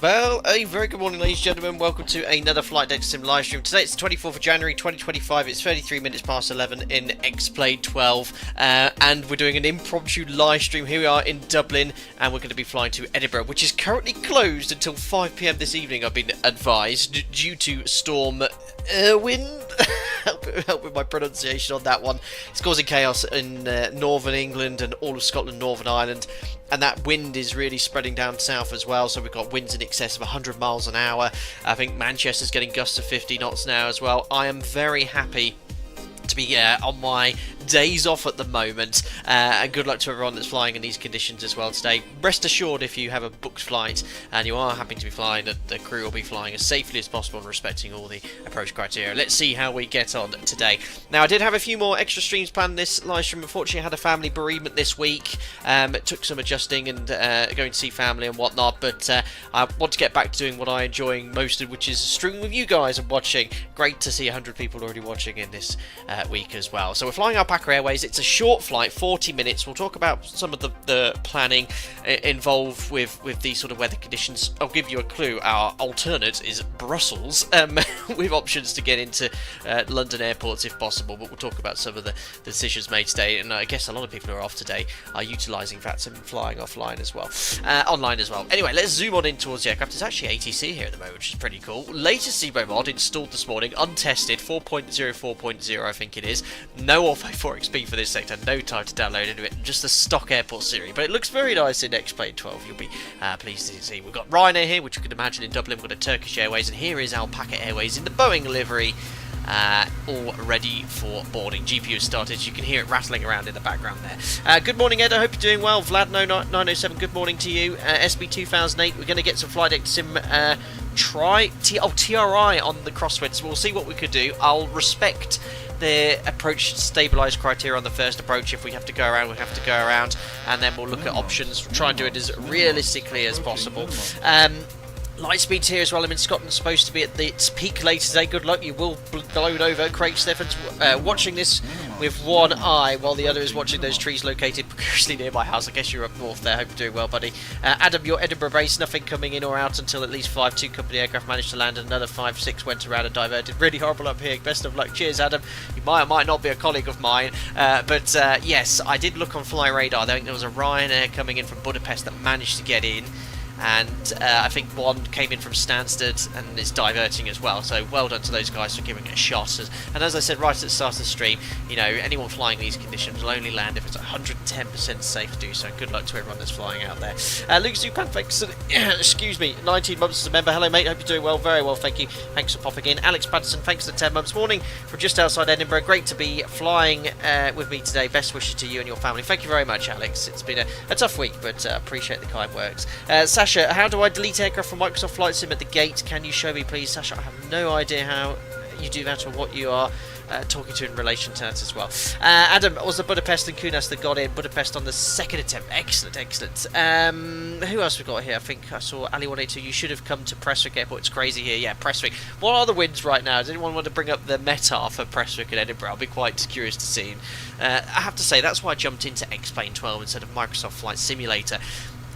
Well, a very good morning, ladies and gentlemen. Welcome to another Flight Deck Sim live stream. Today it's the 24th of January 2025. It's 33 minutes past 11 in X-Play 12, and we're doing an impromptu live stream. Here we are in Dublin, and we're going to be flying to Edinburgh, which is currently closed until 5 PM this evening, I've been advised, due to Storm Eowyn. Help with my pronunciation on that one. It's causing chaos in northern England and all of Scotland, Northern Ireland, and that wind is really spreading down south as well. So we've got winds in excess of 100 miles an hour. I think Manchester's getting gusts of 50 knots now as well. I am very happy to be on my days off at the moment, and good luck to everyone that's flying in these conditions as well today. Rest assured, if you have a booked flight and you are happy to be flying, that the crew will be flying as safely as possible and respecting all the approach criteria. Let's see how we get on today. Now, I did have a few more extra streams planned this live stream. Unfortunately, I had a family bereavement this week. It took some adjusting and going to see family and whatnot, but I want to get back to doing what I enjoy most of, which is streaming with you guys and watching. Great to see 100 people already watching in this week as well. So we're flying Alpaca Airways. It's a short flight, 40 minutes. We'll talk about some of the planning involved with these sort of weather conditions. I'll give you a clue. Our alternate is Brussels, with options to get into London airports if possible, but we'll talk about some of the decisions made today, and I guess a lot of people who are off today are utilising that and flying offline as well, online as well. Anyway, let's zoom on in towards the aircraft. There's actually ATC here at the moment, which is pretty cool. Latest ZIBO mod installed this morning, untested, 4.04.0 I think it is. No Ortho 4XP for this sector, no time to download into it, just the stock airport series, but it looks very nice in X-Play 12, you'll be pleased to see. We've got Ryanair here, which you can imagine in Dublin. We've got a Turkish Airways, and here is Alpaca Airways in the Boeing livery, all ready for boarding. GPU started, you can hear it rattling around in the background there. Good morning, Ed, I hope you're doing well. Vlad907, good morning to you. SB2008, we're going to get some Flight Deck Sim TRI on the crosswind, so we'll see what we could do. I'll respect the approach stabilised criteria on the first approach. If we have to go around, we have to go around, and then we'll look at options, try and do it as realistically as possible. Light speeds here as well. I'm in Scotland, supposed to be at its peak later today. Good luck, you will blow over. Craig Steffens watching this with one eye while the other is watching those trees located precariously near my house. I guess you're up north there. Hope you're doing well, buddy. Adam, your Edinburgh base, nothing coming in or out until at least 5 2 company aircraft managed to land, and another 5 6 went around and diverted. Really horrible up here. Best of luck. Cheers, Adam. You might or might not be a colleague of mine, but yes, I did look on Fly Radar. I think there was a Ryanair coming in from Budapest that managed to get in, and I think one came in from Stansted and is diverting as well, so well done to those guys for giving it a shot. And as I said right at the start of the stream, you know, anyone flying these conditions will only land if it's 110% safe to do so. Good luck to everyone that's flying out there. Luke Zupan, thanks, excuse me, 19 months as a member. Hello mate, hope you're doing well. Very well, thank you. Thanks for popping in. Alex Patterson, thanks for the 10 months. Morning from just outside Edinburgh. Great to be flying with me today. Best wishes to you and your family. Thank you very much, Alex. It's been a tough week, but appreciate the kind words. Sasha, how do I delete aircraft from Microsoft Flight Sim at the gate? Can you show me, please? Sasha, I have no idea how you do that or what you are talking to in relation to that as well. Adam, was the Budapest and Kunas that got in. Budapest on the second attempt. Excellent, excellent. Who else we got here? I think I saw Ali182. You should have come to Prestwick Airport. It's crazy here. Yeah, Prestwick. What are the winds right now? Does anyone want to bring up the METAR for Prestwick and Edinburgh? I'll be quite curious to see. I have to say, that's why I jumped into X-Plane 12 instead of Microsoft Flight Simulator.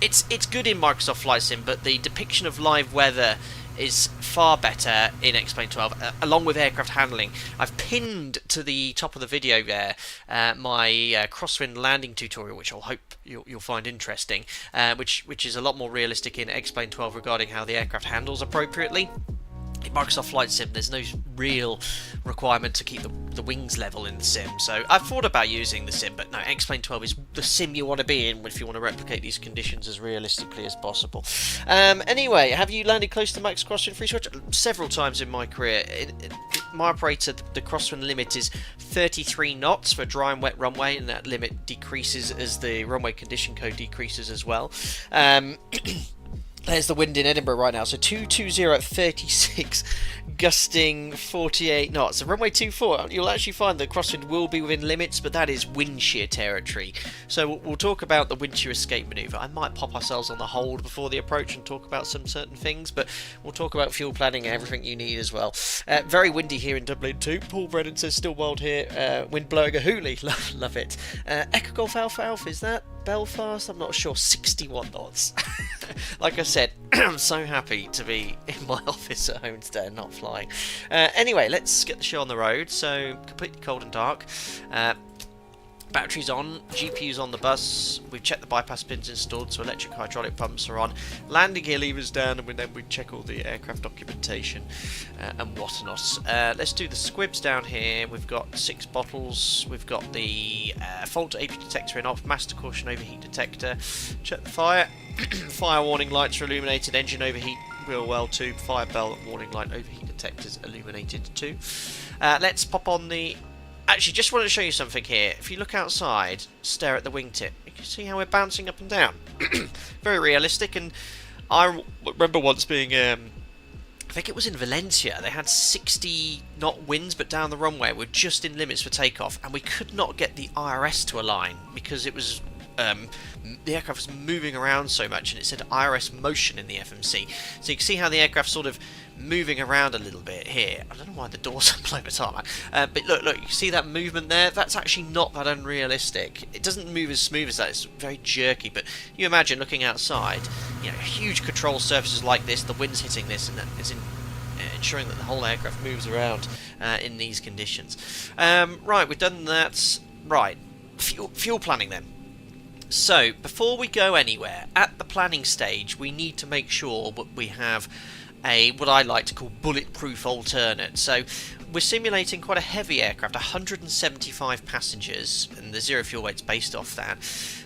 It's good in Microsoft Flight Sim, but the depiction of live weather is far better in X-Plane 12, along with aircraft handling. I've pinned to the top of the video there my crosswind landing tutorial, which I'll hope you'll find interesting, which is a lot more realistic in X-Plane 12 regarding how the aircraft handles appropriately. In Microsoft Flight Sim, there's no real requirement to keep the wings level in the sim, so I've thought about using the sim, but no, X-Plane 12 is the sim you want to be in if you want to replicate these conditions as realistically as possible. Anyway, have you landed close to max crosswind free stretch? Several times in my career. My operator, the crosswind limit is 33 knots for dry and wet runway, and that limit decreases as the runway condition code decreases as well. There's the wind in Edinburgh right now, so 220 at 36, gusting 48 knots. So runway 24, you'll actually find that crosswind will be within limits, but that is wind shear territory. So we'll talk about the wind shear escape manoeuvre. I might pop ourselves on the hold before the approach and talk about some certain things, but we'll talk about fuel planning and everything you need as well. Very windy here in Dublin too. Paul Brennan says still wild here. Wind blowing a hoolie. Love it. Echo Golf Alpha Alpha, is that Belfast? I'm not sure. 61 knots. Like I said, I'm so happy to be in my office at home today and not flying. Anyway, let's get the show on the road. So, completely cold and dark. Batteries on, GPU's on the bus, we've checked the bypass pins installed, so electric hydraulic pumps are on, landing gear levers down, and then we check all the aircraft documentation and whatnot. Let's do the squibs down here. We've got 6 bottles, we've got the fault AP detector in off, master caution overheat detector, check the fire, fire warning lights are illuminated, engine overheat real well too, fire bell warning light overheat detectors illuminated too. Let's pop on the... Actually, just wanted to show you something here. If you look outside, stare at the wingtip, you can see how we're bouncing up and down. Very realistic, and I remember once being, I think it was in Valencia, they had 60 knot winds, but down the runway we're just in limits for takeoff, and we could not get the IRS to align because it was... the aircraft was moving around so much, and it said IRS motion in the FMC. So you can see how the aircraft's sort of moving around a little bit here. I don't know why the doors are blown apart, but look, you see that movement there? That's actually not that unrealistic. It doesn't move as smooth as that. It's very jerky, but you imagine looking outside, you know, huge control surfaces like this, the wind's hitting this, and that is ensuring that the whole aircraft moves around in these conditions. Right, we've done that. Right, fuel planning then. So, before we go anywhere, at the planning stage, we need to make sure that we have what I like to call bulletproof alternate. So, we're simulating quite a heavy aircraft, 175 passengers, and the zero fuel weight's based off that.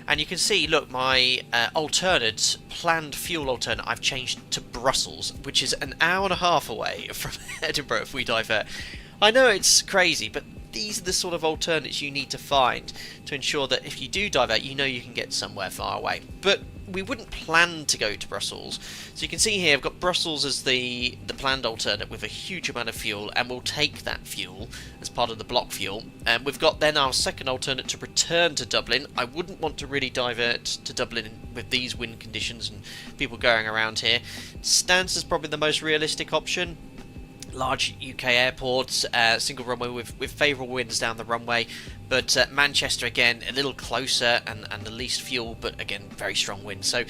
And you can see, look, my alternate, planned fuel alternate, I've changed to Brussels, which is an hour and a half away from Edinburgh if we divert. I know it's crazy, but these are the sort of alternates you need to find to ensure that if you do divert, you know you can get somewhere far away. But we wouldn't plan to go to Brussels. So you can see here I've got Brussels as the planned alternate with a huge amount of fuel, and we'll take that fuel as part of the block fuel. And we've got then our second alternate to return to Dublin. I wouldn't want to really divert to Dublin with these wind conditions and people going around here. Stans is probably the most realistic option. Large UK airports, single runway with favourable winds down the runway, but Manchester again a little closer and the least fuel, but again very strong wind. So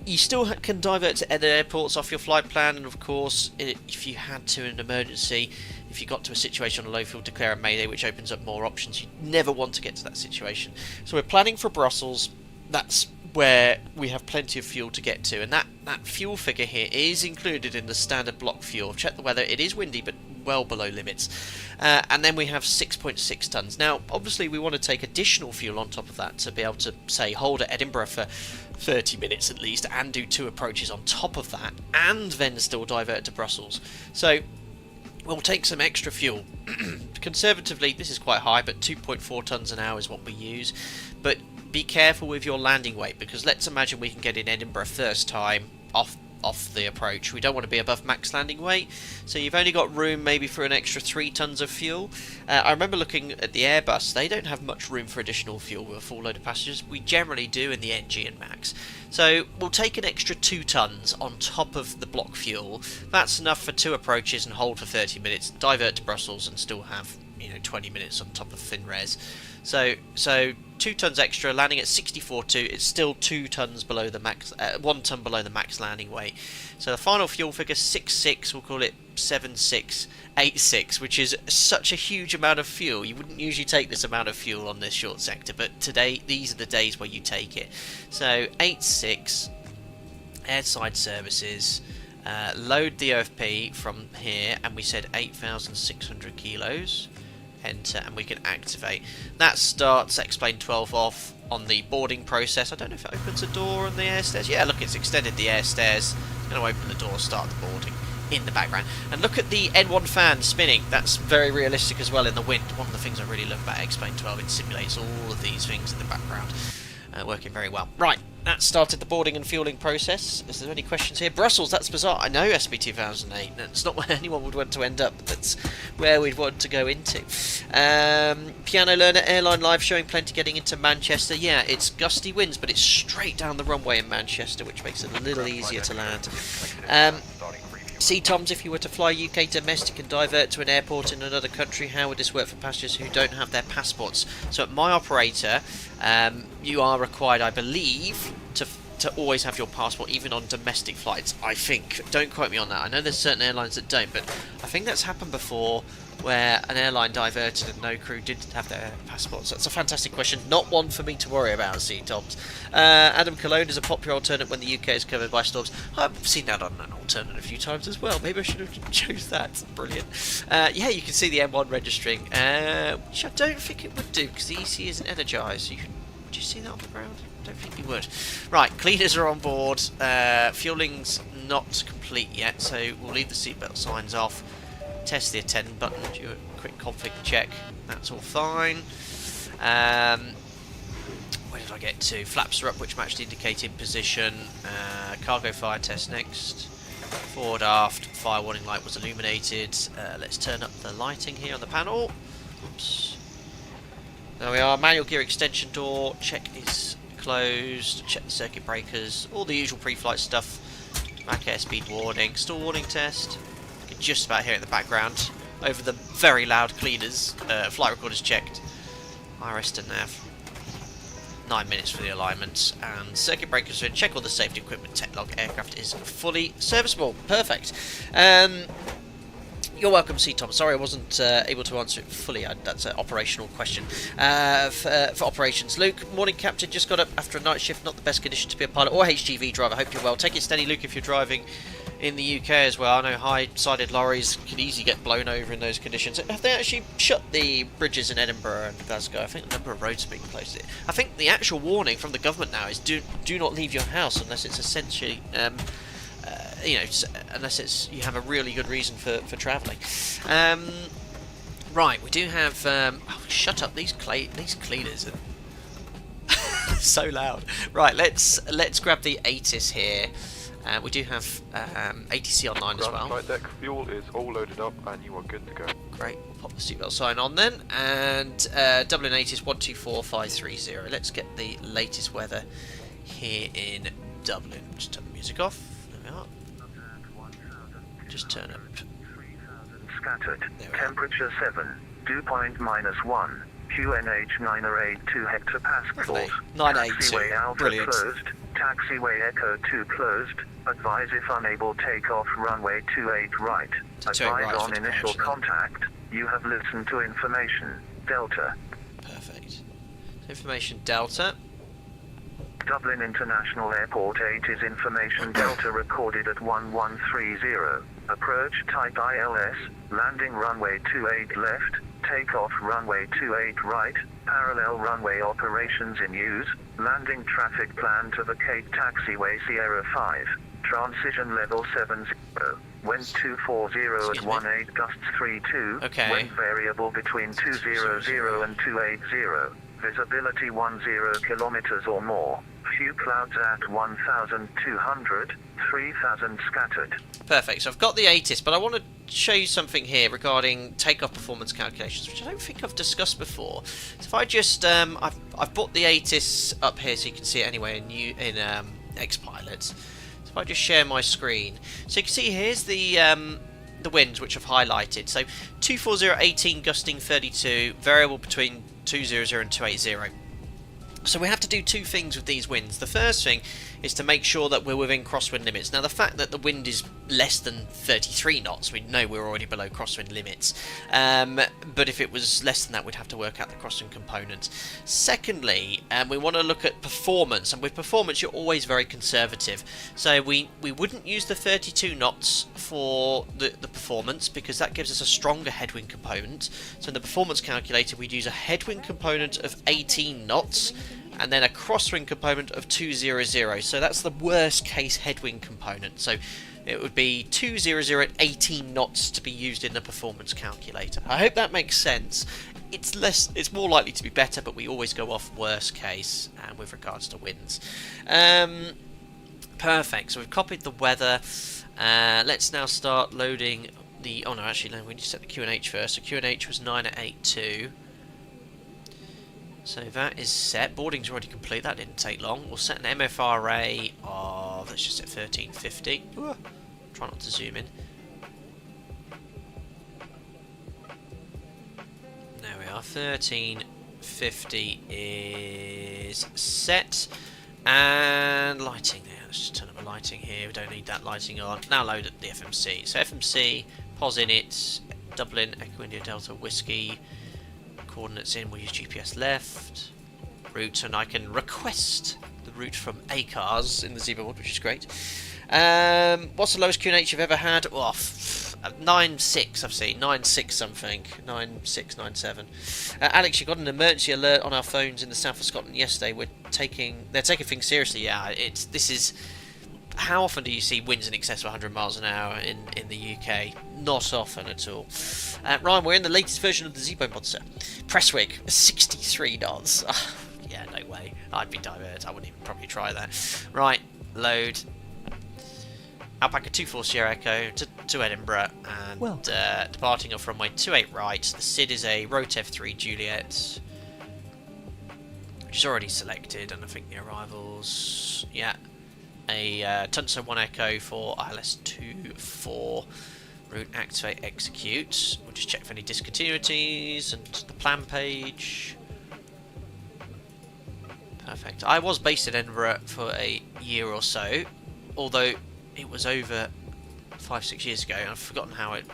you still can divert to other airports off your flight plan, and of course if you had to in an emergency, if you got to a situation on low fuel, declare a mayday, which opens up more options. You never want to get to that situation. So we're planning for Brussels. That's where we have plenty of fuel to get to, and that fuel figure here is included in the standard block fuel. Check the weather, it is windy but well below limits, and then we have 6.6 tonnes. Now obviously we want to take additional fuel on top of that to be able to say hold at Edinburgh for 30 minutes at least and do 2 approaches on top of that, and then still divert to Brussels. So we'll take some extra fuel. Conservatively this is quite high, but 2.4 tonnes an hour is what we use. But be careful with your landing weight, because let's imagine we can get in Edinburgh first time off the approach. We don't want to be above max landing weight, so you've only got room maybe for an extra 3 tonnes of fuel. I remember looking at the Airbus, they don't have much room for additional fuel with a full load of passengers. We generally do in the NG and Max. So we'll take an extra 2 tonnes on top of the block fuel. That's enough for 2 approaches and hold for 30 minutes, divert to Brussels and still have you know, 20 minutes on top of thin res. So 2 tons extra, landing at 64.2. It's still 2 tons below the max, 1 ton below the max landing weight. So the final fuel figure 66. We'll call it 7686, which is such a huge amount of fuel. You wouldn't usually take this amount of fuel on this short sector, but today these are the days where you take it. So 86 airside services. Load the OFP from here, and we said 8,600 kilos. Enter, and we can activate. That starts X-Plane 12 off on the boarding process. I don't know if it opens a door on the air stairs. Yeah, look, it's extended the air stairs. It's going to open the door, start the boarding in the background. And look at the N1 fan spinning. That's very realistic as well in the wind. One of the things I really love about X-Plane 12, it simulates all of these things in the background. Working very well. Right, that started the boarding and fueling process. Is there any questions here? Brussels, that's bizarre. I know SB 2008. That's not where anyone would want to end up. That's where we'd want to go into. Piano Learner Airline Live showing plenty getting into Manchester. Yeah, it's gusty winds, but it's straight down the runway in Manchester, which makes it a little easier to land. Toms, if you were to fly UK domestic and divert to an airport in another country, how would this work for passengers who don't have their passports? So at my operator, you are required, I believe, to always have your passport, even on domestic flights, I think. Don't quote me on that. I know there's certain airlines that don't, but I think that's happened before, where an airline diverted and no crew didn't have their passports. That's a fantastic question, not one for me to worry about, Toms. Adam Cologne is a popular alternate when the UK is covered by storms. I've seen that on an alternate a few times as well. Maybe I should have chose that. Brilliant. Yeah, you can see the M1 registering, which I don't think it would do, because the EC isn't energised. So would you see that on the ground? I don't think you would. Right, cleaners are on board. Fueling's not complete yet, so we'll leave the seatbelt signs off. Test the attend button, do a quick config check. That's all fine. Where did I get to? Flaps are up, which match the indicated position. Cargo fire test next. Forward aft, fire warning light was illuminated. Let's turn up the lighting here on the panel. Oops. There we are. Manual gear extension door. Check is closed. Check the circuit breakers. All the usual pre-flight stuff. Back airspeed warning. Stall warning test. You can just about hear it in the background. Over the very loud cleaners. Flight recorders checked. IRS to nav. 9 minutes for the alignment. And circuit breakers in. Check all the safety equipment. Tech log. Aircraft is fully serviceable. Perfect. You're welcome, Tom. Sorry I wasn't able to answer it fully. That's an operational question. For operations. Luke, morning captain, just got up after a night shift. Not the best condition to be a pilot or HGV driver. Hope you're well. Take it steady, Luke, if you're driving in the UK as well. I know high-sided lorries can easily get blown over in those conditions. Have they actually shut the bridges in Edinburgh and Glasgow? I think a number of roads are being closed. I think the actual warning from the government now is do not leave your house unless it's essentially... you know, unless you have a really good reason for travelling. Right, we do have. Oh, shut up! These cleaners are so loud. Right, let's grab the ATIS here. We do have ATC online as well. Flight deck fuel is all loaded up, and you are good to go. Great. We'll pop the seatbelt sign on then, and Dublin ATIS 124530. Let's get the latest weather here in Dublin. Just turn the music off. There we are. Just turn up. Scattered. Temperature 7. Dew point -1. QNH 982 hectopascals. 982. Taxiway Alpha Brilliant. closed. Taxiway Echo 2 closed. Advise if unable take off runway 28 right. Advise right on for initial departure. contact. You have listened to information. Delta. Perfect. Information Delta. Dublin International Airport 8 is information Delta recorded at 1130. Approach type ILS, landing runway 28 left, takeoff runway 28 right, parallel runway operations in use, landing traffic plan to vacate taxiway Sierra 5, transition level 70, wind 240 at 18 gusts 32, Okay. wind variable between 200 and 280, visibility 10 kilometers or more. Few clouds at 1,200, 3,000 scattered. Perfect. So I've got the ATIS, but I want to show you something here regarding takeoff performance calculations, which I don't think I've discussed before. So if I just, I've put the ATIS up here so you can see it anyway in Xpilot. So if I just share my screen, so you can see here's the the winds which I've highlighted. So 240, 18, gusting 32, variable between 200 and 280. So we have to do two things with these winds. The first thing is to make sure that we're within crosswind limits. Now the fact that the wind is less than 33 knots, we know we're already below crosswind limits. But if it was less than that, we'd have to work out the crosswind component. Secondly, we want to look at performance, and with performance you're always very conservative. So we wouldn't use the 32 knots for the performance, because that gives us a stronger headwind component. So in the performance calculator we'd use a headwind component of 18 knots, and then a crosswind component of 200. So that's the worst case headwind component. So it would be 200 at 18 knots to be used in the performance calculator. I hope that makes sense. It's more likely to be better, but we always go off worst case with regards to winds. Perfect. So we've copied the weather. Let's now start loading the... Oh no, actually, no, we need to set the QNH first. So QNH was 9 at 8.2. So that is set. Boarding's already complete. That didn't take long. We'll set an MFRA of... Let's just set 1350. Ooh, try not to zoom in. There we are. 1350 is set. And lighting there. Let's just turn up the lighting here. We don't need that lighting on. Now load the FMC. So FMC, pos in it, Dublin, Echo India Delta Whiskey. Coordinates in, we'll use GPS left, route, and I can request the route from ACARS in the ZIBO mod, which is great. What's the lowest QNH you've ever had? Oh, 9.6 I've seen, 9.6 something, 9.6, 9.7. Alex, you got an emergency alert on our phones in the south of Scotland yesterday. They're taking things seriously. Yeah, this is. How often do you see winds in excess of 100 miles an hour in the UK? Not often at all. Ryan, we're in the latest version of the ZIBO mod, sir. Presswig, 63 knots. Yeah, no way. I'd be diverted. I wouldn't even probably try that. Right, load. Alpaca 24 Sierra Echo to Edinburgh, and departing off runway 28 right. The SID is a Rotev 3 Juliet, which is already selected, and I think the arrivals, yeah. A Tunso 1 Echo for ILS 24, route activate execute. We'll just check for any discontinuities and the plan page. Perfect. I was based in Edinburgh for a year or so, although it was over 5-6 years ago, and I've forgotten how it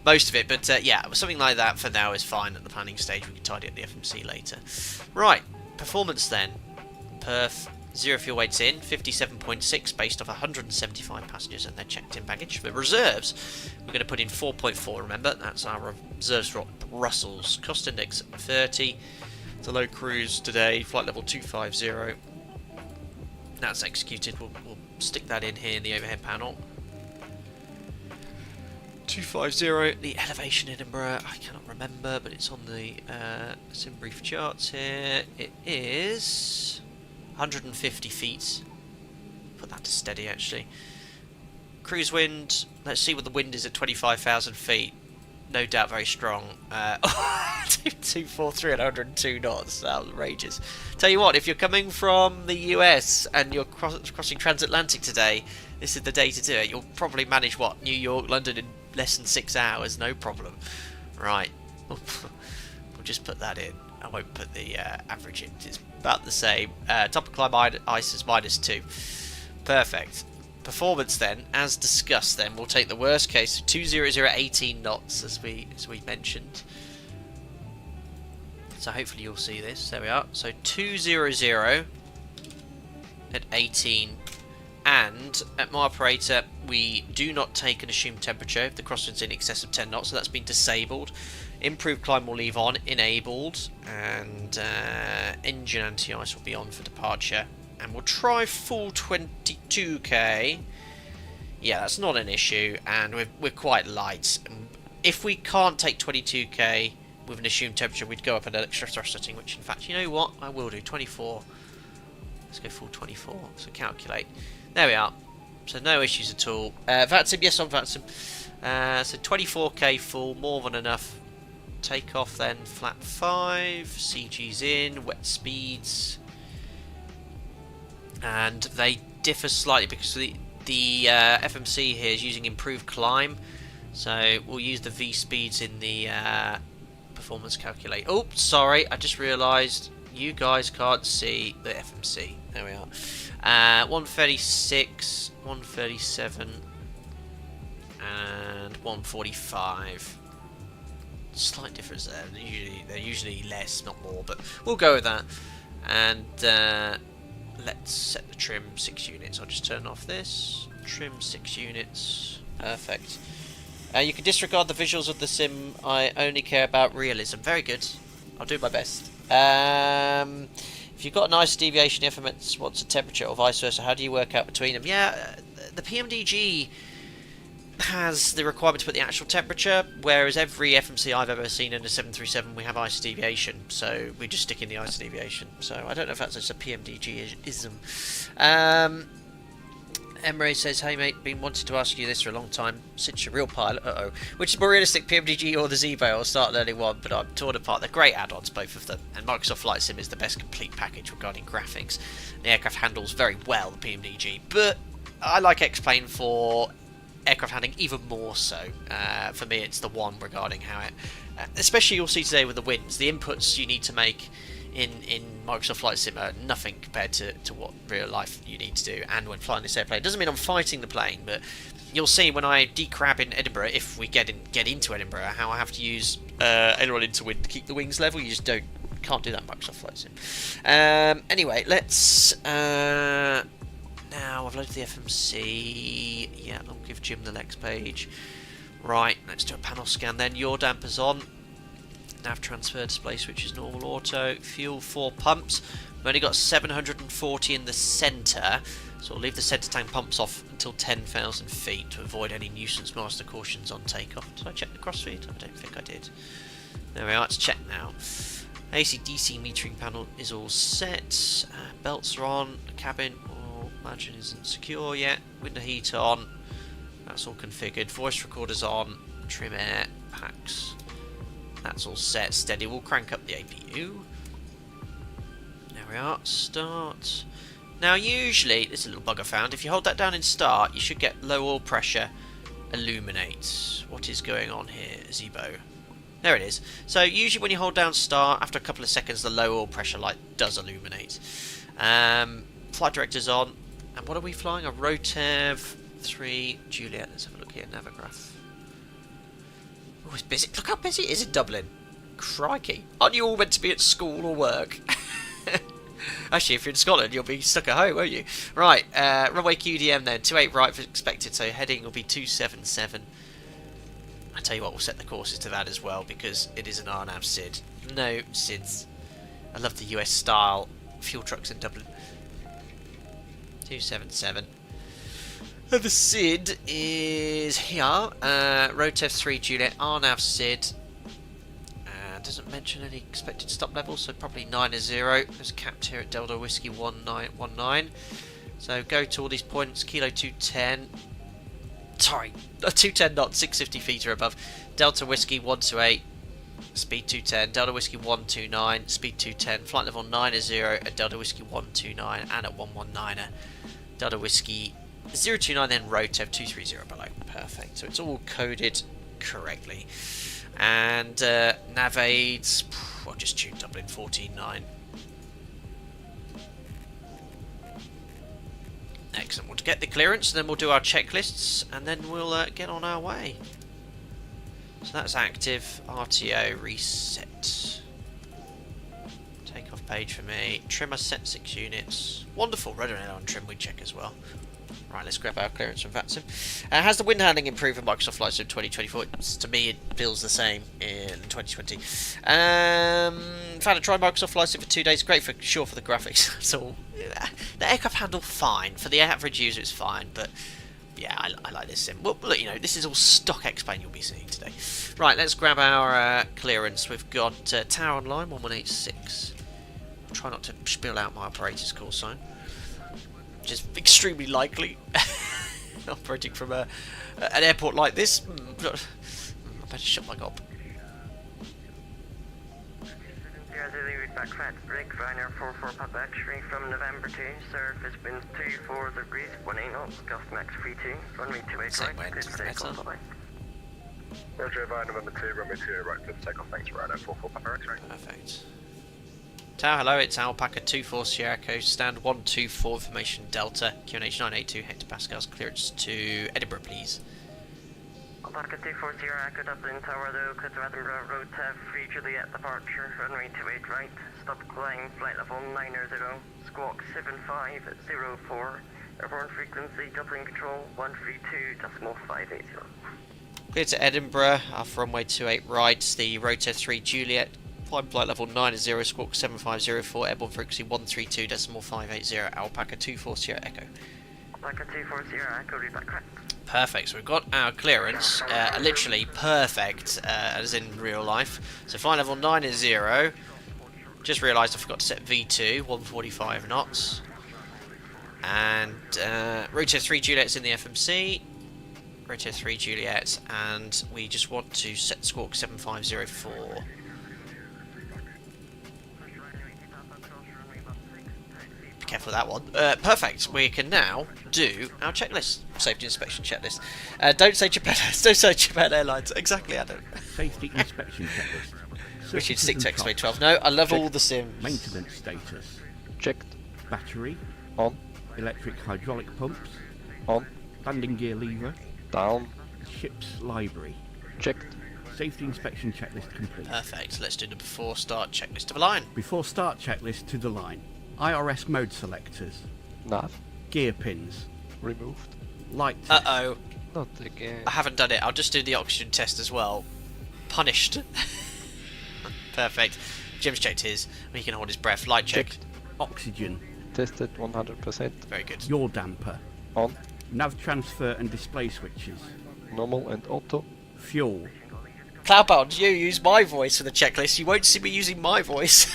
most of it, but yeah, something like that for now is fine at the planning stage. We can tidy up the FMC later. Right, performance then. Perf. 0 fuel weights in, 57.6 based off 175 passengers and their checked-in baggage. For reserves, we're going to put in 4.4, remember, that's our reserves for Brussels. Cost index 30, the low cruise today, flight level 250. That's executed, we'll stick that in here in the overhead panel. 250, the elevation in Edinburgh, I cannot remember, but it's on the sim brief charts here. It is 150 feet. Put that to steady, actually. Cruise wind, let's see what the wind is at 25,000 feet. No doubt very strong. 243 at 102 knots. Outrageous. Tell you what, if you're coming from the US and you're crossing transatlantic today, this is the day to do it. You'll probably manage, what, New York, London in less than 6 hours, no problem. Right. We'll just put that in. I won't put the average in. It's about the same. Top of climb ice is -2. Perfect. Performance then, as discussed then, we'll take the worst case of 200 at 18 knots as we mentioned. So hopefully you'll see this. There we are. So 200 at 18, and at my operator we do not take an assumed temperature if the crosswind's in excess of 10 knots, so that's been disabled. Improved climb will leave on, enabled, and engine anti-ice will be on for departure. And we'll try full 22k. Yeah, that's not an issue, and we're quite light. If we can't take 22k with an assumed temperature, we'd go up an extra thrust setting, which in fact, you know what? I will do 24. Let's go full 24. So calculate. There we are. So no issues at all. VATSIM, yes on VATSIM. So 24k full, more than enough. Take off then, flap 5, CG's in, wet speeds, and they differ slightly because the FMC here is using improved climb, So we'll use the V speeds in the performance calculator. Oh, sorry, I just realised you guys can't see the FMC. There we are. 136, 137, and 145. Slight difference there. They're usually less, not more, but we'll go with that. And let's set the trim 6 units. I'll just turn off this. Trim 6 units. Perfect. You can disregard the visuals of the sim. I only care about realism. Very good. I'll do my best. If you've got an ice deviation, FMS wants a temperature or vice versa, how do you work out between them? Yeah, the PMDG has the requirement to put the actual temperature, whereas every FMC I've ever seen in a 737 we have ice deviation, so we just stick in the ice deviation. So I don't know if that's just a PMDG-ism. Emre says, hey mate, been wanting to ask you this for a long time since you're a real pilot. Which is more realistic, PMDG or the ZIBO? I'll start learning one, but I'm torn apart. They're great add-ons, both of them, and Microsoft Flight Sim is the best complete package regarding graphics. The aircraft handles very well, the PMDG, but I like X-Plane for aircraft handling even more so. For me, it's the one regarding how it, especially you'll see today with the winds, the inputs you need to make in Microsoft Flight Sim are nothing compared to what real life you need to do. And when flying this airplane, it doesn't mean I'm fighting the plane, but you'll see when I decrab in Edinburgh, if we get into Edinburgh, how I have to use aileron into wind to keep the wings level. You just can't do that in Microsoft Flight Sim. Anyway, let's now I've loaded the FMC. Yeah, I'll give Jim the next page. Right, let's do a panel scan then. Yaw dampers on. Nav transfer display switch is normal auto. Fuel 4 pumps. We've only got 740 in the centre, so we'll leave the centre tank pumps off until 10,000 feet to avoid any nuisance master cautions on takeoff. Did I check the crossfeed? I don't think I did. There we are, it's checked now. AC/DC metering panel is all set. Belts are on. The cabin, imagine, isn't secure yet. Window heat on. That's all configured. Voice recorders on. Trim air packs. That's all set. Steady. We'll crank up the APU. There we are. Start. Now, usually, this is a little bug I found. If you hold that down in start, you should get low oil pressure illuminate. What is going on here, ZIBO? There it is. So, usually when you hold down start, after a couple of seconds, the low oil pressure light does illuminate. Flight director's on. And what are we flying? A Rotev 3 Juliet. Let's have a look here. Navigraph. Oh, it's busy. Look how busy it is in Dublin. Crikey. Aren't you all meant to be at school or work? Actually, if you're in Scotland, you'll be stuck at home, won't you? Right, runway QDM then. 28 right for expected, so heading will be 277. I tell you what, we'll set the courses to that as well, because it is an RNAV SID. No SIDs. I love the US style fuel trucks in Dublin. 277. The SID is here. Rotev 3 Juliet, RNAV SID. Doesn't mention any expected stop levels, so probably 90. There's capped here at Delta Whiskey 1919. So go to all these points. Kilo 210. Sorry, 210 knots, 650 feet or above. Delta Whiskey 128. Speed 210. Delta Whiskey 129. Speed 210. Flight level 90 at Delta Whiskey 129 and at 119. Delta Whiskey 029, then Rotev 230 below. Perfect. So it's all coded correctly. And nav aids, I'll just tune Dublin 14.9. Excellent. We'll get the clearance, and then we'll do our checklists, and then we'll get on our way. So that's active. RTO reset. Takeoff page for me. Trimmer set 6 units. Wonderful. Rudder and on trim we check as well. Right, let's grab our clearance from VATSIM. Has the wind handling improved in Microsoft Flight Sim 2024? To me, it feels the same in 2020. Found a try Microsoft Flight Sim for 2 days. Great for sure for the graphics. So the aircraft handle fine for the average user. It's fine, but yeah, I like this sim. Well, look, you know, this is all stock X-Plane you'll be seeing today. Right, let's grab our clearance. We've got tower online 1186. I'll try not to spill out my operator's call sign, which is extremely likely. Operating from an airport like this, I better shut my gob. Backfat break, Ryanair 44 Papa X-ray from November 2, surface winds 24 degrees, 18 knots, gust max 32, runway 28 right, good stay, bye. Roger, via November 2, runway 2, right, clear for takeoff, thanks, right, 44 Papa X-ray. Perfect. Tower, hello, it's Alpaca 24 Sierra Echo, stand 124 information Delta, QNH 982 hectopascals, clearance to Edinburgh, please. Alpaca 24 Sierra Echo, Dublin Tower, though, clear to Edinburgh, road 3 Juliet, departure, runway 28 right, stop climb, flight level 900, squawk 7504, airborne frequency, Dublin control 132.580. Clear to Edinburgh, off runway 28 right, the rotor 3 Juliet, climb flight level 90, squawk 7504, airborne frequency 132.580, Alpaca 24 Sierra Echo. Alpaca 24 Sierra Echo, read back correct. Perfect, so we've got our clearance, literally perfect, as in real life. So flight level 90, just realised I forgot to set V2, 145 knots. And rotor 3 Juliet's in the FMC. Rotor 3 Juliet, and we just want to set squawk 7504. Be careful with that one. Perfect. We can now do our checklist, safety inspection checklist. Don't say Japan. Don't say Japan Airlines. Exactly, Adam. Safety inspection checklist. We should stick to Surfaces and XP12. tops. No, I love all Checked. the sims. Maintenance status. Checked. Battery. On. Electric hydraulic pumps. On. Landing gear lever. Down. Ship's library. Checked. Safety inspection checklist complete. Perfect. Let's do the before start checklist of a line. Before start checklist to the line. IRS mode selectors. Nav. Gear pins. Removed. Light test. Uh-oh. Not again. I haven't done it. I'll just do the oxygen test as well. Punished. Perfect. Jim's checked his. He can hold his breath. Light checked. Oxygen. Tested 100%. Very good. Yaw damper. On. Nav transfer and display switches. Normal and auto. Fuel. Cloudbound, you use my voice for the checklist. You won't see me using my voice.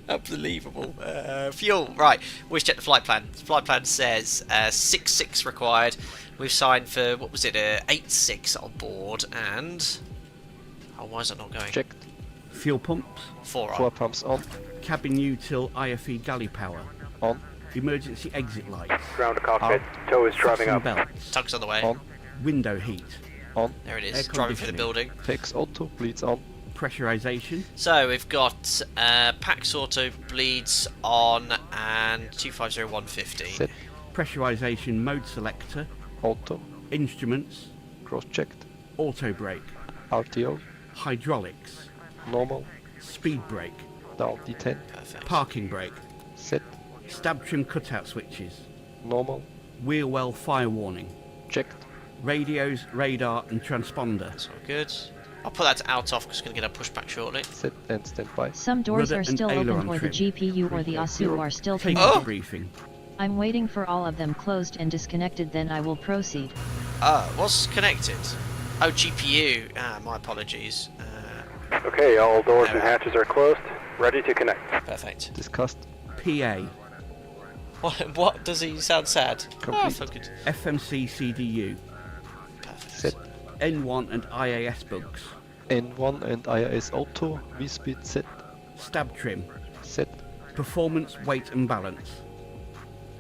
Unbelievable. Fuel. Right. We'll check the flight plan. The flight plan says 6-6 required. We've signed for, what was it, 8-6 on board. And... oh, why is it not going? Checked. Fuel pumps. 4 on. 4 pumps on. Cabin util IFE galley power. On. Emergency exit lights. Ground to cockpit, tow is driving Fasten up. belts. Tugs on the way. On. Window heat. On. There it Air is. Driving through the conditioning. building. Takes auto. Bleeds on. Pressurization. So we've got Pax Auto bleeds on and 250150. Set. Pressurization mode selector. Auto. Instruments. Cross checked. Auto brake. RTO. Hydraulics. Normal. Speed brake. Down D10. Perfect. Parking brake. Set. Stab trim cutout switches. Normal. Wheel well fire warning. Checked. Radios, radar and transponder. That's all good. I'll put that to out off because it's going to get a pushback shortly. Set and stand by. Some doors Rudder are and still open aileron or the trim. GPU or the ASU are still Take connected. briefing. I'm waiting for all of them closed and disconnected, then I will proceed. What's connected? Oh, GPU. My apologies. Okay, all doors There and we are. hatches are closed. Ready to connect. Perfect. Discussed. PA. What does he sound sad? Complete. Oh, fuck it. FMC CDU. Perfect. Set. N1 and IAS bugs. N1 and IIS auto. V-speed set. Stab trim. Set. Performance, weight and balance.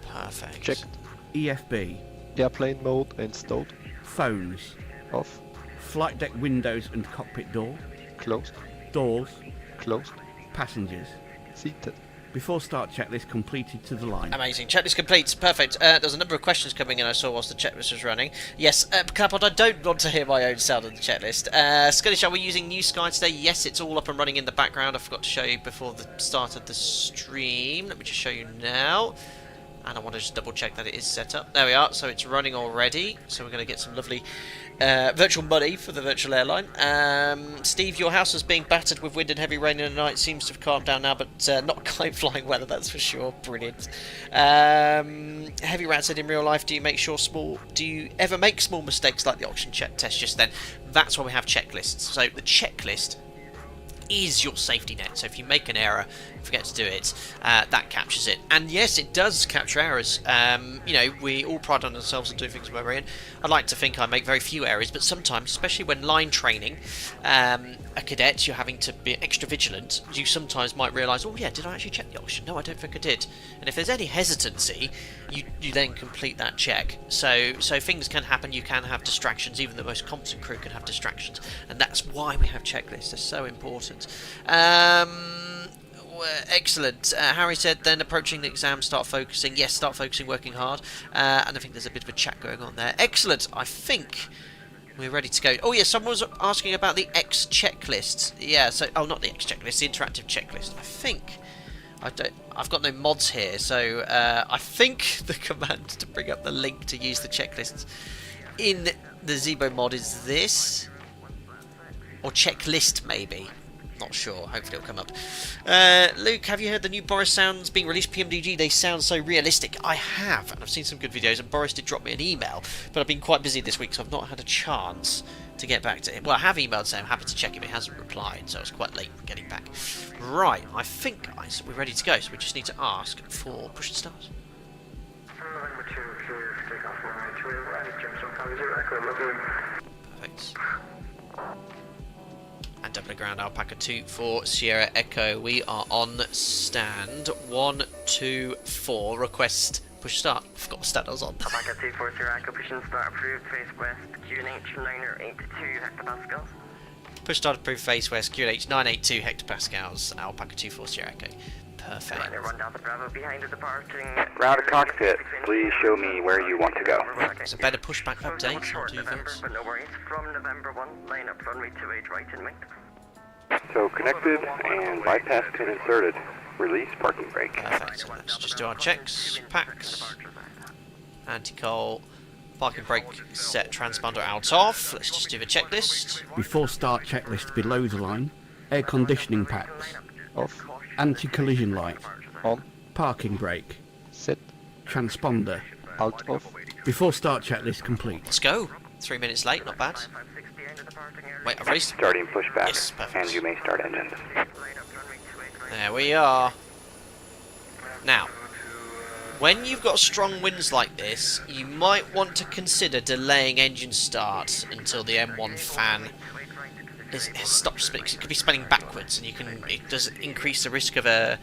Perfect. Checked. EFB. Airplane mode and stowed. Phones. Off. Flight deck windows and cockpit door. Closed. Doors. Closed. Passengers. Seated. Before start checklist completed to the line. Amazing. Checklist complete. Perfect. There's a number of questions coming in I saw whilst the checklist was running. Yes, Clapod, I don't want to hear my own sound on the checklist. Skirlish, are we using New Sky today? Yes, it's all up and running in the background. I forgot to show you before the start of the stream. Let me just show you now. And I want to just double check that it is set up. There we are. So it's running already. So we're going to get some lovely virtual money for the virtual airline. Steve, your house is being battered with wind and heavy rain in the night. Seems to have calmed down now, but not kite flying weather, that's for sure. Brilliant. Heavy Rat said, in real life, do you ever make small mistakes like the oxygen check test just then? That's why we have checklists. So the checklist is your safety net. So if you make an error, forget to do it, that captures it. And yes, it does capture errors. You know, we all pride on ourselves on doing things by Marion. I like to think I make very few errors, but sometimes, especially when line training a cadet, you're having to be extra vigilant. You sometimes might realise, oh yeah, did I actually check the oxygen? No, I don't think I did. And if there's any hesitancy, you then complete that check. So things can happen. You can have distractions. Even the most competent crew can have distractions, and that's why we have checklists. They're so important. Excellent. Harry said, then approaching the exam, start focusing. Yes, start focusing, working hard. And I think there's a bit of a chat going on there. Excellent. I think we're ready to go. Oh yeah, someone was asking about the X checklist. Yeah, so not the X checklist, the interactive checklist. I think I've got no mods here, so I think the command to bring up the link to use the checklists in the ZIBO mod is this, or checklist maybe. Not sure. Hopefully it'll come up. Luke, have you heard the new Boris sounds being released? PMDG, they sound so realistic. I have, and I've seen some good videos, and Boris did drop me an email, but I've been quite busy this week, so I've not had a chance to get back to him. Well, I have emailed saying I'm happy to check him. He hasn't replied, so I was quite late getting back. Right, I think, guys, we're ready to go, so we just need to ask for push and start. Perfect. And double ground Alpaca 2 for Sierra Echo. We are on stand 1, 2, 4. Request push start. Forgot what stat I was on. Alpaca 2 for Sierra Echo, push and start approved, face west, QNH 982 hectopascals. Push start approved, face west, QNH 982 hectopascals. Alpaca 2 for Sierra Echo. Perfect. Run down the Bravo behind the departing. Route to cockpit. Please show me where you want to go. Right, it's a better pushback update. I'll do November, this. but no worries. From November 1, line up runway 28 right in wing. So connected and bypass pin inserted. Release parking brake. Perfect. Let's just do our checks. Packs. Anti-coal. Parking brake set. Transponder out off. Let's just do the checklist. Before start checklist below the line. Air conditioning packs. Off. Anti-collision light. On. Parking brake. Set. Transponder. Out of. Before start checklist complete. Let's go. 3 minutes late, not bad. Wait, I've raced. Starting pushback. Yes, perfect. And you may start engines. There we are. Now, when you've got strong winds like this, you might want to consider delaying engine start until the M1 fan stops spinning. It could be spinning backwards, and it does increase the risk of a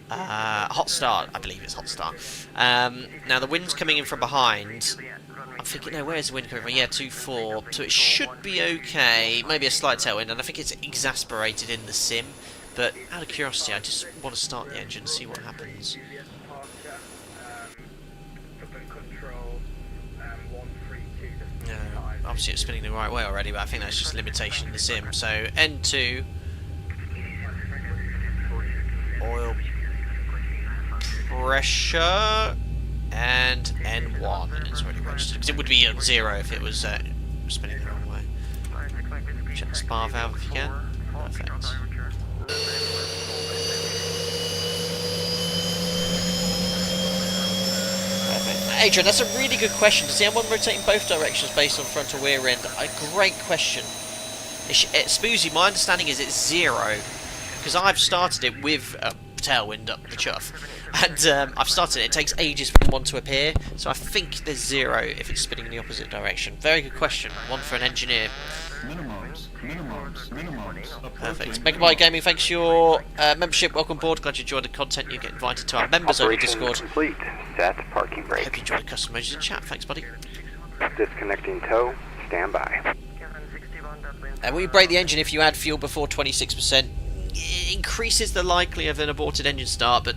hot start. I believe it's hot start. Now the wind's coming in from behind. I'm thinking, no, where's the wind coming from? Yeah, 2-4, so it should be okay. Maybe a slight tailwind, and I think it's exasperated in the sim. But out of curiosity, I just want to start the engine and see what happens. No, obviously it's spinning the right way already, but I think that's just a limitation in the sim. So N2, oil pressure, and N1, and it's already registered, because it would be on 0 if it was spinning the wrong way. Check the spar valve if you can. Perfect. Perfect. Adrian, that's a really good question. Does the M1 rotate in both directions based on front or rear end? A great question. Spoozy, my understanding is it's 0, because I've started it with a tailwind up the chuff. And I've started it. It takes ages for one to appear, so I think there's 0 if it's spinning in the opposite direction. Very good question. One for an engineer. Perfect. Megabyte Gaming, thanks for your membership. Welcome aboard. Glad you enjoyed the content. You get invited to our members over Discord. Complete. Set parking brake. Hope you enjoyed the custom emojis in chat. Thanks, buddy. Disconnecting tow. Stand by. Will you brake the engine if you add fuel before 26%? It increases the likelihood of an aborted engine start, but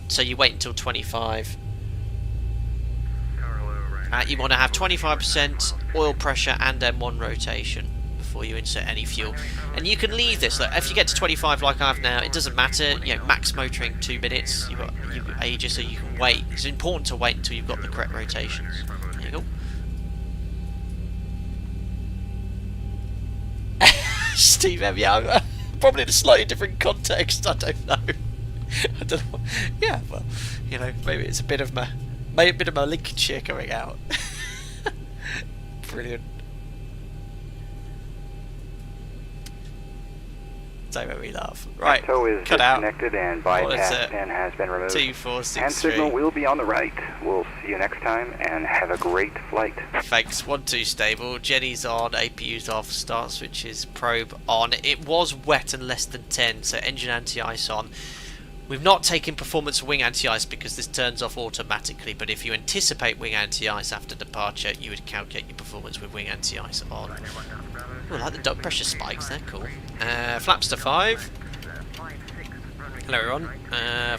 so you wait until 25. You want to have 25% oil pressure and M1 rotation before you insert any fuel. And you can leave this. Look, if you get to 25 like I have now, it doesn't matter. You know, max motoring 2 minutes. You've got ages, so you can wait. It's important to wait until you've got the correct rotations. There you go. Steve M, yeah, probably in a slightly different context. I don't know. I don't know. Yeah, well, you know, maybe it's a bit of my Lincolnshire coming out. Brilliant. Don't make me laugh. Right, Tow is cut out. disconnected and What is bypass it? pin has been removed. 2463. Hand signal will be on the right. We'll see you next time and have a great flight. Thanks. 1-2 stable. Jenny's on. APU's off. Start switches. Probe on. It was wet and less than 10, so engine anti-ice on. We've not taken performance wing anti-ice because this turns off automatically, but if you anticipate wing anti-ice after departure, you would calculate your performance with wing anti-ice on. Oh, I like the duct pressure spikes, they're cool. Flaps to 5. Hello everyone.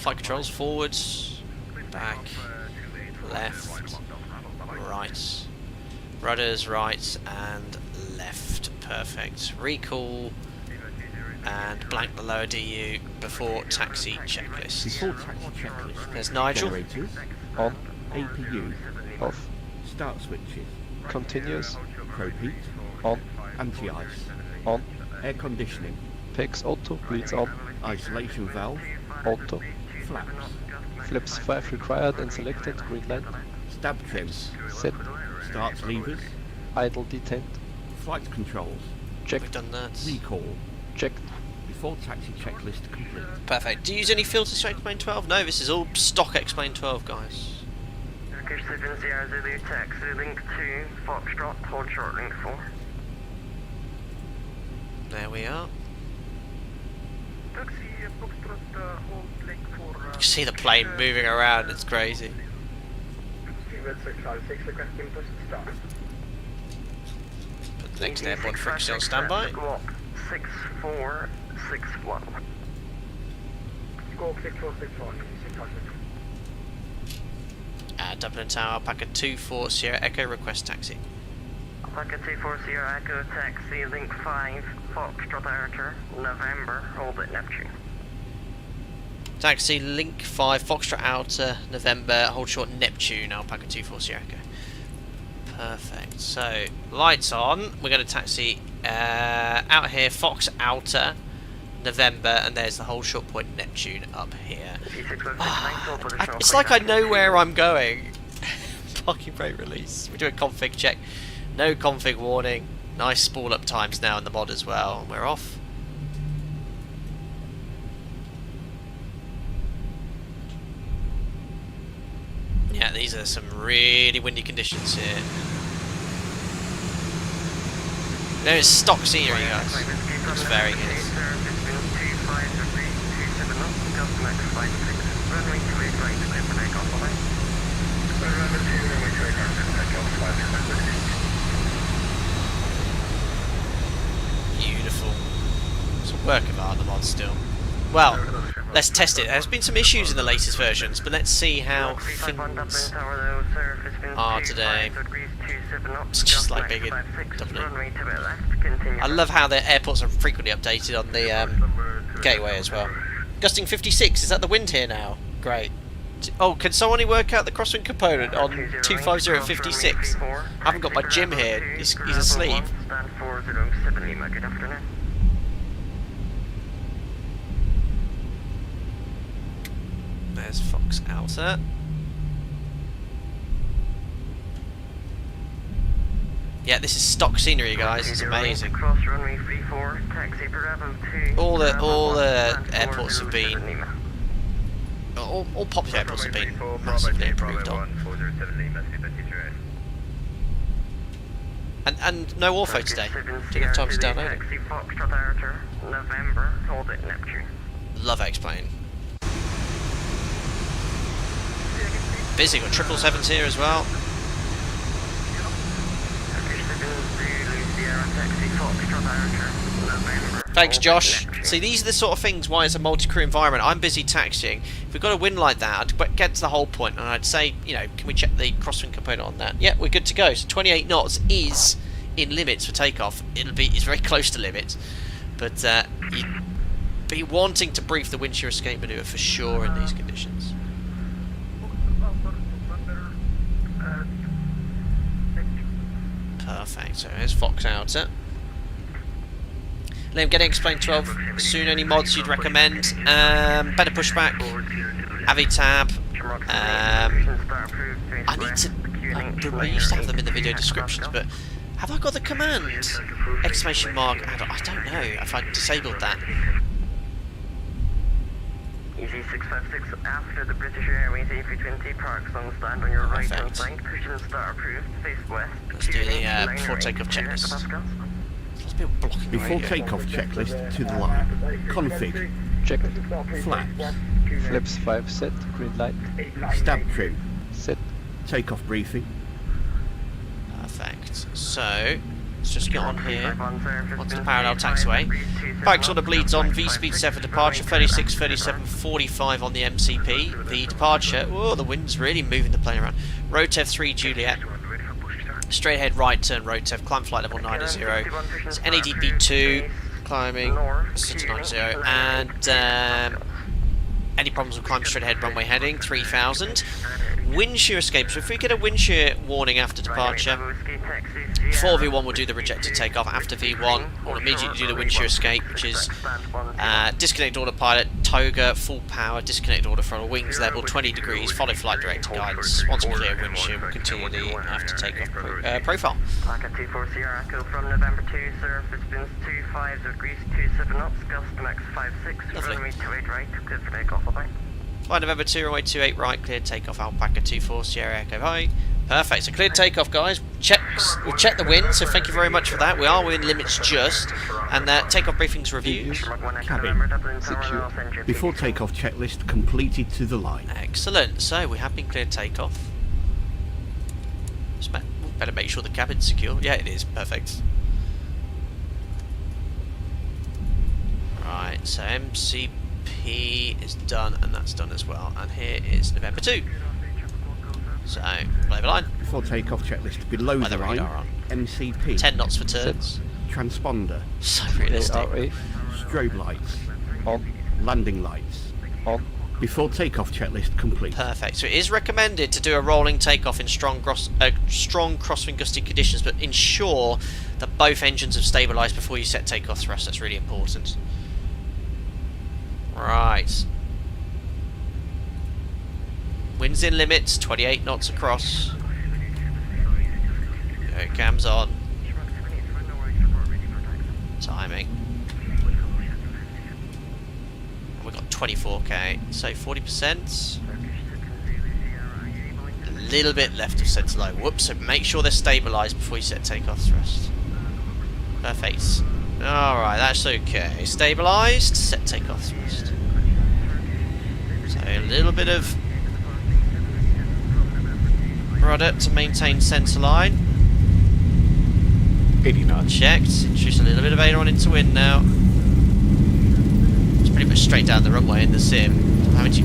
Flight controls, forwards, back, left, right. Rudders, right and left. Perfect. Recall and blank the lower DU before taxi checklist. Before taxi checklist. There's Nigel. Generators. On. APU. Off. Start switches. Continuous. Probe heat. On. Anti-ice. On. Air conditioning. PEX auto. Bleeds on. Isolation valve. Auto. Flaps. Flips 5 required and selected. Green light. Stab fins. Set. Starts levers. Idle detent. Flight controls. Checked. We've done that. Recall. Checked. Before taxi checklist complete. Perfect. Do you use any filters to Explain 12? No, this is all stock Explain 12, guys. Turkish 7 Sierra Zulu taxi link 2 Foxtrot, hold short link 4. There we are. Taxi Foxtrot, hold link for... You can see the plane moving around, it's crazy. Put the next airborne frequency on standby. Squawk 6461. Squawk 6461. Dublin Tower, Alpaca 24 Sierra Echo, request taxi. Alpaca 24 Sierra Echo taxi link 5 Foxtrot Archer, November, hold at Neptune. Taxi link 5 Foxtrot Outer, November, hold short Neptune, Alpaca 24 Sierra Echo. Perfect. So, lights on. We're going to taxi out here, Fox Outer, November, and there's the whole short point Neptune up here. It's like I know where I'm going. Parking brake release. We do a config check. No config warning. Nice spool up times now in the mod as well. We're off. Yeah, these are some really windy conditions here. There's stock scenery, guys. Looks very good. Beautiful. It's a work of art, the mod still. Well, let's test it. There's been some issues in the latest versions, but let's see how things are today. It's just like big in Dublin. I love how the airports are frequently updated on the gateway as well. Gusting 56, is that the wind here now? Great. Oh, can somebody work out the crosswind component on 25056? I haven't got my Jim here, he's asleep. There's Fox Outer. Yeah, this is stock scenery, guys. It's amazing. All the airports have been, all popular airports have been massively improved on. And no ortho today. Didn't have time to download it. Love X-Plane. Busy, got 777s here as well. Thanks, Josh. See, these are the sort of things why it's a multi-crew environment. I'm busy taxiing. If we've got a wind like that, I'd get to the whole point and I'd say, you know, can we check the crosswind component on that? Yeah, we're good to go. So 28 knots is in limits for takeoff. It's very close to limits, but you'd be wanting to brief the wind shear escape maneuver for sure in these conditions. Perfect. So here's Fox Outer. Liam, getting Explain 12 soon. Any mods you'd recommend? Better Pushback, Avitab. I need to. I used to have them in the video descriptions, but have I got the command? Exclamation mark. I don't know if I disabled that. Easy 656 after the British Airways A320 parks on stand on your right hand Perfect. side. Push and start approved. Face west. Let's do the before takeoff checklist. There's people blocking the Before radio. takeoff checklist to the line. Config. Check. Flaps. Flaps 5 set. Green light. Stab trim. Set. Takeoff briefing. Perfect. So, let's just get on here. Onto the parallel taxiway. Bike sort of bleeds on. V-speed set for departure. 36, 37, 45 on the MCP. The departure. Oh, the wind's really moving the plane around. Rotev 3 Juliet. Straight ahead right turn Rotev. Climb flight level 90. It's NADP 2. Climbing 690. And any problems with climb straight ahead runway heading 3000. Wind shear escape. So if we get a wind shear warning after departure, before V1 will do the rejected takeoff. After V1 will immediately do the wind shear escape, which is disconnect autopilot, toga, full power, disconnect order throttle, wings level 20 degrees, follow flight director guidance. Once clear wind shear, we'll continue the after takeoff profile. Like a 24 Sierra Echo from November 2, surface winds 25 degrees, 27 knots, gust max 56, Lovely. runway 28 right, good for takeoff, bye-bye. Flight November 2, runway 28 right, cleared takeoff, Alpaca 24, Sierra Echo high. Perfect, so cleared takeoff, guys. We've checked the wind, so thank you very much for that. We are within limits just. And takeoff briefings reviewed. Cabin. Secure. Before takeoff checklist completed to the line. Excellent, so we have been cleared takeoff. Just better make sure the cabin's secure. Yeah, it is, perfect. Right, so MCP is done, and that's done as well. And here is November 2. So, play the line. Before takeoff checklist below By the the line. radar on. MCP. 10 knots for turns. Transponder. So realistic. ARA. Strobe lights. On. Landing lights. On. Before takeoff checklist complete. Perfect. So it is recommended to do a rolling takeoff in strong crosswind gusting conditions, but ensure that both engines have stabilised before you set takeoff thrust. That's really important. Right. Winds in limits, 28 knots across. Go, cams on. Timing. We've got 24k, so 40%. A little bit left of centre line. Whoops, so make sure they're stabilised before you set takeoff thrust. Perfect. Alright, that's okay. Stabilised, set takeoff thrust. So a little bit of rudder to maintain centre line. 80 knots. Checked. Introduce a little bit of aileron into wind now. It's pretty much straight down the runway in the sim.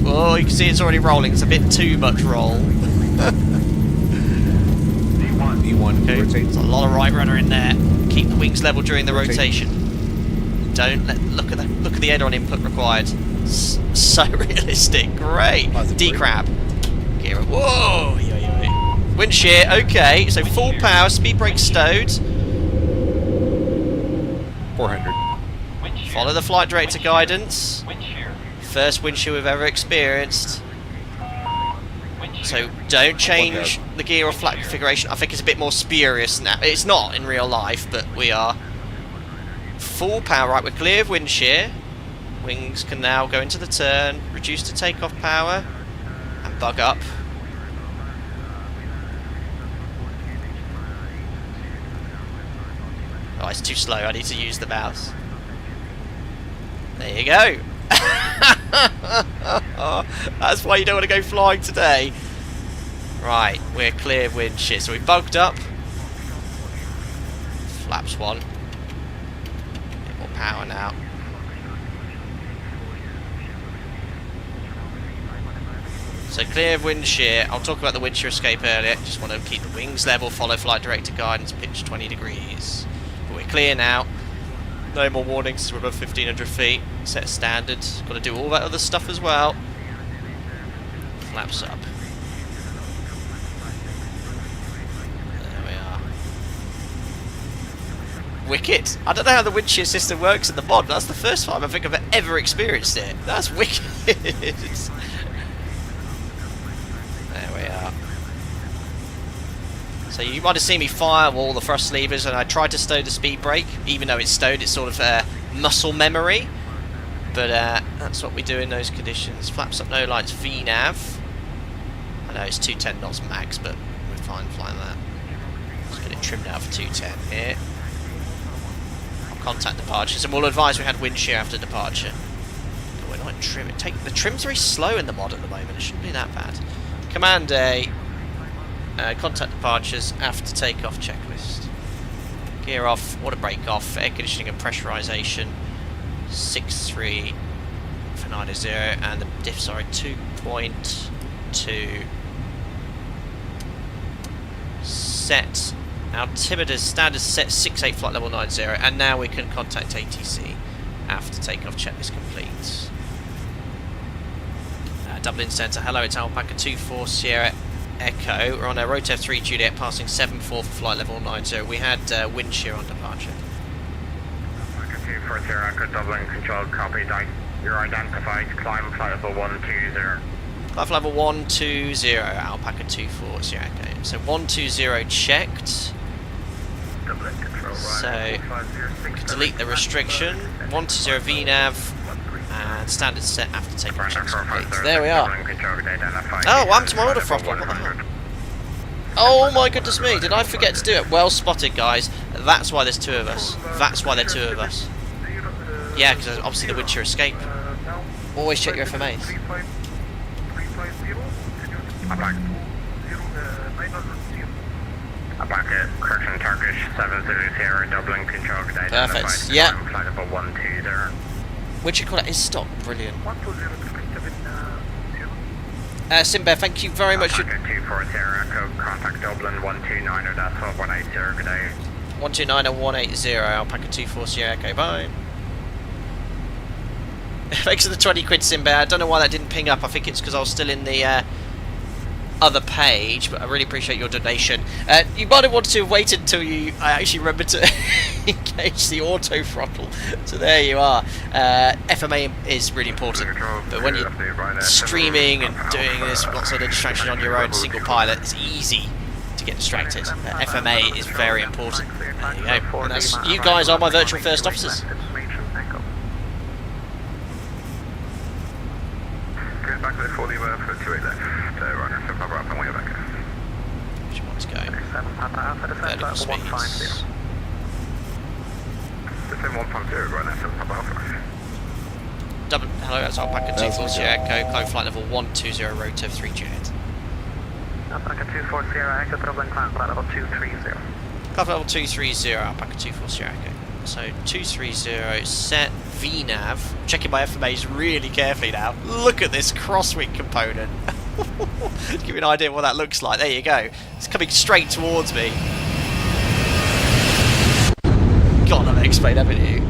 Oh, you can see it's already rolling. It's a bit too much roll. E1 Okay. rotate. There's a lot of right rudder in there. Keep the wings level during the rotation. Don't look at the aileron input required. So realistic. Great. D-crab. Gear up. Whoa. Wind shear. Okay. So full power. Speed brake stowed. 400. Follow the flight director guidance. First wind shear we've ever experienced. So don't change the gear or flat configuration. I think it's a bit more spurious now. It's not in real life, but we are full power. Right, we're clear of wind shear. Wings can now go into the turn, reduce to takeoff power, and bug up. Oh, it's too slow. I need to use the mouse. There you go. That's why you don't want to go flying today. Right, we're clear of wind shear. So we bugged up. Flaps one. Bit more power now. So clear of wind shear. I'll talk about the wind shear escape earlier. Just want to keep the wings level, follow flight director guidance, pitch 20 degrees. But we're clear now. No more warnings, we're above 1500 feet. Set standard. Got to do all that other stuff as well. Flaps up. There we are. Wicked. I don't know how the wind shear system works in the mod, but that's the first time I think I've ever experienced it. That's wicked. There we are. So you might have seen me firewall the thrust levers, and I tried to stow the speed brake. Even though it's stowed, it's sort of muscle memory. But that's what we do in those conditions. Flaps up, no lights, VNAV. I know it's 210 knots max, but we're fine flying that. Let's get it trimmed out for 210 here. I'll contact departures, and we'll advise we had wind shear after departure. But we're not trim. The trim's very slow in the mod at the moment. It shouldn't be that bad. Command A. Contact departures after takeoff checklist. Gear off, water brake off, air conditioning and pressurization. 6.3 for 90, and the diffs are at 2.2. Set. Altimeter's standard set 6.8 flight level 90, and now we can contact ATC after takeoff checklist complete. Dublin Centre, hello, it's Alpaca 24 Sierra Echo. We're on a Rotev 3 Juliet passing 7.4 for flight level 90. We had wind shear on departure. 240 Echo Dublin control, copy. You're identified. Climb flight level 120. Flight level 120, Alpaca 24 Sierra Echo. So 120 checked. Dublin control, right. So we can delete the restriction. 120 VNAV and standard set after takeoff checks complete. There we are. Oh, I'm to my order throttle. What the hell? Oh my goodness me, did I forget to do it? Well spotted, guys. That's why there's two of us. That's why there's two of us. Yeah, because obviously the wind shear escape. Always check your FMAs. I'm back at correction Turkish 70 Sierra Dublin control. Perfect. Yeah. Flight level 120. Which you call it is stop. Brilliant. Simbear, thank you very much. 240 Echo, contact Dublin 129 or that's 180. Good day. 129 and 180, Alpaca 24 Sierra Echo, bye. Thanks for the 20 quid, Simbear. I don't know why that didn't ping up. I think it's because I was still in the other page, but I really appreciate your donation. You might have wanted to have waited until I actually remembered to engage the auto throttle. So there you are. FMA is really important, but when you're streaming and doing this with lots of distractions on your own single pilot, it's easy to get distracted. FMA is very important. There you go. And that's, you guys are my virtual first officers. Going back to the 40 for 28 left. Runner 7 Papa Alpha, way back. Which one to go? 7 Papa Alpha, Vertical speeds. The same 150, runner 7 Papa Alpha. Hello, that's Alpaca 24 Sierra Echo, climb flight level 120, Rotev 3 Juliet. Alpaca 24 Sierra Echo, Dublin, climb flight level 230. Climb level 230, Alpaca 24 Sierra Echo. So 230, set VNAV. Checking my FMAs really carefully now. Look at this crosswind component. To give you an idea of what that looks like. There you go. It's coming straight towards me. God, I've explained, haven't you?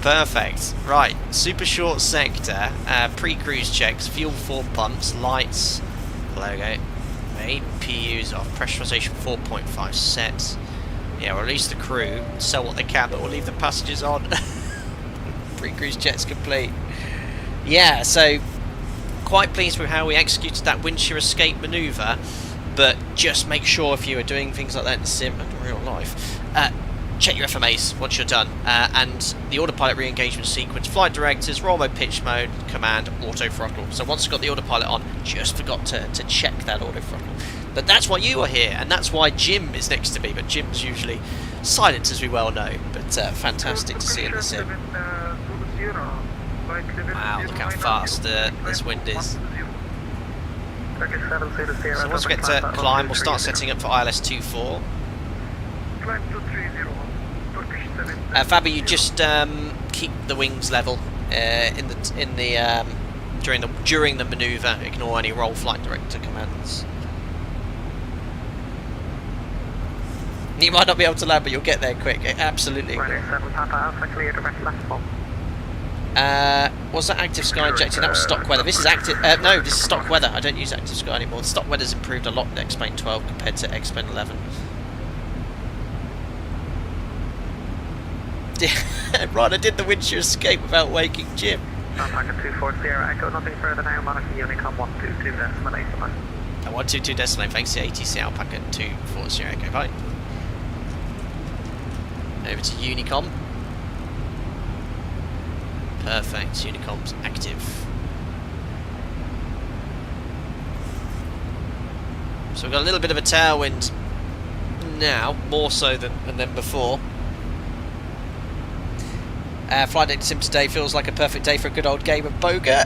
Perfect. Right, super short sector. Pre-cruise checks, fuel form pumps, lights, logo. Main PUs off, pressurization 4.5 set. Yeah, we'll release the crew, sell what they can, but we'll leave the passengers on. Pre-cruise checks complete. Yeah, so quite pleased with how we executed that wind shear escape manoeuvre, but just make sure if you are doing things like that in sim and real life, check your FMAs once you're done, and the autopilot re-engagement sequence, flight directives, roll mode, pitch mode, command, auto throttle. So once you've got the autopilot on, just forgot to check that auto throttle. But that's why you are here, and that's why Jim is next to me, but Jim's usually silent, as we well know, but fantastic to see in the sim. Wow, look how fast this wind is. So once we get to climb, we'll start setting up for ILS 24. Fabi, you just keep the wings level during the manoeuvre. Ignore any roll flight director commands. You might not be able to land, but you'll get there quick. Absolutely. Was that active sky injecting? That was stock weather. This is active. No, this is stock weather. I don't use active sky anymore. The stock weather's improved a lot in X-Plane 12 compared to X-Plane 11. Right, I did the wind shear escape without waking Jim. Alpaca 24 Sierra Echo, nothing further now. Monaco Unicom 122 decimal 8. 122 decimal, thanks to ATC Alpaca 24 Sierra Echo. Bye. Over to Unicom. Perfect. Unicom's active. So we've got a little bit of a tailwind now, more so than before. Flight Deck Sim today feels like a perfect day for a good old game of Boga.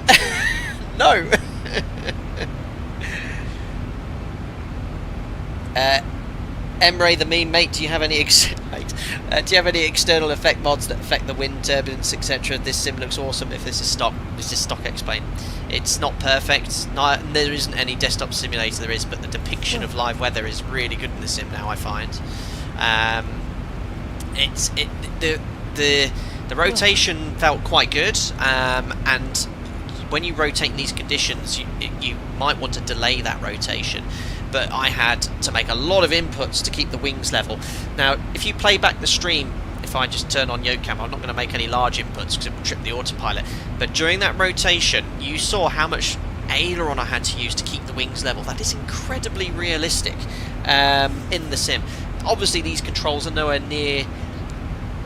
No! Emre the meme mate, do you have any external effect mods that affect the wind turbulence, etc.? This sim looks awesome. If this is stock, explain. It's not perfect. No, there isn't any desktop simulator. There is, but the depiction of live weather is really good in the sim now. I find. The rotation felt quite good, and when you rotate in these conditions, you might want to delay that rotation. But I had to make a lot of inputs to keep the wings level. Now, if you play back the stream, if I just turn on Yocam, I'm not going to make any large inputs because it will trip the autopilot. But during that rotation, you saw how much aileron I had to use to keep the wings level. That is incredibly realistic in the sim. Obviously, these controls are nowhere near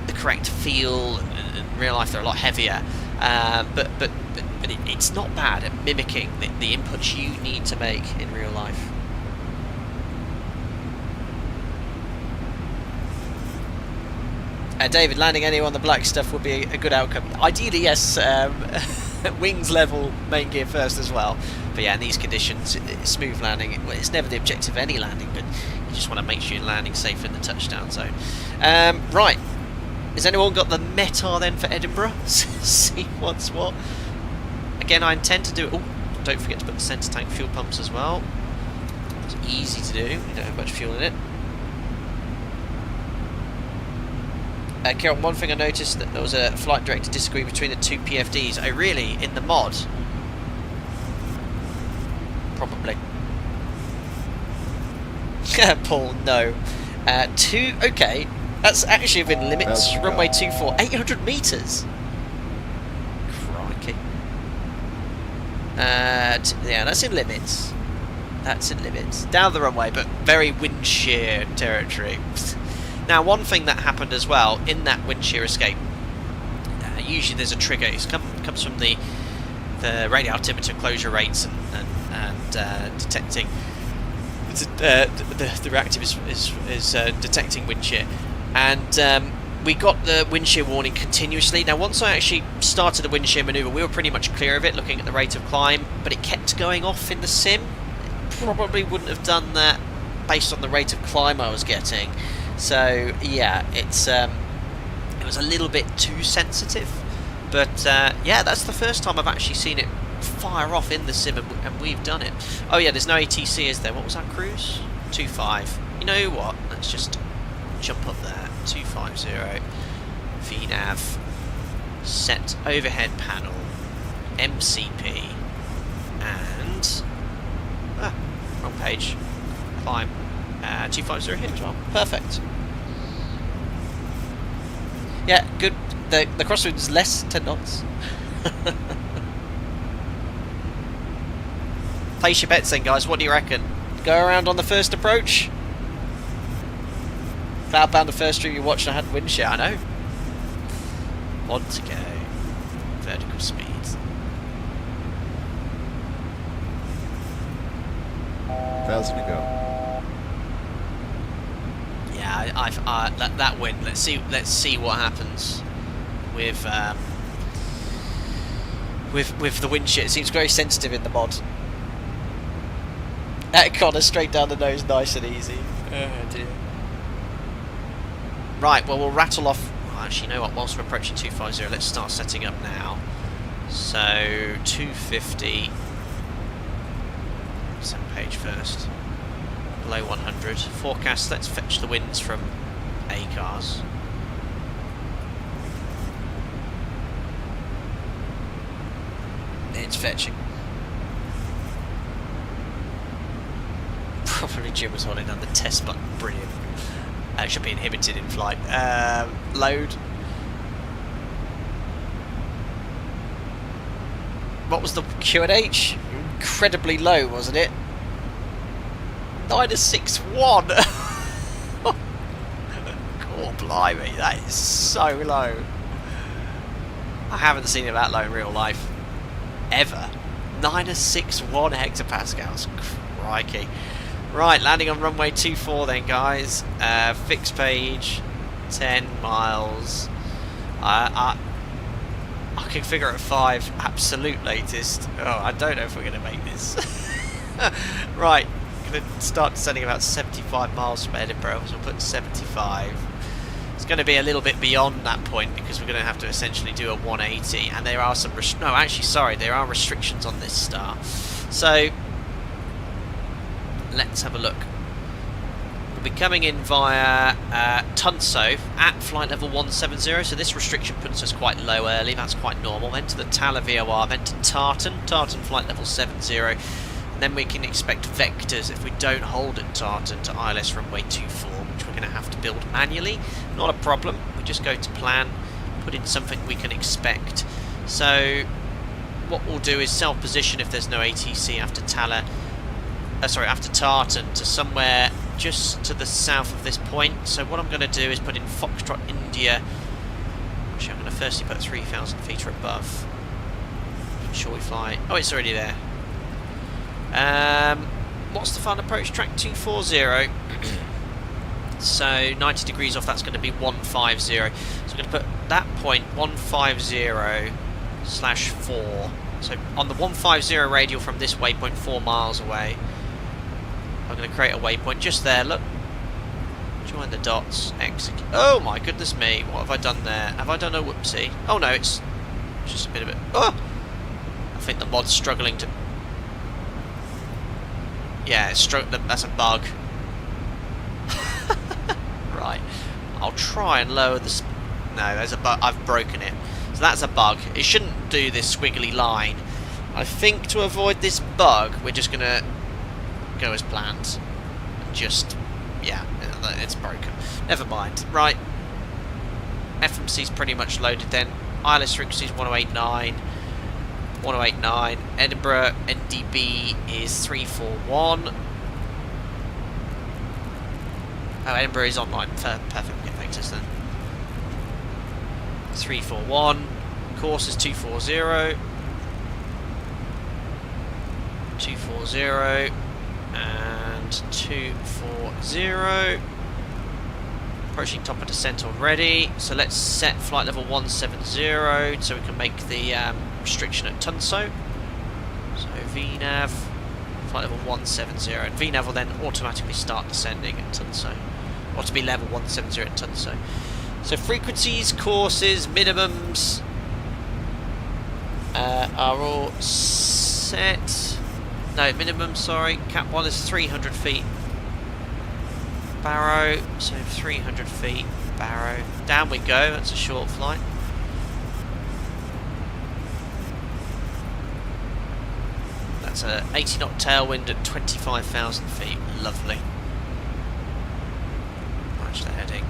the correct feel. In real life, they're a lot heavier. But it's not bad at mimicking the inputs you need to make in real life. David, landing anywhere on the black stuff would be a good outcome. Ideally, yes. Wings level, main gear first as well. But yeah, in these conditions, smooth landing. It's never the objective of any landing, but you just want to make sure you're landing safe in the touchdown zone. Right. Has anyone got the METAR then for Edinburgh? See what's what. Again, I intend to do it. Oh, don't forget to put the centre tank fuel pumps as well. It's easy to do. You don't have much fuel in it. Kieran, one thing I noticed that there was a flight director disagree between the two PFDs. Oh, really? In the mod? Probably. Paul, no. Okay. That's actually within limits. Runway 24, 800 metres. Crikey. Yeah, that's in limits. That's in limits. Down the runway, but very wind shear territory. Now, one thing that happened as well in that wind shear escape, usually there's a trigger. It comes from the radio altimeter closure rates and detecting. The reactive is detecting wind shear, and we got the wind shear warning continuously. Now, once I actually started the wind shear manoeuvre, we were pretty much clear of it, looking at the rate of climb, but it kept going off in the sim. Probably wouldn't have done that based on the rate of climb I was getting. So yeah, it was a little bit too sensitive, but yeah, that's the first time I've actually seen it fire off in the sim, and we've done it. Oh yeah, there's no ATC, is there? What was our cruise? 25. You know what? Let's just jump up there. 250 VNAV, set overhead panel, MCP, and wrong page. Climb. 250 here as well. Perfect. Yeah, good. The crosswind's less 10 knots. Place your bets then, guys. What do you reckon? Go around on the first approach? Cloudbound, the first stream you watched, I had wind shear. I know. On to go. Vertical speeds. 1,000 to go. Yeah, that wind. Let's see what happens with the wind shear. It seems very sensitive in the mod. That Connor straight down the nose, nice and easy. Oh dear. Right, well, we'll rattle off. Well, actually, you know what? Whilst we're approaching 250, let's start setting up now. So 250. Set page first. Below 100. Forecast, let's fetch the winds from ACARS. It's fetching. Probably Jim was holding down the test button. Brilliant. Should be inhibited in flight. Load. What was the QNH? Incredibly low, wasn't it? -61. Oh, blimey, that is so low. I haven't seen it that low in real life. Ever. 961 hectopascals. Crikey. Right, landing on runway 24 then, guys. Fixed page, 10 miles. I can figure at 5, absolute latest. Oh, I don't know if we're going to make this. Right, going to start descending about 75 miles from Edinburgh, so we'll put 75. It's going to be a little bit beyond that point because we're going to have to essentially do a 180, and there are some there are restrictions on this star. So let's have a look. We'll be coming in via Tunso at flight level 170, so this restriction puts us quite low early, that's quite normal. Then to the Tala VOR, then to Tartan flight level 70, and then we can expect vectors if we don't hold at Tartan to ILS runway 24, which we're going to have to build manually. Not a problem, we just go to plan, put in something we can expect. So what we'll do is self-position if there's no ATC after after Tartan to somewhere just to the south of this point. So what I'm going to do is put in Foxtrot India. Actually, I'm going to firstly put 3,000 feet or above. Ensure we fly. Oh, it's already there. What's the final approach? Track 240. So 90 degrees off, that's going to be 150. So I'm going to put that point 150/4. So on the 150 radial from this waypoint 4 miles away, I'm going to create a waypoint just there. Look, join the dots, execute. Oh my goodness me, what have I done there? Have I done a whoopsie? Oh no, it's just a bit of it. Oh, I think the mod's struggling to. Yeah, it's that's a bug. Right, I'll try and lower the. No, there's a bug. I've broken it. So that's a bug. It shouldn't do this squiggly line. I think to avoid this bug, we're just gonna go as planned. And just, yeah, it's broken. Never mind. Right. FMC's pretty much loaded then. ILS frequency is 1089. 1089. Edinburgh NDB is 341. Oh, Edinburgh is online. Perfect. Get vectors then. 341. Course is 240. 240. And 240. Approaching top of descent already. So let's set flight level 170 so we can make the restriction at Tunso. So VNAV, flight level 170. And VNAV will then automatically start descending at Tunso. Or to be level 170 at Tunso. So frequencies, courses, minimums are all set. No, minimum, sorry. Cap 1 is 300 feet. Barrow, so 300 feet. Barrow. Down we go, that's a short flight. That's a 80 knot tailwind at 25,000 feet. Lovely. Watch the heading.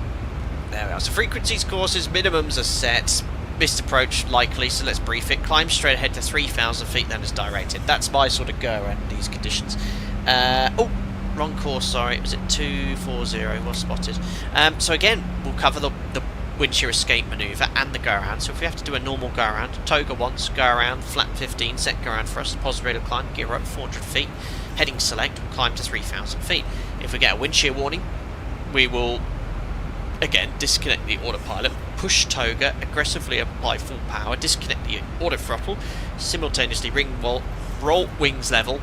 There we are. So frequencies, courses, minimums are set. Missed approach likely, so let's brief it. Climb straight ahead to 3,000 feet, then as directed. That's my sort of go around these conditions. Oh, wrong course, sorry. Was it 240? Well spotted. So again, we'll cover the windshear escape manoeuvre and the go around. So if we have to do a normal go around, toga once, go around, flap 15, set go around for us, positive rate of climb, gear up 400 feet, heading select, we'll climb to 3,000 feet. If we get a wind shear warning, we will again disconnect the autopilot, push toga, aggressively apply full power, disconnect the auto throttle, simultaneously roll wings level,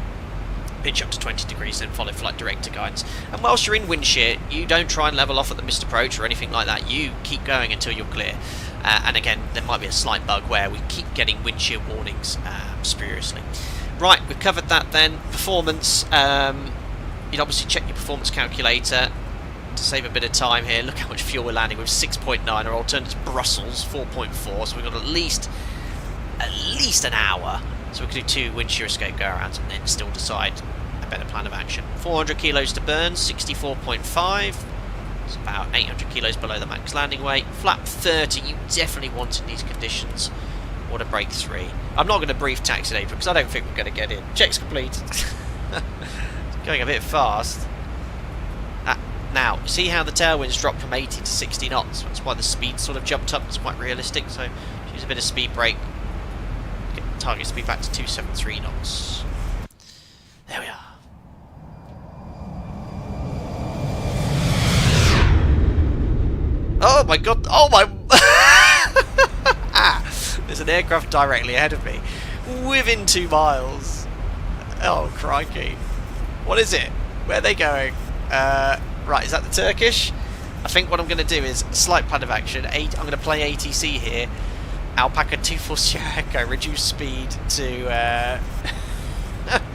pitch up to 20 degrees, then follow flight director guidance. And whilst you're in wind shear, you don't try and level off at the missed approach or anything like that. You keep going until you're clear. And again, there might be a slight bug where we keep getting wind shear warnings spuriously. Right, we've covered that then. Performance, you'd obviously check your performance calculator to save a bit of time here. Look how much fuel we're landing with, 6.9. Our alternative Brussels, 4.4. So we've got at least an hour. So we can do 2 wind shear escape go-arounds and then still decide a better plan of action. 400 kilos to burn, 64.5. It's about 800 kilos below the max landing weight. Flap 30, you definitely want in these conditions. Water brake 3. I'm not going to brief taxi April because I don't think we're going to get in. Checks complete. It's going a bit fast. Now, see how the tailwinds dropped from 80 to 60 knots? That's why the speed sort of jumped up. It's quite realistic. So Use a bit of speed brake. Get the target speed back to 273 knots. There we are. Oh my god! Oh my! There's an aircraft directly ahead of me, within 2 miles. Oh crikey! What is it? Where are they going? Right, is that the Turkish? I think what I'm going to do is a slight plan of action. I'm going to play ATC here. Alpaca 240 Echo, reduce speed to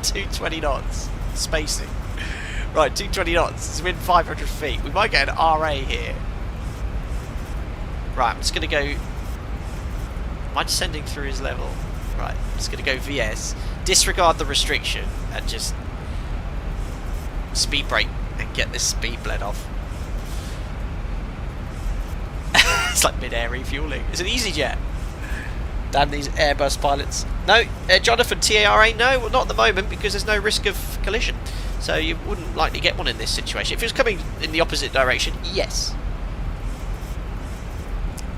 220 knots. Spacing. Right, 220 knots. It's within 500 feet. We might get an RA here. Right, I'm just going to go... Am I descending through his level? Right, I'm just going to go VS. Disregard the restriction and just speed brake and get this speed bled off. It's like mid-air refueling. It's an EasyJet. Damn these Airbus pilots. No, Jonathan, TARA, no, well, not at the moment because there's no risk of collision. So you wouldn't likely get one in this situation. If it was coming in the opposite direction, yes.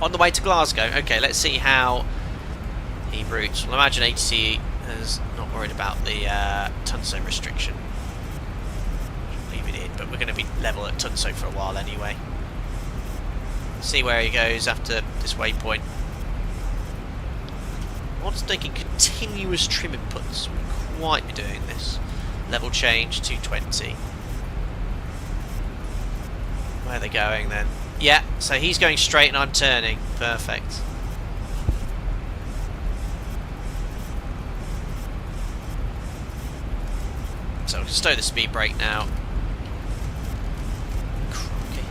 On the way to Glasgow. Okay, let's see how he routes. Well, I imagine ATC is not worried about the Tunso restriction. Leave it in, but we're going to be level at Tunso for a while anyway. See where he goes after this waypoint. Once taking continuous trim inputs, we'll quite be doing this. Level change 220. Where are they going then? Yeah, so he's going straight and I'm turning. Perfect. So we'll stow the speed brake now. Crikey.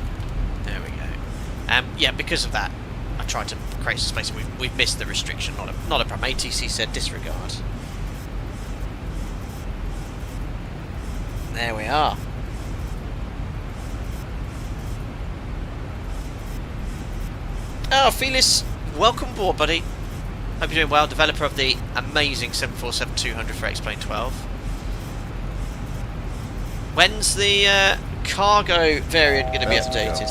There we go. Yeah, because of that, I tried to create some space. We've missed the restriction. Not a problem. ATC said disregard. There we are. Oh, Felix, welcome aboard, buddy. Hope you're doing well. Developer of the amazing 747-200 for X-Plane 12. When's the cargo variant going to be updated?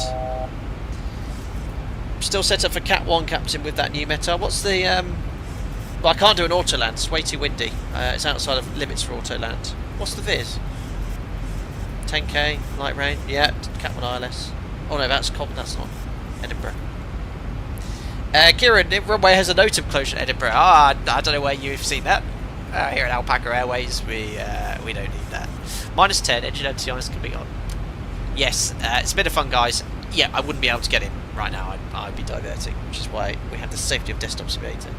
Still set up for Cat 1, Captain, with that new METAR. What's the... Well, I can't do an auto land. It's way too windy. It's outside of limits for auto land. What's the viz? 10k, light rain. Yeah, Cat 1 ILS. Oh no, that's not Edinburgh. Kieran, runway has a note of closure at Edinburgh. I don't know where you've seen that. Here at Alpaca Airways, we don't need that. -10, engine empty on is going to be on. Yes, it's a bit of fun, guys. Yeah, I wouldn't be able to get in right now. I'd be diverting, which is why we have the safety of desktop simulator.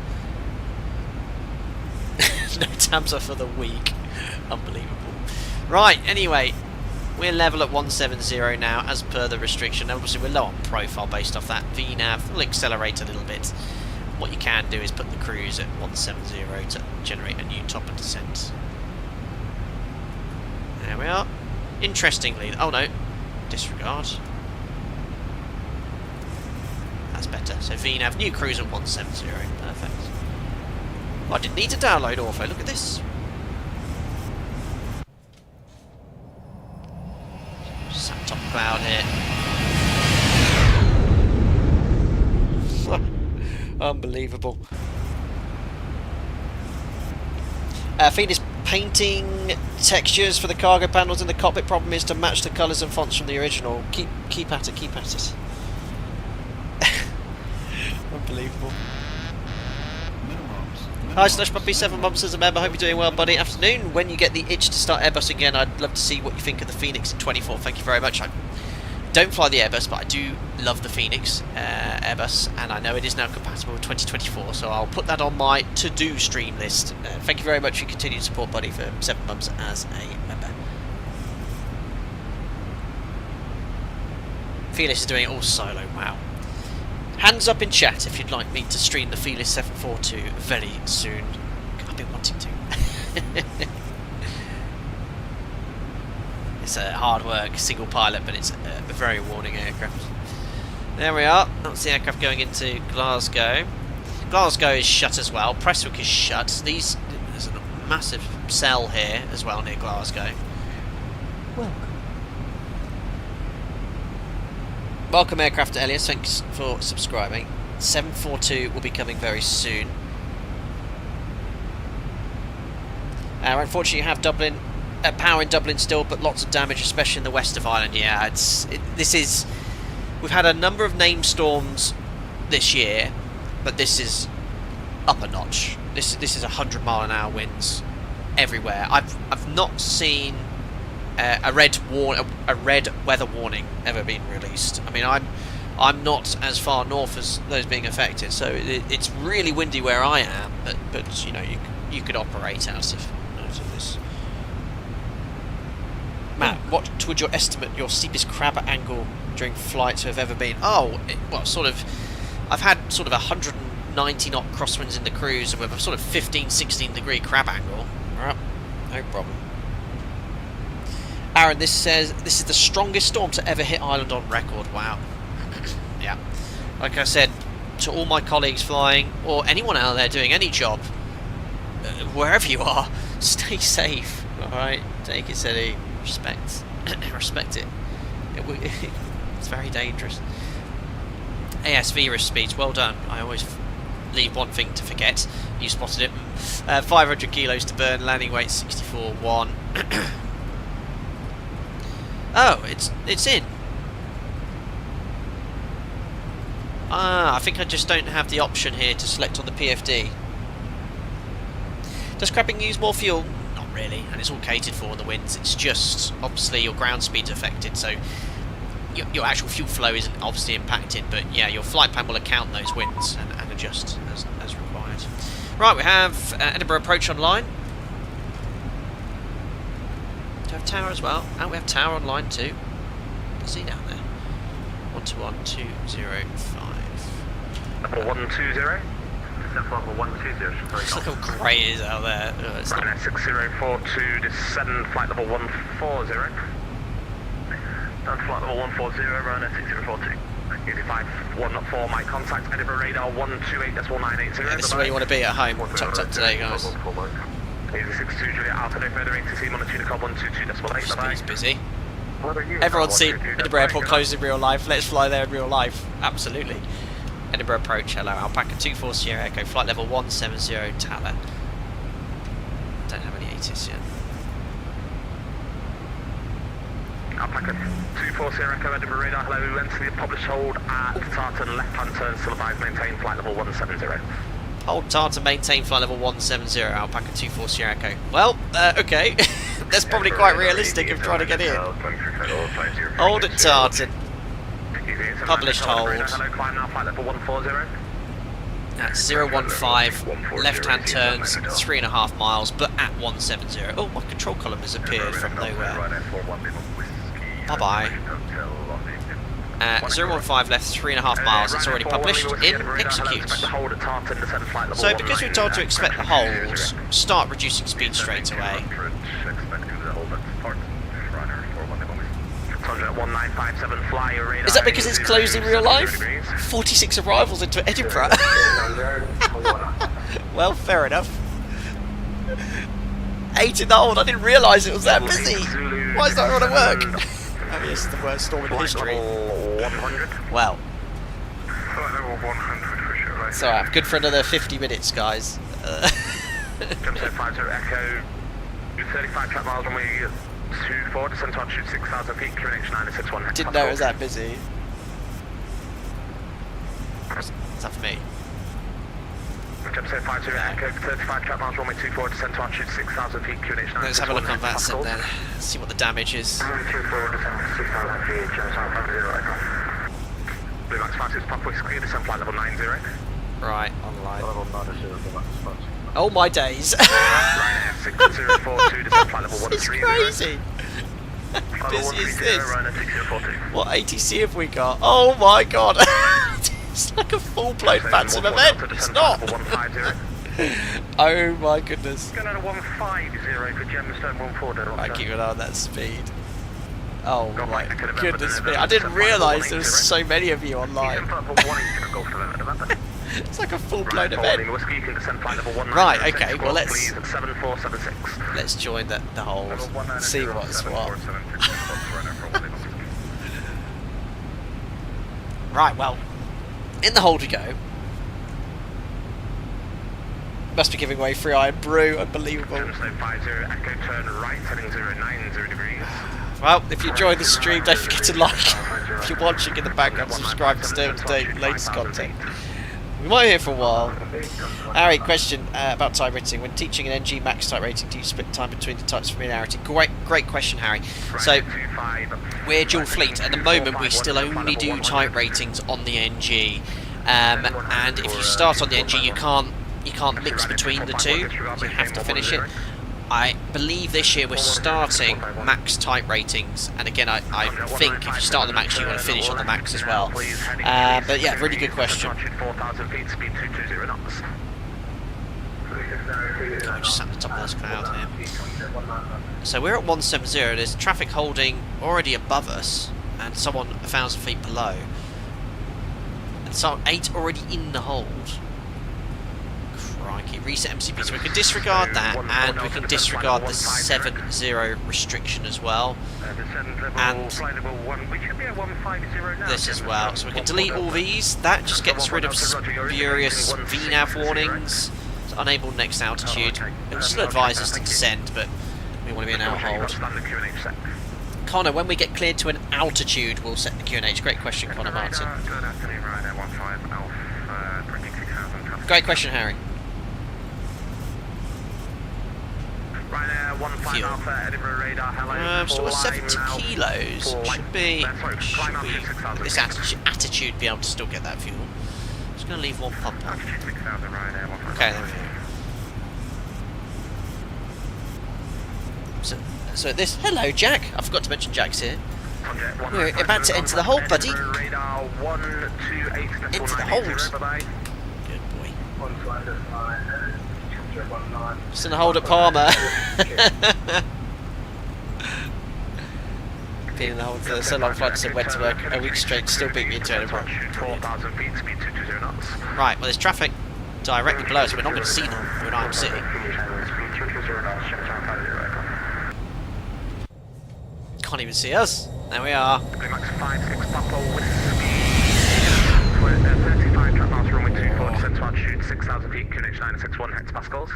No TAMSA for the week. Unbelievable. Right, anyway, we're level at 170 now, as per the restriction. Obviously, we're low on profile based off that VNAV. We'll accelerate a little bit. What you can do is put the cruise at 170 to generate a new top and descent. There we are. Interestingly, oh no, disregard. That's better. So VNAV, new cruise at 170. Perfect. Oh, I didn't need to download Ortho. Look at this. Sat top cloud here. Unbelievable. Phoenix painting textures for the cargo panels in the cockpit. Problem is to match the colours and fonts from the original. Keep at it. Keep at it. Unbelievable. Hi Slush Puppy, 7 months as a member. Hope you're doing well, buddy. Afternoon. When you get the itch to start Airbus again, I'd love to see what you think of the Phoenix in 24. Thank you very much. I don't fly the Airbus, but I do love the Phoenix Airbus, and I know it is now compatible with 2024, so I'll put that on my to-do stream list. Thank you very much for your continued support, buddy, for 7 months as a member. Felix is doing it all solo. Wow. Hands up in chat if you'd like me to stream the Felis 742 very soon. I've been wanting to. It's a hard work, single pilot, but it's a very warning aircraft. There we are. That's the aircraft going into Glasgow. Glasgow is shut as well. Prestwick is shut. There's a massive cell here as well near Glasgow. Welcome. Welcome, Aircraft Elias. Thanks for subscribing. 742 will be coming very soon. Unfortunately, you have Dublin power in Dublin still, but lots of damage, especially in the west of Ireland. Yeah, we've had a number of name storms this year, but this is up a notch. This is 100-mile-an-hour winds everywhere. I've not seen a red weather warning ever been released. I mean, I'm not as far north as those being affected, so it's really windy where I am. But you know, you could operate out of this. Matt, what would your estimate your steepest crab angle during flights have ever been? Oh, well, I've had sort of 190 knot crosswinds in the cruise, and with a sort of 15-16 degree crab angle. Right, no problem. Aaron, this says this is the strongest storm to ever hit Ireland on record. Wow. Yeah. Like I said, to all my colleagues flying, or anyone out there doing any job, wherever you are, stay safe. Alright? Take it steady. Respect it. It's very dangerous. ASV risk speeds, well done. I always leave one thing to forget. You spotted it. 500 kilos to burn, landing weight 64.1. Oh, it's in. I think I just don't have the option here to select on the PFD. Does crabbing use more fuel? Not really, and it's all catered for in the winds. It's just, obviously, your ground speed's affected, so your actual fuel flow isn't obviously impacted, but yeah, your flight plan will account those winds and adjust as required. Right, we have Edinburgh approach online. Do we have tower as well? And we have tower online too. See down there. 121-205. Level 120. Level 120. Look how grey it is out there. Runway 6042, descend flight level 140. Down flight level 140, runway 6042. 8514, my contact Edinburgh radar 128.980. Yeah, this is where you want to be at home. Tucked up today, guys. 62 Juliet Alpha, no further ATC, monitor call 122.8. Speed's busy. Everyone's seen Edinburgh Airport closed in real life. Let's fly there in real life. Absolutely. Edinburgh approach, hello. Alpaca 24 Sierra Echo, flight level 170 Tower. Don't have any ATIS yet. Alpaca 24 Sierra Echo, Edinburgh radar, hello. Enter the published hold at Tartan, left hand turn, still advised, maintain flight level 170. Hold Tartan, maintain flight level 170, Alpaca 24 Sierra Echo. Well, okay. That's probably quite realistic of trying to get in. Hold at Tartan. Published hold. At 015, left hand turns 3.5 miles, but at 170. Oh, my control column has appeared from nowhere. Bye bye. 015 left 3.5 miles, it's already published in execute. So because we're told to expect the hold, start reducing speed straight away. Is that because it's closed in real life? 46 arrivals into Edinburgh. Well, fair enough. 8 in the hold, I didn't realise it was that busy. Why is that going to work? Oh yes, the worst storm in history. Well. So I'm good for another 50 minutes, guys. 35 trap miles runway 24, descent to altitude 6,000 feet, QNH 961. Didn't know it was that busy. Is that for me? Jump 50 Echo, 35 trap miles runway 24, descent to altitude 6,000 feet, QNH 961. Let's have a look on that set then. See what the damage is. 24, descent to 6,000 feet, Blue Max 56 Papa Whiskey, descent flight level 90. Right, online. Oh my days! This is crazy! How busy is this? What ATC have we got? Oh my god! It's like a full-blown Phantom event! It's not! Oh my goodness! I keep an eye on that speed. Oh my goodness me! I didn't realise there was so many of you online. It's like a full-blown event. Right, okay, well let's join the hold, see what's what. Right, well, in the hold we go. must be giving away free iron brew. Unbelievable. Gemstone 50 Echo, turn right, heading 090 degrees. Well, if you enjoy the stream, don't forget to like. If you're watching in the background, subscribe to stay up to date with latest content. We might be here for a while. Harry, question about type rating. When teaching an NG max type rating, do you split time between the types of familiarity? Great question, Harry. So, we're dual fleet. At the moment, we still only do type ratings on the NG. And if you start on the NG, you can't mix between the two. You have to finish it. I believe this year we're starting max type ratings, and again I think if you start on the max you want to finish on the max as well. But yeah, really good question. I'm just sat at the top of this cloud here. So we're at 170, there's traffic holding already above us, and someone 1,000 feet below. And so 8 already in the hold. Crikey, reset MCP, so we can disregard that, and we can disregard the 7-0 restriction as well, and this as well. So we can delete all these. That just gets rid of spurious VNAV warnings. It's unable next altitude. It will still advise us to descend, but we want to be in out hold. Connor, when we get cleared to an altitude, we'll set the QNH. Great question, Connor Martin. Great question, Harry. Fuel. So we're 70 kilos. Should be this attitude be able to still get that fuel. Just going to leave one pump on. Okay, there we go. So this. Hello, Jack. I forgot to mention Jack's here. We're about to enter the hold, buddy. Into the hold. Good boy. Just in the hold at Palmer. Been in the hold for so long, flights and went to work a week straight, still beating me into Edinburgh. Right, well there's traffic directly below us, we're not going to see them when I'm sitting. Can't even see us. There we are. 35 track miles, runway 24, descent to altitude 6,000 feet, QNH 961 hectopascals.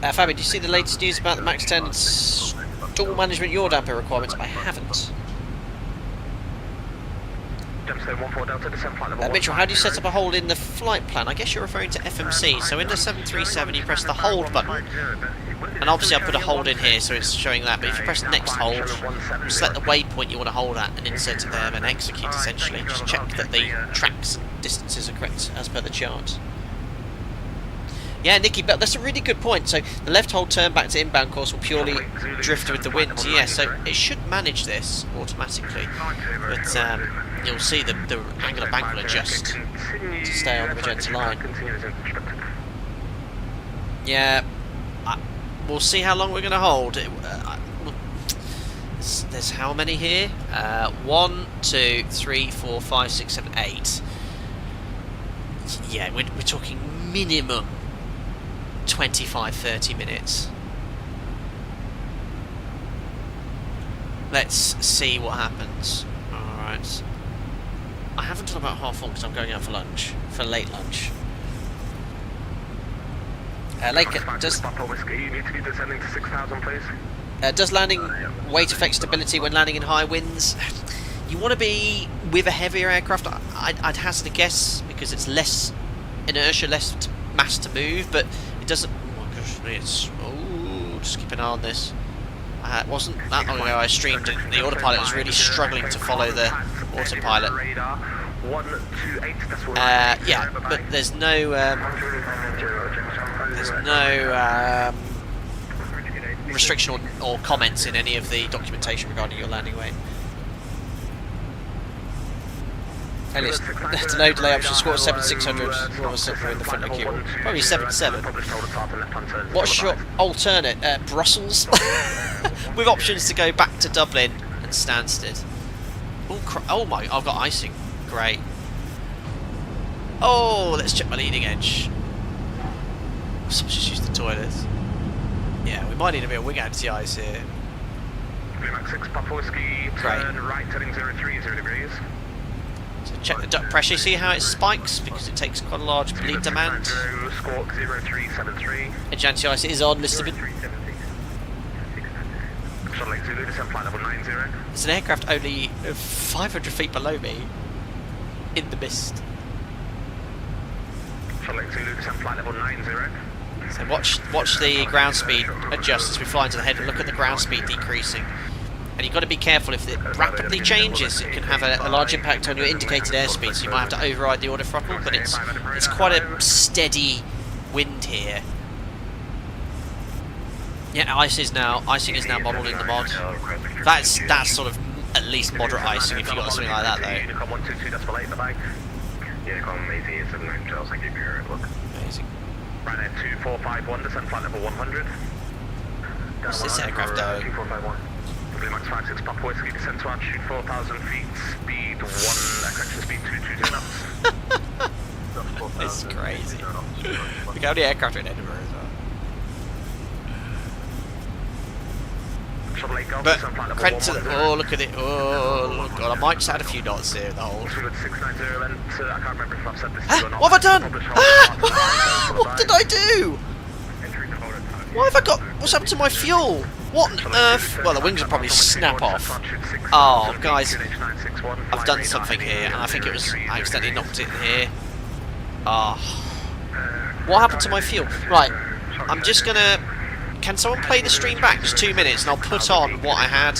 Fabi, do you see the latest news about the Max 10 stall management yaw damper requirements? I haven't. Mitchell, how do you set up a hold in the flight plan? I guess you're referring to FMC. So in the 737 you press the hold button, and obviously I'll put a hold in here so it's showing that, but if you press the next hold, select the waypoint you want to hold at and insert it there, then execute essentially. Just check that the tracks and distances are correct as per the chart. Yeah, Nikki, but that's a really good point. So the left hold turn back to inbound course will purely drift with the wind. Yeah, so it should manage this automatically. But you'll see the angular bank will adjust to stay on the magenta line. Yeah, we'll see how long we're going to hold. There's how many here? 1, 2, 3, 4, 5, 6, 7, 8. Yeah, we're talking minimum 25-30 minutes. Let's see what happens. Alright. I haven't done about half one because I'm going out for lunch. For late lunch. Does landing weight affect stability when landing in high winds? You want to be with a heavier aircraft? I'd hazard a guess, because it's less inertia, less mass to move, but it doesn't. Oh my gosh, it's. Oh, just keep an eye on this. It wasn't that long ago I streamed it. The autopilot was really struggling to follow the autopilot. Yeah, but there's no restriction or comments in any of the documentation regarding your landing weight. Elliot, there's no delay option, score 7600, we're in the front of the queue. Probably 77. What's your alternate? Brussels? With options to go back to Dublin and Stansted. Oh my, I've got icing. Great. Oh, let's check my leading edge. Someone's just used the toilet. Yeah, we might need a bit of wing anti-ice here. Max 6 Papa Whiskey, turn right heading 030 degrees. So Check the duct pressure, see how it spikes because it takes quite a large bleed demand. Squawk 0373. Edge anti-ice is on, Mr. Shuttle Lake Zulu, descent flight level 90. There's an aircraft only 500 feet below me in the mist. Shuttle Lake Zulu, descent flight level 90. So watch the ground speed adjust as we fly into the head and look at the ground speed decreasing. And you've got to be careful if it rapidly changes, it can have a large impact on your indicated airspeed, so you might have to override the auto throttle, but it's quite a steady wind here. Yeah, icing is now modelled in the mod. That's sort of at least moderate icing if you've got something like that though. Unicom 122.8 in the bag. Unicom 8879 Charles, thank you for your outlook. Amazing. Ryanair 2451, descent flight level 100. What's this aircraft doing? 2451. Max 56 Papa Whiskey, descent to altitude 4,000 feet, speed 1, correction speed 220 knots. This is crazy. Look how many aircraft are in Edinburgh as well. But credit to the, oh look at it, oh god, I might just add a few dots here in the hold. What have I done? What did I do? Why have I got, what's happened to my fuel? What on earth? Well, the wings will probably snap off. Oh, guys, I've done something here, and I think it was, I accidentally knocked it in here. Ah. What happened to my fuel? Right, I'm just gonna, can someone play the stream back, just 2 minutes, and I'll put on what I had.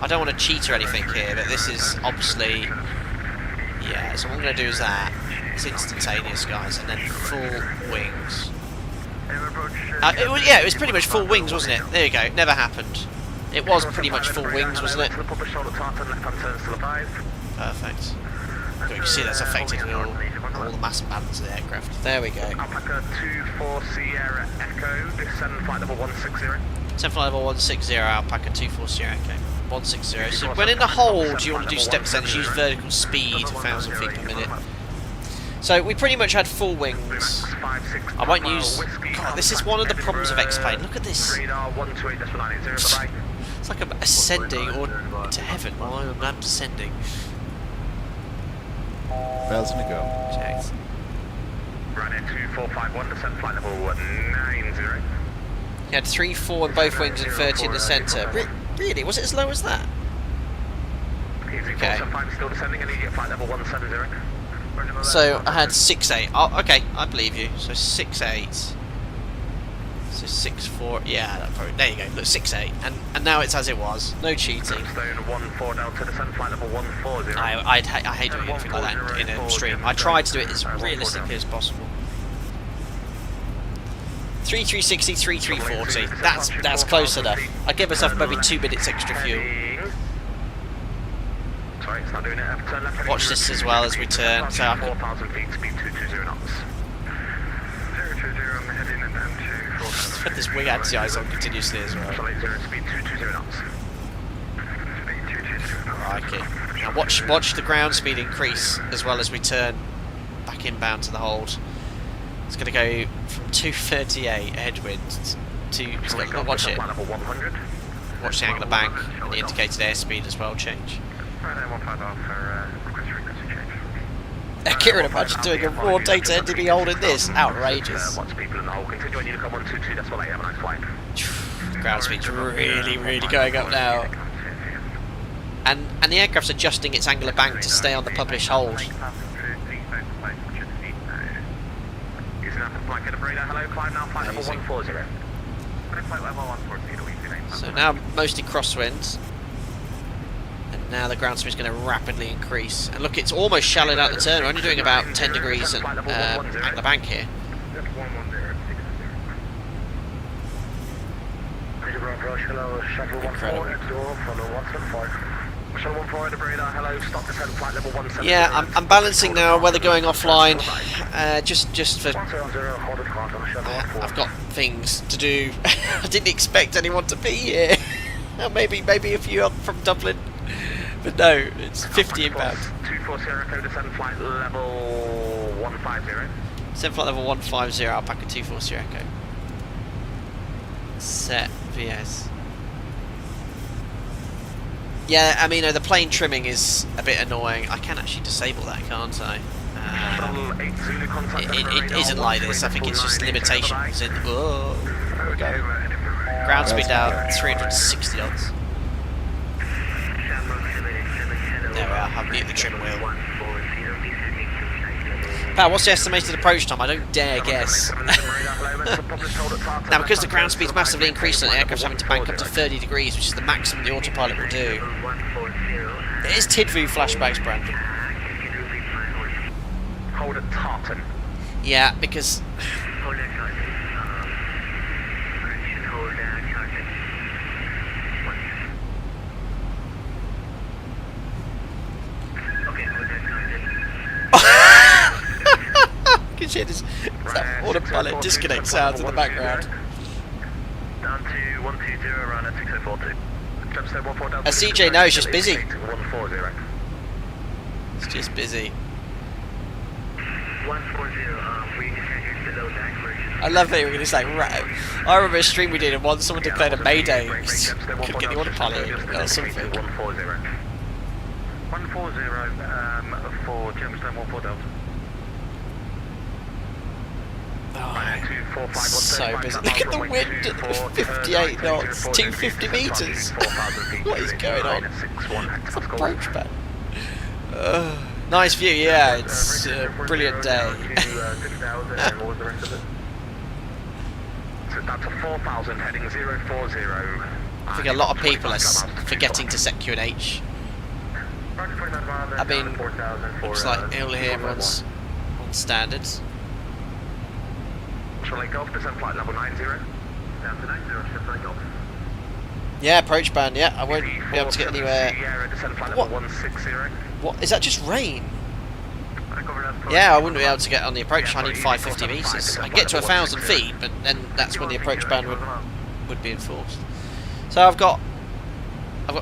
I don't want to cheat or anything here, but this is obviously, yeah, so what I'm gonna do is that. It's instantaneous, guys, and then full wings. It was pretty much full wings, wasn't it? There you go, never happened. It was pretty much full wings, wasn't it? Perfect. So you can see that's affected all the mass and balance of the aircraft. There we go. Alpaca 24 Sierra Echo, descend flight level 160. Descend flight level 160, Alpaca 24 Sierra Echo. 160. So when in the hold, you want to do step descent, use vertical speed, 1,000 feet per minute. So we pretty much had full wings. I won't use... God, this is one of the problems of X-Plane. Look at this. It's like I'm ascending or to heaven while I'm descending. 1,000 to go. Checked. Ryanair 2451, descent flight level 90. You had 3, 4 in both wings and 30 in the centre. Really? Was it as low as that? Okay. Still descending, immediate flight level 170. So I had 6-8. Oh, okay, I believe you. So 6-8. So 6-4. Yeah, that probably. There you go. Look, 6-8, and now it's as it was. No cheating. Stone 14 Delta, descent flight level 140. I hate doing anything like that in a stream. I tried to do it as realistically as possible. 3360, 3340. That's close enough. I give myself maybe 2 minutes extra fuel. Sorry, it's not doing it. Turn left. Watch this as well as we turn. So I can 4,000 feet, speed 220 knots. 020, I'm heading in M2. put this wing anti-ice on continuously as well. Speed 220 knots. Speed 220 knots. Okay. Now watch the ground speed increase as well as we turn back inbound to the hold. It's going to go from 238 headwind to watch it. Watch the angle of bank and the indicated airspeed as well change. Kieran, imagine doing a raw data NDB hold in this. Outrageous. Ground speed's really going up now. And the aircraft's adjusting its angle of bank to stay on the published hold. So now mostly crosswinds. And now the ground speed is going to rapidly increase. And look, it's almost shallowed out the turn. We're only doing about 10 degrees at angle of bank here. Incredible. Yeah, I'm balancing now whether going offline, just for I've got things to do. I didn't expect anyone to be here. maybe a few up from Dublin, but no, it's 50 inbound. 240 descend flight level 150. Descend flight level 150. Alpaca 240 Echo. Set VS. Yeah, I mean, the plane trimming is a bit annoying. I can actually disable that, can't I? It isn't like this. I think it's just limitations in. Oh, there we go. Ground speed down 360 knots. There we are. I'll mute the trim wheel. Pal, what's the estimated approach time? I don't dare guess. Now, because the ground speed's massively increased, the aircraft's having to bank up to 30 degrees, which is the maximum the autopilot will do. It is TIDVU flashbacks, Brandon. Hold at Tartan. Yeah, because... You can hear this autopilot disconnect sounds in the background. Down to 120, around at 6042. CJ, no, it's just busy. It's just busy. I love that we're going to say, right. I remember a stream we did and once someone declared a mayday, couldn't get the autopilot in or something. 140, for Gemstone 14 Delta. Oh, so busy. Look at the wind at 58 knots, 250 metres. What is going on? It's approach band. Nice view, yeah, it's a brilliant day. So that's a 4,000 heading 040. I think a lot of people are forgetting to set QNH. I mean, looks like only here everyone's on standards. Shall I go off descent flight level 90? Down to 90, shall I go? Yeah, approach band, yeah, I won't be able to get anywhere. What? 160. What? Is that just rain? Yeah, I wouldn't be able to get on the approach, I need 550 metres. I can get to 1,000 feet, but then that's when the approach band would be enforced. So I've got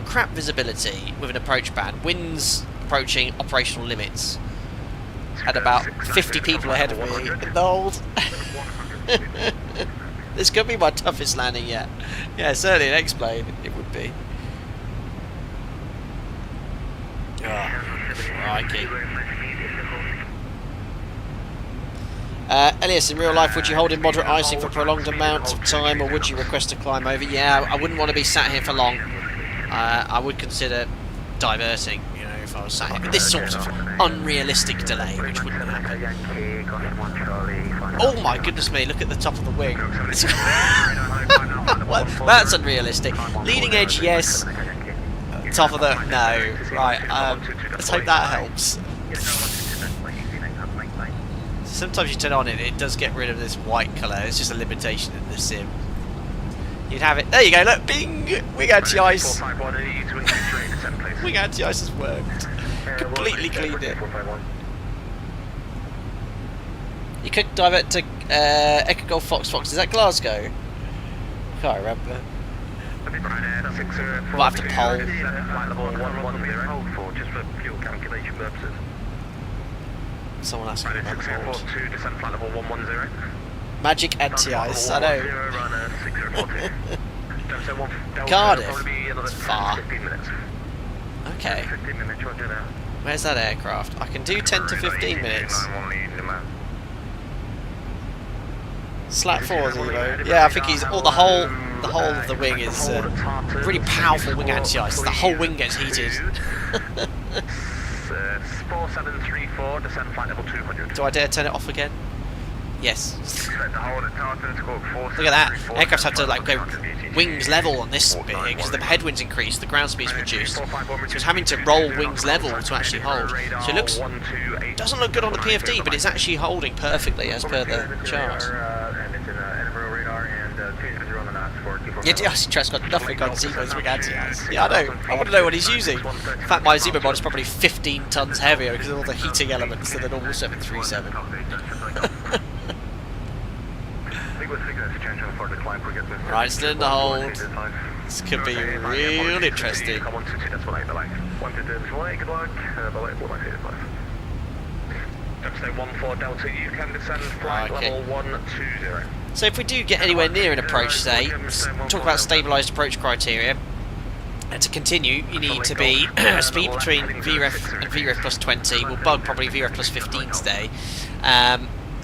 crap visibility with an approach band, winds approaching operational limits, and about 50 people ahead of me in the hold. This could be my toughest landing yet. Yeah, certainly an X-plane it would be. Oh, crikey. Elias, in real life, would you hold in moderate icing for prolonged amounts of time, or would you request a climb over? Yeah, I wouldn't want to be sat here for long. I would consider diverting, you know, if I was sat here with this sort of unrealistic delay, which wouldn't happen. Oh my goodness me, look at the top of the wing. Well, that's unrealistic. Leading edge, yes. Top of the... no. Right, let's hope that helps. Sometimes you turn on it, it does get rid of this white colour. It's just a limitation in the sim. You'd have it. There you go, look, bing! Wing anti-ice. Wing anti-ice has worked. Completely cleaned it. You could divert to Echo Golf Fox Fox. Is that Glasgow? Can't remember. Might have to poll. Someone asked me about the hold. Magic anti-ice, I know. Cardiff? It's far. Okay. Where's that aircraft? I can do 10 to 15 minutes. Slack 4, ZIBO. Yeah, I think he's... oh, the whole of the wing is really powerful wing anti-ice. The whole wing gets heated. 4734, descend flight level 200. Do I dare turn it off again? Yes. Look at that. Aircrafts have to like go wings level on this bit here because the headwinds increased, the ground speed's reduced. So it's having to roll wings level to actually hold. So it doesn't look good on the PFD, but it's actually holding perfectly as per the chart. Yeah, Trent's got nothing on ZIBO's wing anti-ice. Yeah, I know. I want to know what he's using. In fact, my ZIBO mod is probably 15 tons heavier because of all the heating elements than the normal 737. Right, still in the hold. This could be real interesting. Okay. So if we do get anywhere near an approach, say, talk about stabilised approach criteria, And to continue, you need to be speed between VREF and VREF plus 20. We'll bug probably VREF plus 15 today.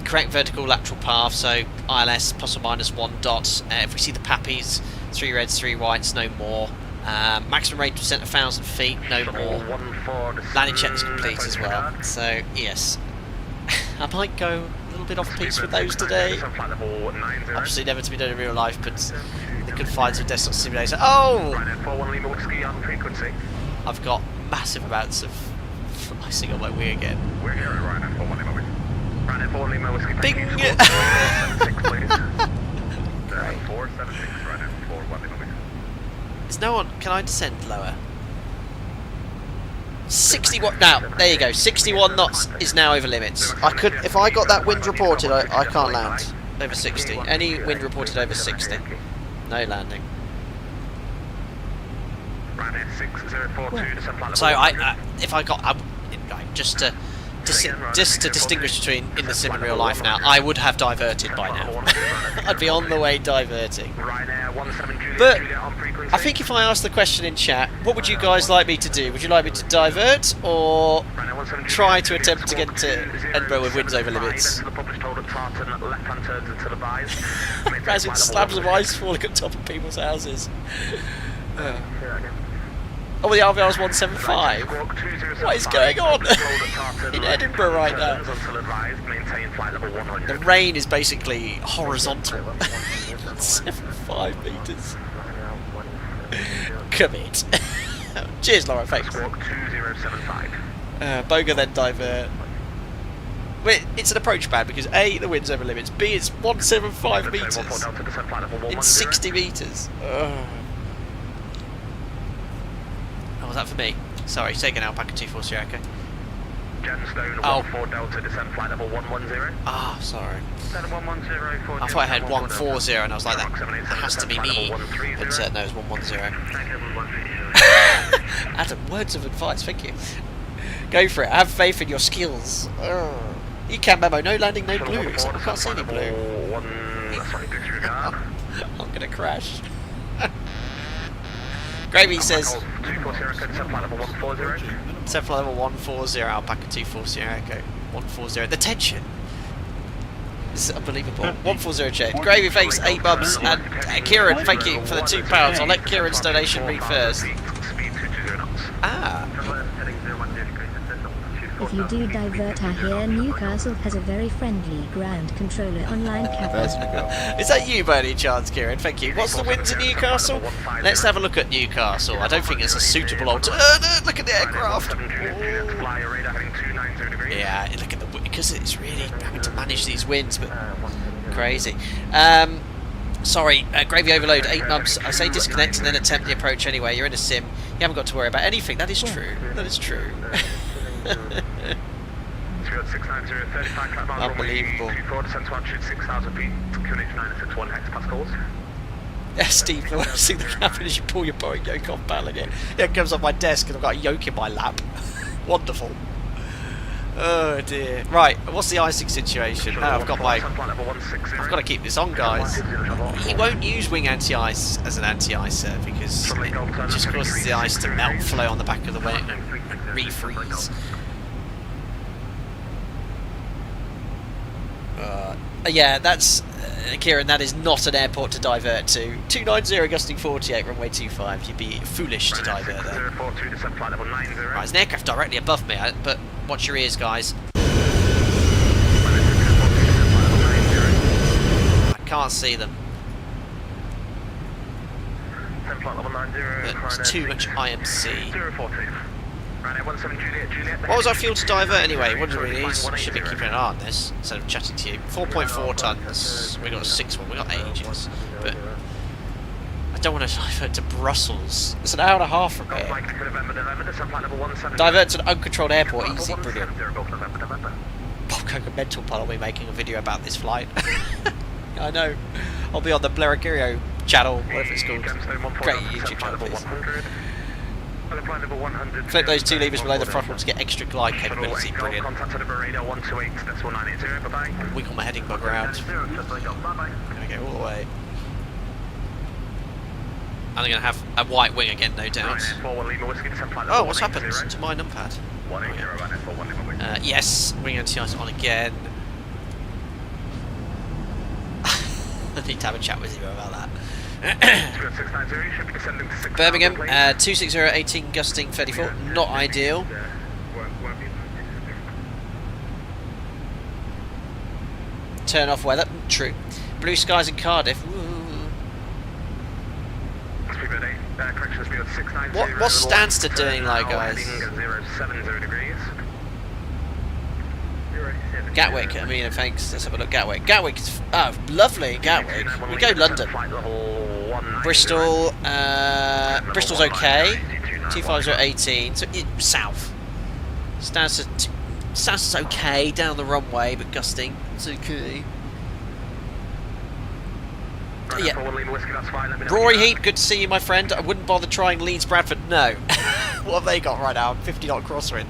Correct vertical lateral path, so ILS plus or minus 1 dot. If we see the pappies, 3 reds, 3 whites, no more. Maximum rate percent 1,000 feet, no more. Landing check is complete as well. So yes, I might go a little bit off piece with those today. Obviously never to be done in real life, but the confines of desktop simulator. Oh! I've got massive amounts of icing on my wing again. Bing! Is no one? Can I descend lower? 61. Now, there you go. 61 knots is now over limits. I could, if I got that wind reported, I can't land over 60. Any wind reported over 60, no landing. So if I got, just to distinguish between in the sim and real life now, I would have diverted by now. I'd be on the way diverting. But I think if I ask the question in chat, what would you guys like me to do? Would you like me to divert or try to attempt to get to Edinburgh with winds over limits? As in slabs of ice falling on top of people's houses. Oh, the RVR's 175. What is going on in Edinburgh right now? The rain is basically horizontal. 75 metres. Commit. Cheers, Laura. Thanks. Boga then divert. Wait, it's an approach bad because A, the wind's over limits. B, it's 175 metres in 60 metres. Was that for me? Sorry, taking Alpaca 240 Echo. Gemstone 14 Delta descent flight level 110. Ah, sorry. 110. I thought I had 140 and I was like, that has to be me. But no, it's 110. Adam, words of advice, thank you. Go for it, have faith in your skills. You can memo, no landing, no blues. I can't see any blue. I'm gonna crash. Gravy says descent flight level 140, Alpaca 240 Echo 140. The tension is unbelievable. 140 check. Gravy, thanks 8 bubs, and Kieran, thank you for the £2. I'll let Kieran's donation read first. Ah. If you do divert, I hear Newcastle has a very friendly ground controller online cafe. Is that you by any chance, Kieran? Thank you. What's the winds in Newcastle? Let's have a look at Newcastle. I don't think it's a suitable alternative. Look at the aircraft. Yeah, look at the because it's really having to manage these winds, but crazy. Sorry, Gravy Overload, 8 nubs. I say disconnect and then attempt the approach anyway. You're in a sim. You haven't got to worry about anything. That is true. That is true. Unbelievable. Yeah, Steve, the worst thing that can happen is you pull your Boeing yoke off battling it. Yeah, it comes off my desk and I've got a yoke in my lap. Wonderful. Oh dear. Right, what's the icing situation? Now I've got my... I've got to keep this on, guys. You won't use wing anti-ice as an anti-icer because it just causes the ice to melt, flow on the back of the wing and refreeze. Yeah, that's... Kieran, that is not an airport to divert to. 290 Gusting 48, runway 25. You'd be foolish to divert there. Right, there's an aircraft directly above me, but watch your ears, guys. I can't see them. But it's too much IMC. What was our fuel to divert anyway? What do we need? I should be keeping an eye on this instead of chatting to you. 4.4 tonnes. We got a 6 one. We got ages. But I don't want to divert to Brussels. It's an hour and a half from here. Divert to an uncontrolled airport. Easy. Brilliant. Bob Coca mental pun will be making a video about this flight. I know. I'll be on the Blerigerio channel, whatever it's called. Great YouTube channel, please. Flip those 2 levers below the throttle to get extra glide capability. Brilliant. Wiggle my heading bugger out. Gonna go all the way. And they're going to have a white wing again, no doubt. Oh, what's happened to my numpad? Yes, wing anti-ice on again. I need to have a chat with you about that. Birmingham, 26018, gusting 34, not ideal. Turn off weather, true. Blue skies in Cardiff. What's Stansted doing like, guys? Gatwick, I mean, thanks. Let's have a look. Gatwick. Gatwick's lovely. Gatwick. We go London. Bristol. Bristol's okay. 25018. So south. Stansted okay down the runway, but gusting. It's okay. Yeah. Rory Heap, good to see you, my friend. I wouldn't bother trying Leeds Bradford. No. What have they got right now? 50 knot crosswind.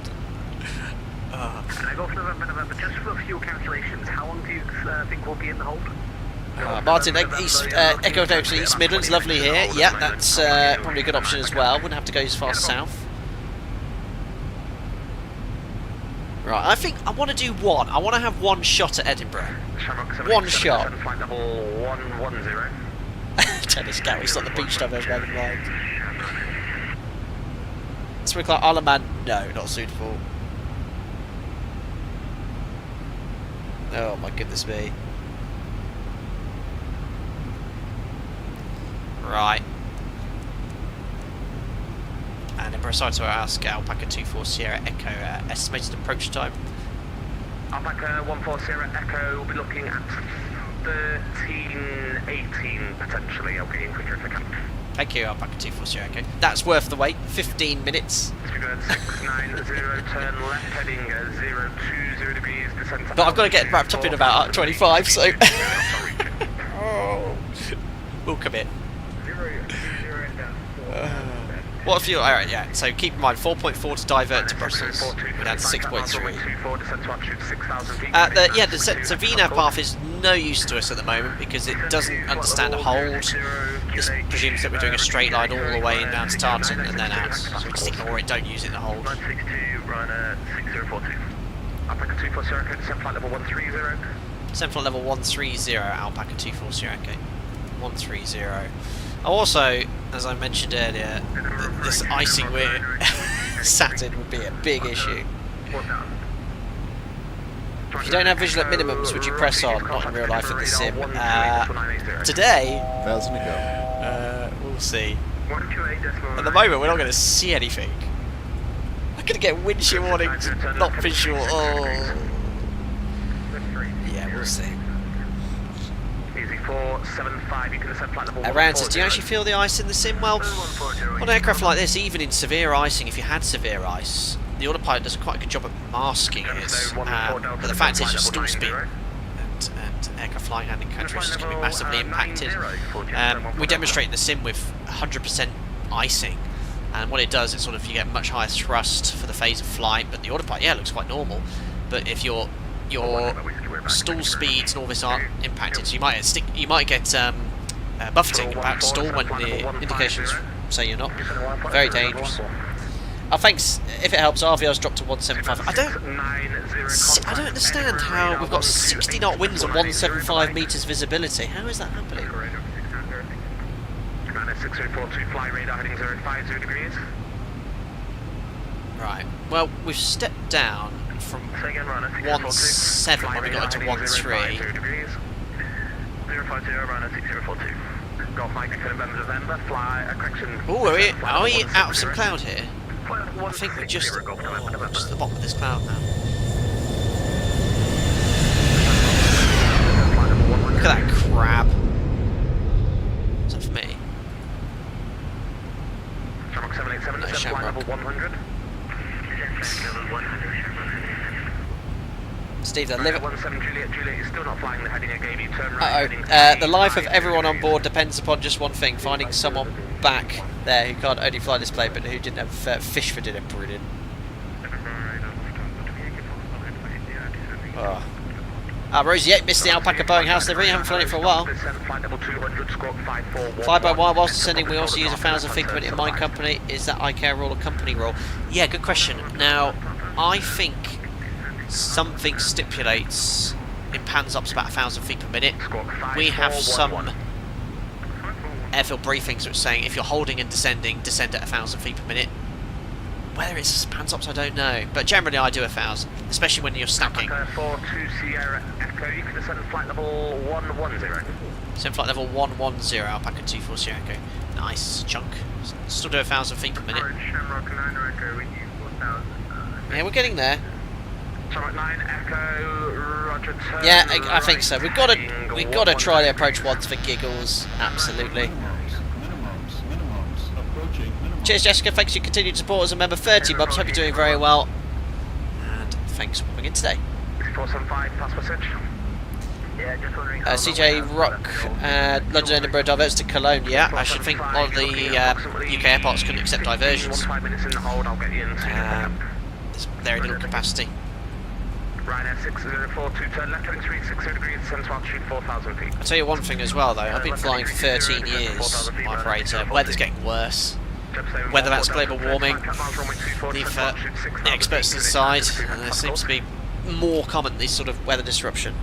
Just for fuel calculations, how long do you think we'll be in the hold? Martin, Echo East Midlands, lovely here. Yeah, that's probably a good option as well. Wouldn't have to go as far south. Right, I think I want to do one. I want to have one shot at Edinburgh. One shot. Tennis Gatwick's not the beach I've ever had in mind. Something like Isle of Man, no, not suitable. Oh my goodness me. Right. And Edinburgh side to our scale, Alpaca 24 Sierra Echo, estimated approach time. Alpaca 14 Sierra Echo will be looking at 13:18 potentially. I'll be in quicker if I can. Thank you, Alpaca 24 Sierra Echo. That's worth the wait, 15 minutes. 690, turn left heading 020 degrees, descent. But I've got to get wrapped up in about 25, so... Oh. We'll commit. What if you... Alright, yeah, so keep in mind, 4.4 to divert to Brussels. We're down to 6.3. Yeah, the VNAV path is no use to us at the moment because it doesn't understand a hold. This presumes that we're doing a straight line all the way in down to Tartan and then out. So we just ignore it, don't use it in the hold. 962, runner 6042. Alpaca 24 Sierra Echo, descent flight level 130. Descent flight level 130, Alpaca 24 Sierra Echo. 130. Also, as I mentioned earlier, this icing we're sat in would be a big issue. If you don't have visual at minimums, would you press on? Not in real life in the sim. Today, 1,000 to go. We'll see. At the moment, we're not going to see anything. I'm going to get wind shear warnings, not visual. Oh. Yeah, we'll see. Around says, do you actually feel the ice in the sim? Well, on an aircraft like this, even in severe icing, if you had severe ice, the autopilot does quite a good job at masking it. But the fact is, your stall speed and aircraft flying handling characteristics can be massively impacted. We demonstrate the sim with 100% icing, and what it does is sort of you get much higher thrust for the phase of flight, but the autopilot, yeah, looks quite normal. But if your stall speeds and all this aren't impacted, so you might get buffeting about stall when the indications say you're not. Very dangerous. Oh, thanks. If it helps, RVR's dropped to 175. I don't understand how we've got 60 knot winds and 175 meters visibility. How is that happening? 6042 fly radar heading 050 degrees. Right. Well, we've stepped down from 1.7 when we got into 1.3. 050 runner 6042. Golf Mike November, fly correction. Oh, are we out of some cloud here? I think we're just at the bottom of this cloud now. Look at that crab. Is that for me? Shamrock 787, no, flight level 100. Steve, the live. 17 Juliet is still not flying the heading I gave you. Turn right. The life of everyone on board depends upon just one thing: finding someone back there who can't only fly this plane, but who didn't have fish for dinner. Brilliant. Oh. Rosie 8 missed the Alpaca Boeing house livery, haven't flown it for a while. Fly by wire whilst descending, we also use 1,000 feet per minute in my company. Is that ICAO rule or company rule? Yeah, good question. Now, I think something stipulates in pans up to about 1,000 feet per minute. We have some airfield briefings which saying if you're holding and descending, descend at 1,000 feet per minute. Whether it's pans ups, I don't know, but generally I do 1,000, especially when you're stacking. 42 Sierra Echo, you can descend flight level 110. Descend flight level 110, Alpaca 24 Sierra Echo. Nice chunk. Still do 1,000 feet per minute. Yeah, we're getting there. Shamrock 9 Echo, Roger, turn Yeah, I think right, so. We've got to try the approach once for giggles. Absolutely. Cheers, Jessica. Thanks for your continued support as a member. 30 months. Hope you're doing very well. And thanks for coming in today. 475, pass message. Yeah, just wondering. CJ Rock, London Edinburgh diverts to Cologne. Yeah, I should think a lot of the UK airports couldn't accept diversions. 5 minutes in the hold, I'll get you in. There's very little capacity. Ryanair 6042, turn left heading 360 degrees, descend to altitude 4,000 feet. I'll tell you one thing as well though, I've been flying for 13 years, my operator. Weather's getting worse. Whether that's global warming, leave the experts to decide. There seems to be more common these sort of weather disruption.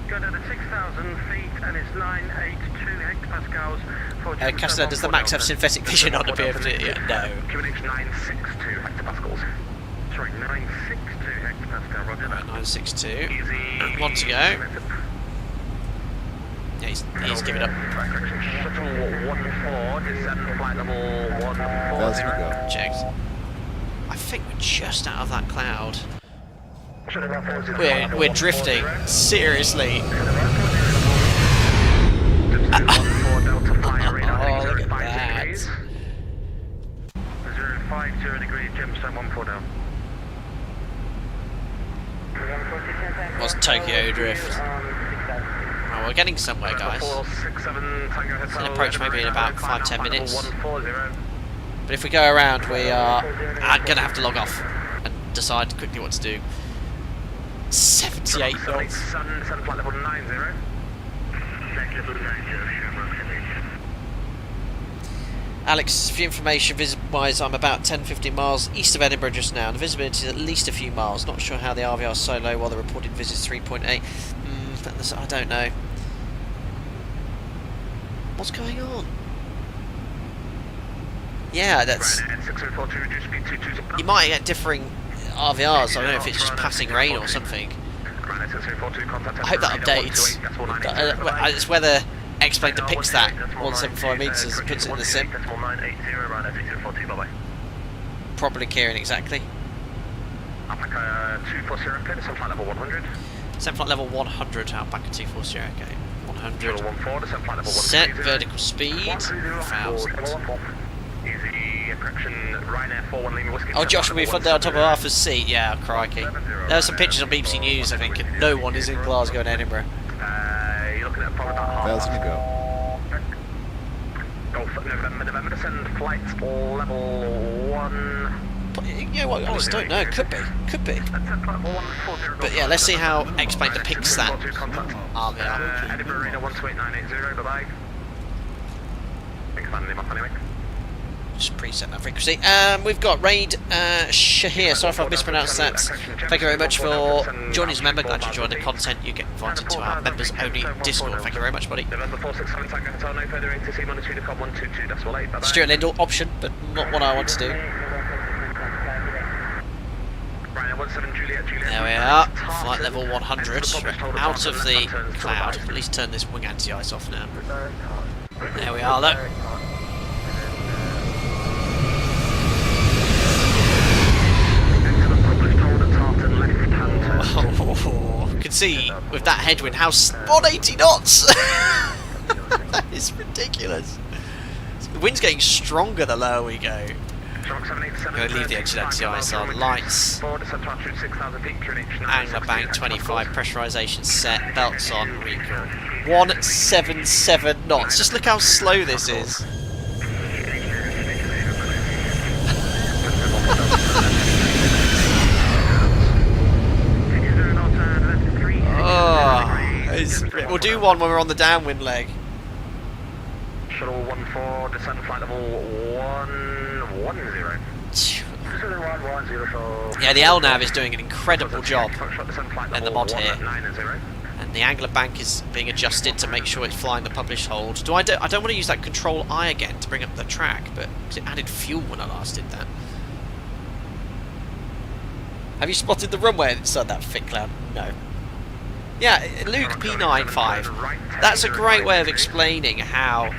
Go down to 6,000 feet and it's 982 hectopascals. Castellan, does the Max have synthetic vision on the PFD? Yeah, no. QNH 962 hectopascals. Sorry, 962 hectopascal, roger that. 962. Easy. One to go. Yeah, he's given up. Shuttle 14, descend flight level 140. Checked. I think we're just out of that cloud. We're drifting. Seriously. Oh, look at that. 050 degrees, gemstone 14 down. What's Tokyo drift? Oh, we're getting somewhere, guys. It's an approach maybe in about 5-10 minutes. But if we go around, we are going to have to log off and decide quickly what to do. 78 knots. Flight level 90. Alex, for your information, visit-wise, I'm about 10-15 miles east of Edinburgh just now. The visibility is at least a few miles. Not sure how the RVR is so low while the reported visit's 3.8. I don't know. What's going on? Yeah, that's... You might get differing RVRs. I don't know if it's just passing rain or something. I hope that updates. It's whether X-Plane depicts that 175 metres and puts it in the sim. Properly clearing exactly. Alpaca 240, descend flight level 100. Descend flight level 100, Alpaca 240, okay. 100. 14, descend flight level 130. Set vertical speed, 1,000. Easy, correction, Ryanair 41 Lima Whiskey. Oh, Josh will be fun down on top of Arthur's seat. Yeah, crikey. There are some pictures on BBC News, I think, and no one is in Glasgow and Edinburgh. You're looking at a 1,000 to go. Golf November, descend flight level 1. But, you know what, I just don't know. Could be. Could be. But yeah, let's see how X-Plane depicts that RVR. Edinburgh Arena 128980, bye-bye. Thanks for landing him up anyway. Just preset that frequency. We've got Raid Shahir. Sorry if I've mispronounced that. Thank you very much for joining as a member. Glad you enjoyed the content. You get invited to our members only Discord. Thank you very much, buddy. November 467 Tango Hotel, no further ATC monitoring com 122.8. Bye-bye. Stuart Lindell option, but not what I want to do. There we are. Flight level 100. We're out of the cloud. At least turn this wing anti-ice off now. There we are, look. Oh, you can see with that headwind how 180 knots! That is ridiculous. The wind's getting stronger the lower we go. I'm going to leave the exit anti-ice on. Lights. Angler bank 25. Pressurization set. Belts on. Recall. 177 knots. Just look how slow this is. Oh. is. We'll do one when we're on the downwind leg. Shuttle 14, descend flight level 110. Yeah, the LNAV is doing an incredible job in the mod here. And the angler bank is being adjusted to make sure it's flying the published hold. I don't want to use that Control I again to bring up the track, but because it added fuel when I last did that. Have you spotted the runway inside that thick cloud? No. Yeah, Luke P95. That's a great way of explaining how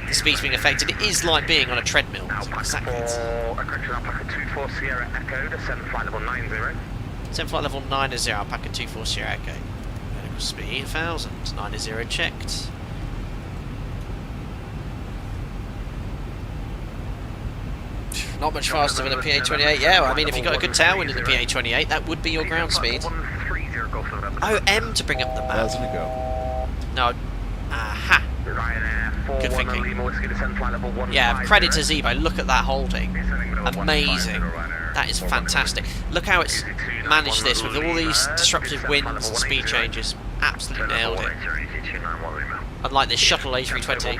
the speed's being affected. It is like being on a treadmill. Exactly. Descend flight level 90. Descend flight level 90, Alpaca 24 Sierra Echo. Vertical speed 1000, 90 checked. Not much faster than a PA28. Yeah, well, I mean, if you've got a good tailwind in the PA28, that would be your ground speed. Oh, M to bring up the map. 1,000 to go. No. Aha. Good thinking. Yeah, credit to ZIBO. Look at that holding. Amazing. That is fantastic. Look how it's managed this with all these disruptive winds and speed changes. Absolutely nailed it. Unlike this shuttle A320.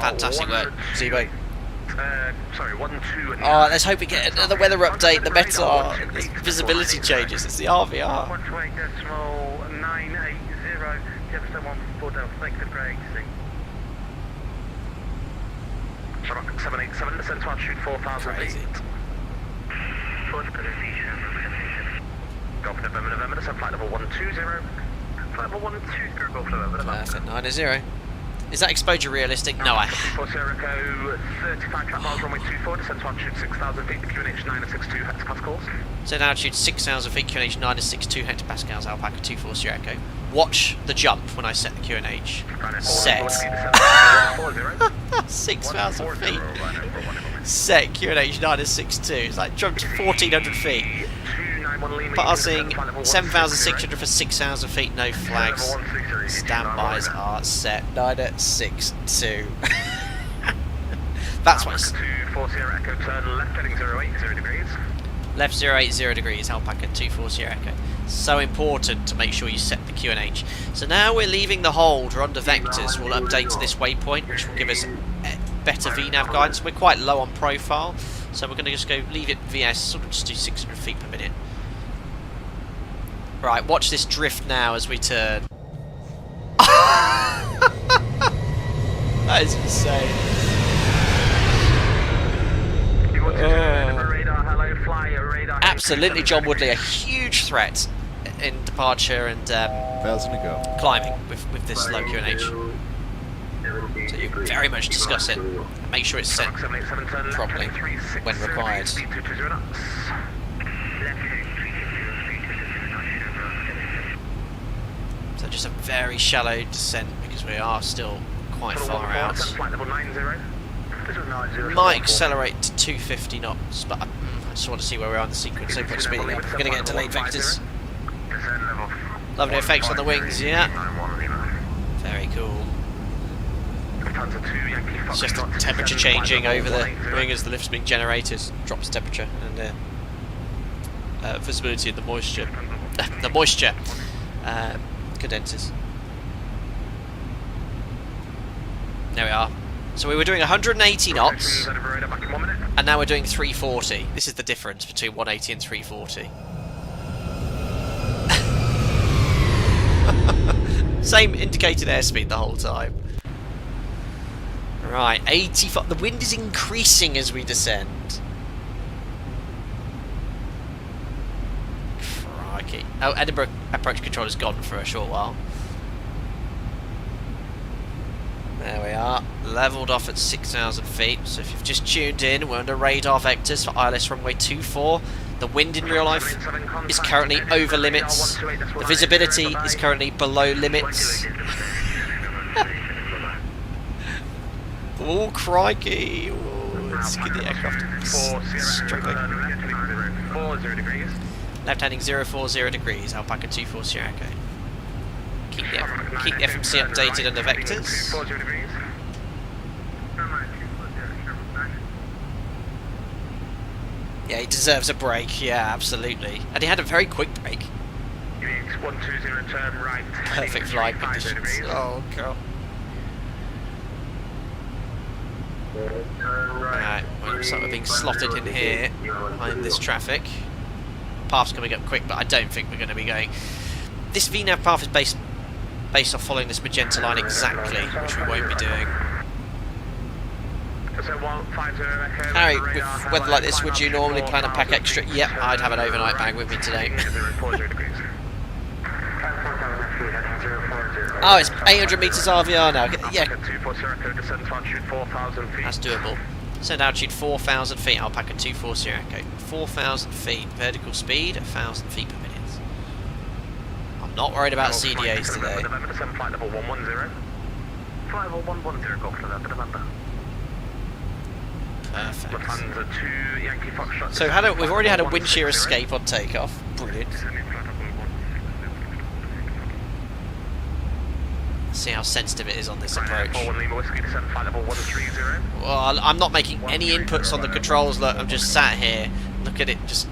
Fantastic work, ZIBO. Oh, let's hope we get another weather update. The METAR, the visibility changes. It's the RVR. 787, descent to altitude 4,000 feet. Golf November, descent flight level 120. Flight level 120, Golf November. Perfect, 90. Is that exposure realistic? No, I... 35 track miles, runway 24, descent to altitude 6,000 feet, QNH 962 hectopascals. Descent altitude 6,000 feet, QNH 962 hectopascals, Alpaca 24 Sierra Echo. Watch the jump when I set the QNH. Set. 6,000 feet. Set QNH 962. It's like jumped to 1,400 feet. Passing 7,600 for 6,000 feet, no flags. Standbys are set. 962. That's what it's... Left 080 degrees, Alpaca 24 Sierra Echo. So important to make sure you set the QNH. So now we're leaving the hold, we're under vectors. We'll update to this waypoint, which will give us better VNAV guidance. We're quite low on profile, so we're going to just go leave it VS, sort of just do 600 feet per minute. Right, watch this drift now as we turn. That is insane. Absolutely, John Woodley, a huge threat in departure and 1,000 to go. climbing with this low QNH. So you very much discuss it and make sure it's set properly when required. So just a very shallow descent because we are still quite far out. Might accelerate to 250 knots, but I just want to see where we are in the sequence. No point speeding up. We're going to get delayed vectors. Lovely effects on the wings, yeah. Very cool. It's just the temperature changing over the wing as the lift's being generated. Drops temperature and visibility of the moisture. The moisture condenses. There we are. So we were doing 180 knots, and now we're doing 340. This is the difference between 180 and 340. Same indicated airspeed the whole time. Right, 85. The wind is increasing as we descend. Crikey. Oh, Edinburgh approach control is gone for a short while. There we are, levelled off at 6,000 feet. So if you've just tuned in, we're under radar vectors for ILS runway 24. The wind in real life is currently over limits. The visibility is currently below limits. Oh, crikey. Ooh, let's get the aircraft struggling. Left handing 040 degrees, Alpaca 24 Sierra Echo. Keep the FMC updated under vectors. Yeah, he deserves a break, yeah, absolutely. And he had a very quick break. 120, turn right. Perfect flight conditions. Oh god. Alright, well, looks like we're being slotted in here behind this traffic. Path's coming up quick, but I don't think we're going to be going. This VNAV path is based off following this magenta line exactly, which we won't be doing. Harry, with weather like this, would you normally plan to pack extra? Yep, I'd have an overnight bag with me today. Oh, it's 800 metres RVR now. Yeah. That's doable. Send altitude 4,000 feet. Alpaca 240 Echo. 4,000 feet. Vertical speed 1,000 feet per minute. I'm not worried about CDAs today. Perfect. So we've already had a WINDSHEAR escape on takeoff. Brilliant. See how sensitive it is on this approach. Well, I'm not making any inputs on the controls. Look, I'm just sat here. Look at it just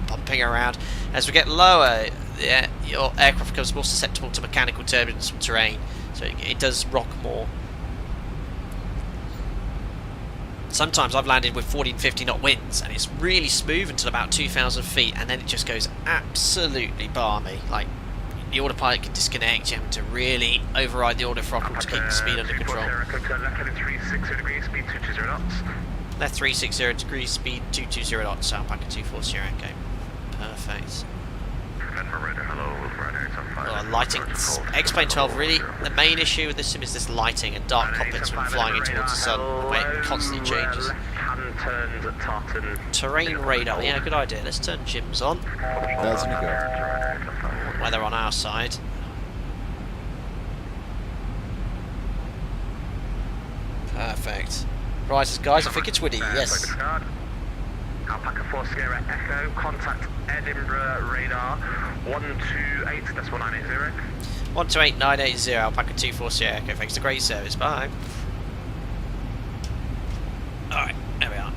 bumping around. As we get lower, yeah, your aircraft becomes more susceptible to mechanical turbulence from terrain, so it does rock more. Sometimes I've landed with 40 and 50 knot winds, and it's really smooth until about 2,000 feet, and then it just goes absolutely balmy. Like, the autopilot can disconnect, you have to really override the auto throttle to keep the speed under control. Left 360 degrees, speed 220 knots, Alpaca 240 Echo. Perfect. Oh, lighting. X-Plane 12, really, the main issue with this sim is this lighting and dark cockpits when flying in towards the sun, the way it constantly changes. Terrain radar, yeah, good idea. Let's turn Jim's on. 1,000 to go. Weather on our side. Perfect. Right, guys, I think it's windy, yes. Alpaca 4 Sierra Echo, contact Edinburgh radar 128, that's 1980. 128980, Alpaca 24 Sierra Echo, thanks, a great service, bye. Alright, there we are.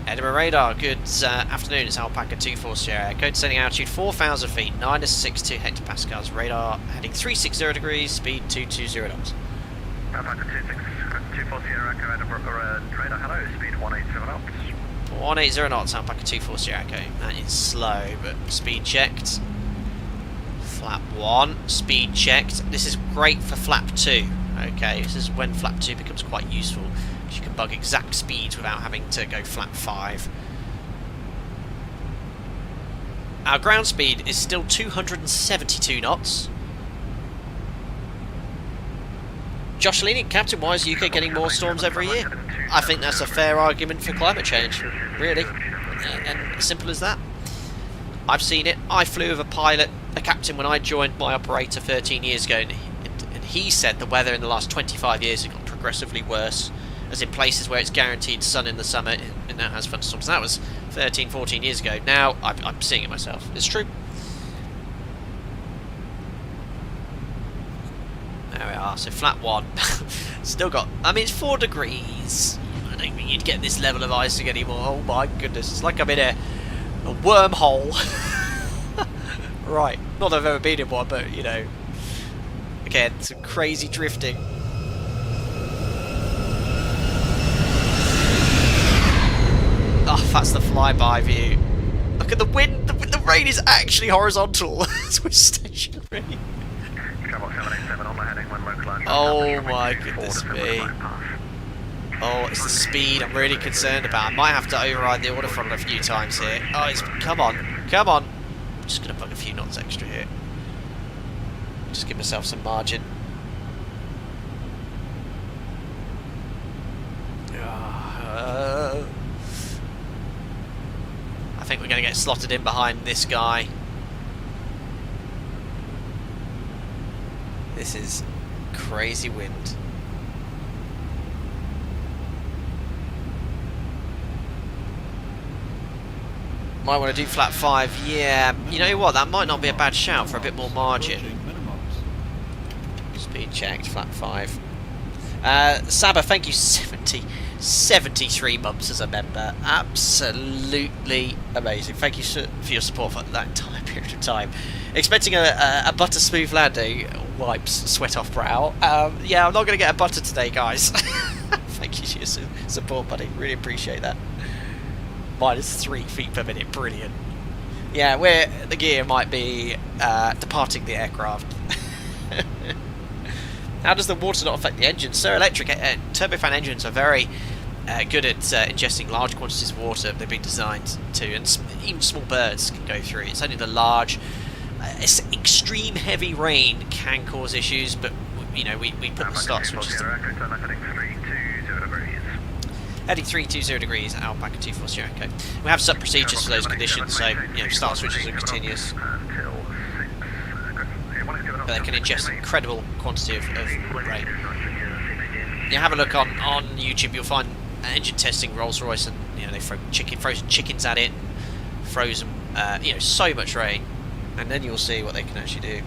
Edinburgh radar, good afternoon, it's Alpaca 24 Sierra Echo, descending altitude 4,000 feet, 962 hectopascals, radar heading 360 degrees, speed 220 knots. Alpaca 24 Sierra Echo, Edinburgh radar, hello, speed 180 knots. 180 knots, Alpaca 24 Sierra Echo. That is slow, but speed checked. Flap 1, speed checked. This is great for flap 2. Okay, this is when flap 2 becomes quite useful, because you can bug exact speeds without having to go flap 5. Our ground speed is still 272 knots. Joshlini, Captain, why is the UK getting more storms every year? I think that's a fair argument for climate change, really, and simple as that. I've seen it. I flew with a captain when I joined my operator 13 years ago, and he said the weather in the last 25 years has got progressively worse, as in places where it's guaranteed sun in the summer, it now has thunderstorms. That was 13, 14 years ago. Now I'm seeing it myself. It's true. There we are, so flat 1. Still got, I mean, it's 4 degrees. I don't think you'd get this level of icing anymore. Oh my goodness, it's like I'm in a wormhole. Right, not that I've ever been in one, but you know, again, some crazy drifting. Oh, that's the flyby view. Look at the wind, the rain is actually horizontal as we're stationary. Oh my goodness me. Oh, it's the speed I'm really concerned about. I might have to override the auto throttle a few times here. Oh, come on, come on. I'm just going to bug a few knots extra here. Just give myself some margin. I think we're going to get slotted in behind this guy. This is crazy wind. Might want to do flat 5. Yeah, you know what? That might not be a bad shout for a bit more margin. Speed checked, flat 5. Saba, thank you. 73 months as a member. Absolutely amazing. Thank you for your support for that entire period of time. Expecting a butter smooth landing. Wipes sweat off brow. Yeah, I'm not going to get a butter today, guys. Thank you for your support, buddy. Really appreciate that. -3 feet per minute. Brilliant. Yeah, the gear might be departing the aircraft. How does the water not affect the engine? So electric turbofan engines are very good at ingesting large quantities of water. They've been designed to, and even small birds can go through. It's only the large, extreme heavy rain can cause issues, but you know we put the start switches. Heading 320 degrees, Alpaca 240 Echo. We have set procedures for those conditions, so you know start switches are continuous. But they can ingest an incredible quantity of rain. You have a look on YouTube, you'll find engine testing Rolls-Royce, and you know they throw frozen chickens at it, frozen, you know, so much rain, and then you'll see what they can actually do.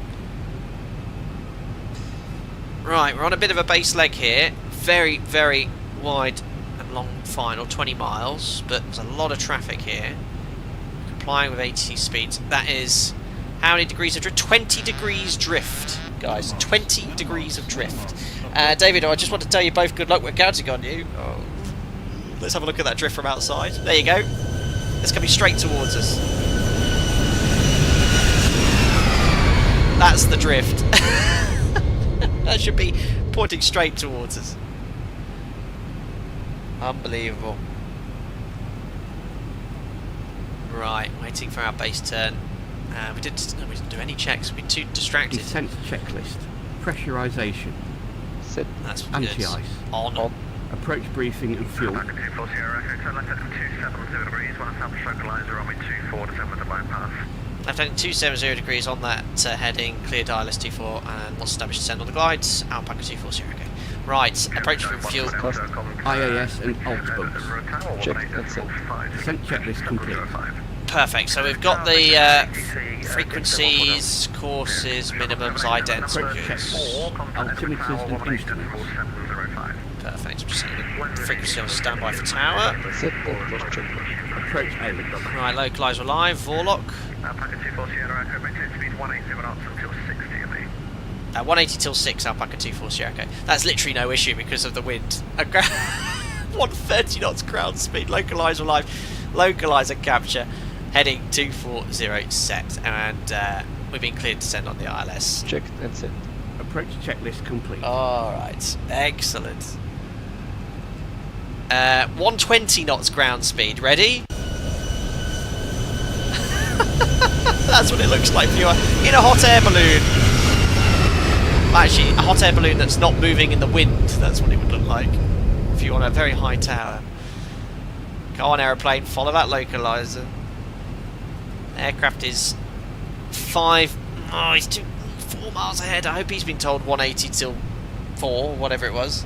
Right, we're on a bit of a base leg here, very, very wide and long final, 20 miles, but there's a lot of traffic here. Complying with ATC speeds. That is how many degrees of drift? 20 degrees drift, guys. 20 degrees of drift. David, I just want to tell you both good luck. We're counting on you. Oh. Let's have a look at that drift from outside. There you go. It's coming straight towards us. That's the drift. That should be pointing straight towards us. Unbelievable. Right, waiting for our base turn. We didn't do any checks. We'd too distracted. Descent checklist. Pressurization. Set. That's good. Anti-ice. On. Approach briefing and fuel. Left-handing 270 degrees on that heading. Cleared ILS 24 and once established descend on the glides. Alpaca 240. Okay. Right, approach from fuel. IAS and alt bugs. Check and set. Descent checklist complete. Perfect. So we've got the frequencies, courses, minimums, idents. Approach checklist. Altimeters and instruments. Perfect. I'm just setting the frequency on standby for tower. Set and cross check. Approach A. Right, localizer live. Vorlock. 180 till 6, Alpaca 240 Echo. That's literally no issue because of the wind. 130 knots ground speed. Localizer live. Localizer capture. Heading 240 set. And we've been cleared to send on the ILS. Checked and set. Approach checklist complete. Alright. Excellent. 120 knots ground speed. Ready? That's what it looks like if you're in a hot air balloon. Actually, a hot air balloon that's not moving in the wind. That's what it would look like if you're on a very high tower. Go on, aeroplane. Follow that localizer. Aircraft is 4 miles ahead. I hope he's been told 180 till 4, whatever it was.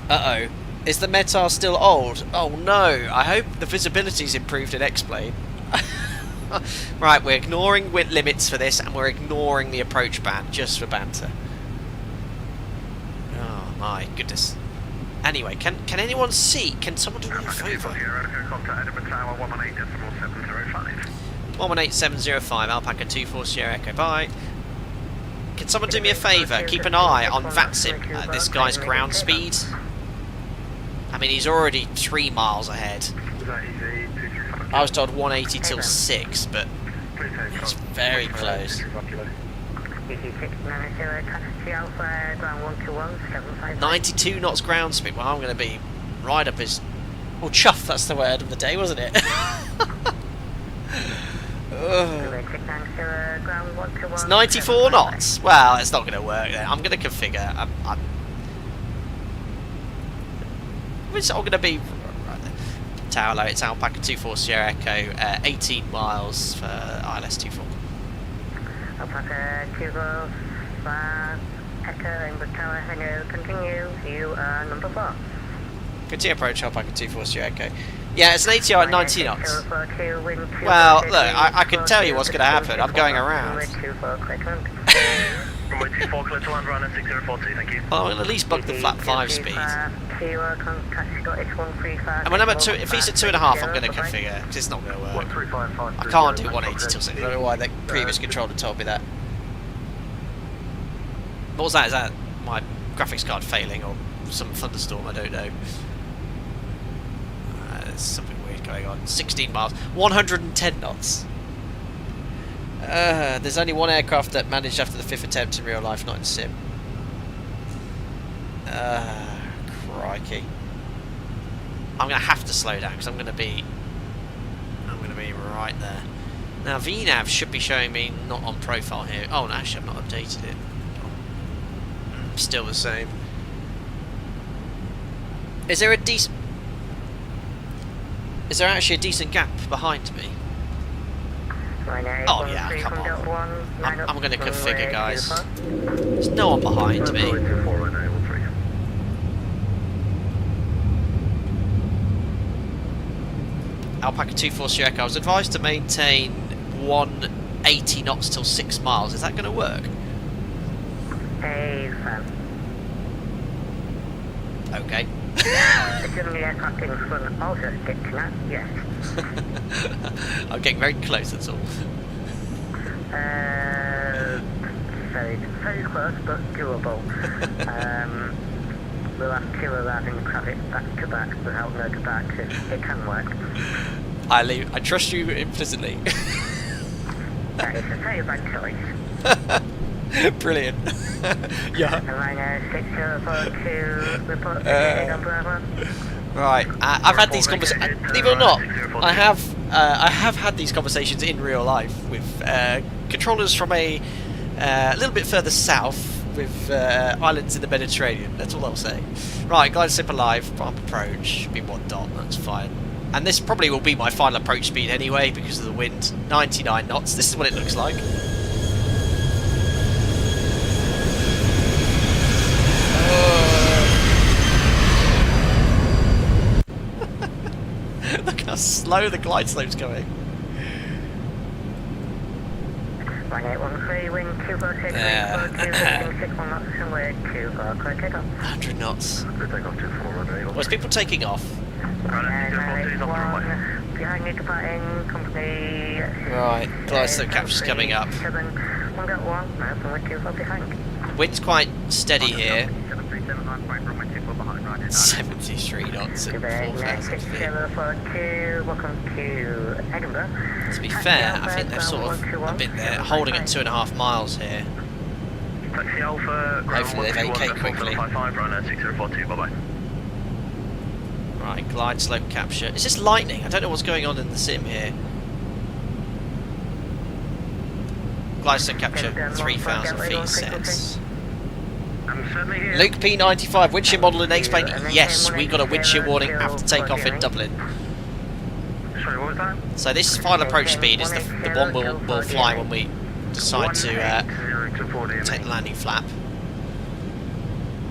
Uh-oh. Is the METAR still old? Oh no. I hope the visibility's improved in X-Plane. Right, we're ignoring wind limits for this, and we're ignoring the approach band just for banter. Oh my goodness. Anyway, can anyone see? Can someone do me a favour? 118.705, Alpaca 240 Echo, bye. Can someone do me a favour? Keep an eye on VATSIM, this guy's ground speed. I mean, he's already 3 miles ahead. I was told 180 till 6, but it's very close. 92 knots ground speed. Well, I'm going to be right up his... Oh, chuff, that's the word of the day, wasn't it? It's 94 knots. Well, it's not going to work then. I'm going to configure. It's all going to be... Tower low, it's Alpaca 240 Echo, 18 miles for ILS 24. Alpaca 245 Echo, Edinburgh Tower, hello, continue, you are number 4. Continue approach, Alpaca 240 Echo. Yeah, it's an ATR at 90 knots. Well, look, I can tell you what's going to happen, I'm going around. Runway 24, clear to land, runner 6042, thank you. Well, I'm going to at least bug the flat 5 speed. And when I'm at 2, if he's at 2.5, I'm going to configure, because it's not going to work. I can't do 180 till 6. I don't know why the previous controller told me that. What was that? Is that my graphics card failing or some thunderstorm? I don't know. There's something weird going on. 16 miles. 110 knots. There's only one aircraft that managed after the 5th attempt in real life, not in sim. Crikey. I'm going to have to slow down because I'm going to be right there. Now VNAV should be showing me not on profile here. Oh, no, actually I've not updated it. Still the same. Is there actually a decent gap behind me? Oh yeah, come on. I'm going to configure, guys. There's no one behind me. Alpaca 240 Echo. I was advised to maintain 180 knots till 6 miles. Is that going to work? Okay. I'm getting very close, that's all. Very close, but doable. We'll have to arriving traffic back to back without no departures. It can work. I trust you implicitly. That is a very bad choice. Brilliant. Yeah. Liner 6042, report to Edinburgh. Right, I've had these conversations. Believe it or not, I have had these conversations in real life with controllers from a little bit further south, with islands in the Mediterranean. That's all I'll say. Right, glide slip alive, bump approach, be 1 dot. That's fine. And this probably will be my final approach speed anyway because of the wind. 99 knots. This is what it looks like. Look how slow the glide slope's going. 1813, wind 246, 61 knots, and we're 24, clear take off. 100 knots. Was people taking off? Behind you, departing, company. Right, glide slope capture's coming up. 1.1, behind. Wind's quite steady here. 73 knots at 4,000 feet. Welcome to Edinburgh. To be fair, I think they've sort of a bit there, holding at 2.5 miles here. Hopefully they've AK quickly. Right, glide slope capture. Is this lightning? I don't know what's going on in the sim here. Glide slope capture, 3,000 feet sets. Luke P95, windshear model in X-plane. Yes, we got a windshear warning after takeoff in Dublin. Sorry, what was that? So this final approach speed is the one we'll fly when we decide to take the landing flap.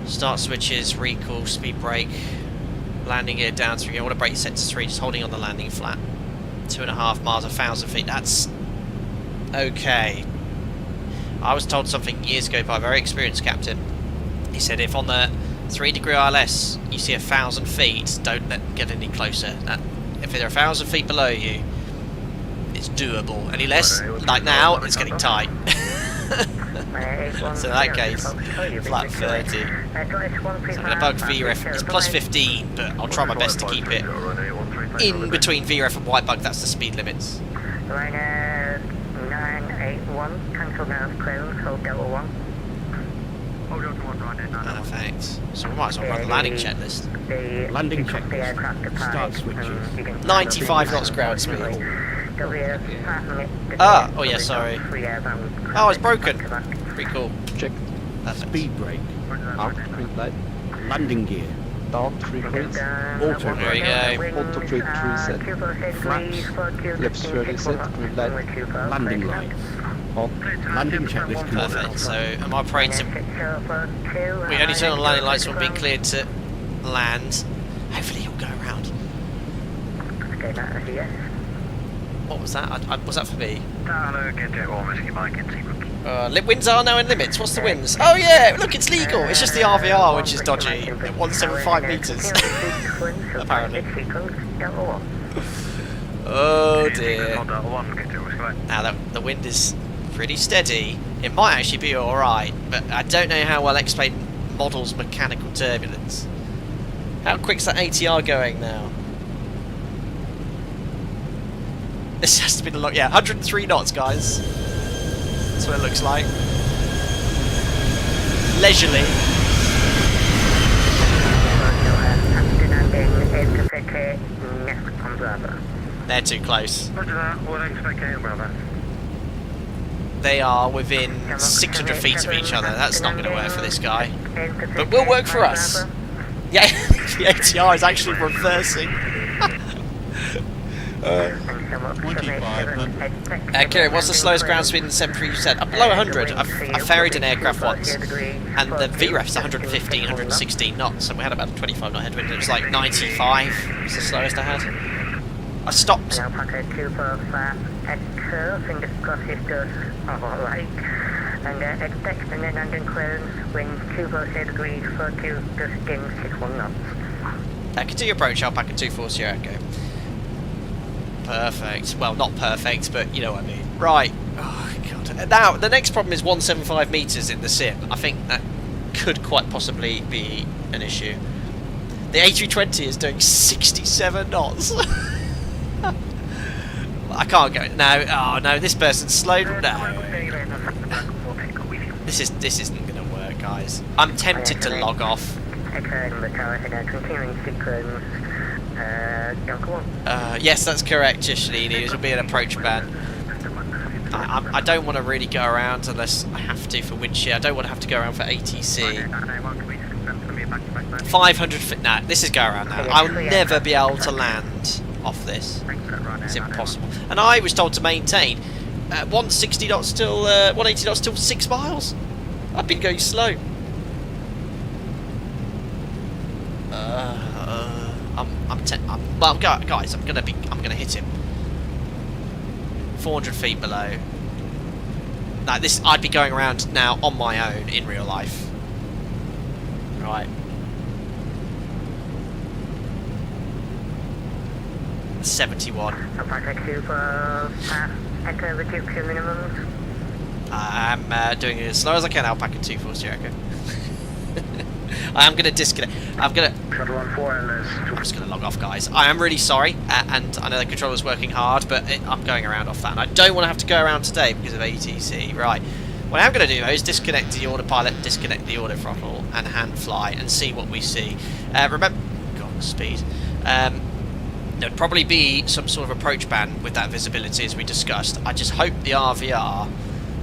Start switches, recall, speed brake, landing gear down 3. I want to brake set to 3, just holding on the landing flap. 2.5 miles, 1,000 feet. That's okay. I was told something years ago by a very experienced captain. He said if on the 3-degree ILS you see 1,000 feet, don't get any closer. If they're 1,000 feet below you, it's doable. Any less, like now, it's getting tight. So in that case, flat 30. So I'm going to bug VREF. It's plus 15, but I'll try my best to keep it in between VREF and white bug. That's the speed limits. Liner 981, cancel now, clearance, hold Delta 1. Thanks. So we might as well run the landing checklist. Landing checklist. Start switches. 95 knots ground speed. Oh yeah, sorry. Oh, it's broken. Pretty cool. Check. Speed brake. Out, green light. Landing gear. Down 3 points. Auto. There we go. Auto brake reset. Flaps. Left 30 set, green light. Landing lights. On. Landing checklist complete. Perfect. So am I operating? We only turn on landing lights when being cleared to land. Hopefully you'll go around. What was that? Was that for me? Winds are now in limits. What's the winds? Oh yeah, look, it's legal. It's just the RVR which is dodgy at 175 metres. Apparently. Oh dear. Now the wind is pretty steady. It might actually be alright, but I don't know how well X-Plane models mechanical turbulence. How quick's that ATR going now? This has to be the lock. Yeah, 103 knots, guys. That's what it looks like. Leisurely. They're too close. They are within 600 feet of each other. That's not going to work for this guy. But will work for us. Yeah, the ATR is actually reversing. Kieran, what's the slowest ground speed in the 73 you said? Below 100. I ferried an aircraft once, and the VREF's 115, 116 knots, and we had about a 25 knot headwind. It was like 95 was the slowest I had. I stopped. Continue approach, Alpaca 240 Echo. Perfect. Well, not perfect, but you know what I mean. Right. Oh, God. Now, the next problem is 175 metres in the sim. I think that could quite possibly be an issue. The A320 is doing 67 knots. I can't go. No. Oh, no. This person's slowed. No. This isn't going to work, guys. I'm tempted to log off. Yes, that's correct, Jishlini. This will be an approach ban. I don't want to really go around unless I have to for WINDSHEAR. I don't want to have to go around for ATC. 500 feet. Nah, this is go around now. I'll never be able to land off this. It's impossible. And I was told to maintain 160 knots till 180 knots till 6 miles. I've been going slow. Well, guys, I'm gonna hit him. 400 feet below. Now, I'd be going around now on my own in real life. Right. 71. I'm doing it as slow as I can. Alpaca 240 Echo. I am going to disconnect. I'm just going to log off, guys. I am really sorry, and I know the controller's working hard, but I'm going around off that, and I don't want to have to go around today because of ATC. Right. What I'm going to do, though, is disconnect the autopilot, disconnect the auto throttle, and hand fly, and see what we see. Remember... God, speed. There'd probably be some sort of approach ban with that visibility, as we discussed. I just hope the RVR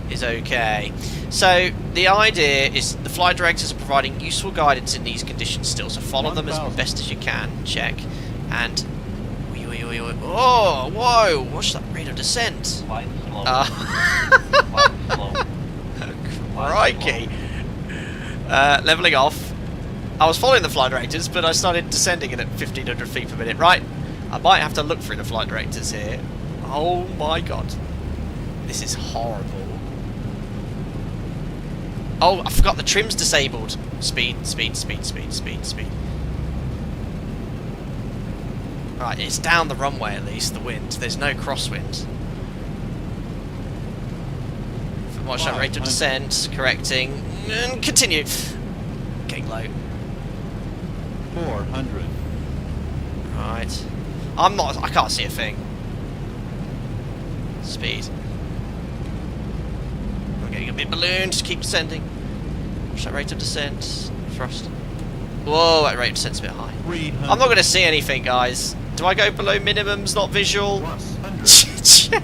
is okay. So the idea is the flight directors are providing useful guidance in these conditions still, so follow them as best as you can. Check. And oh, whoa, what's that rate of descent? Crikey. Leveling off. I was following the flight directors, but I started descending it at 1500 feet per minute. Right, I might have to look through the flight directors here. Oh my god, this is horrible. Oh, I forgot the trim's disabled. Speed, speed, speed, speed, speed, speed. Right, it's down the runway at least, the wind. There's no crosswind. Watch that rate of descent, correcting, and continue. Getting low. 400. Right. I can't see a thing. Speed. Getting a bit ballooned, just keep descending. What's that rate of descent? Thrust. Whoa, that rate of descent's a bit high. I'm not going to see anything, guys. Do I go below minimums, not visual? Check.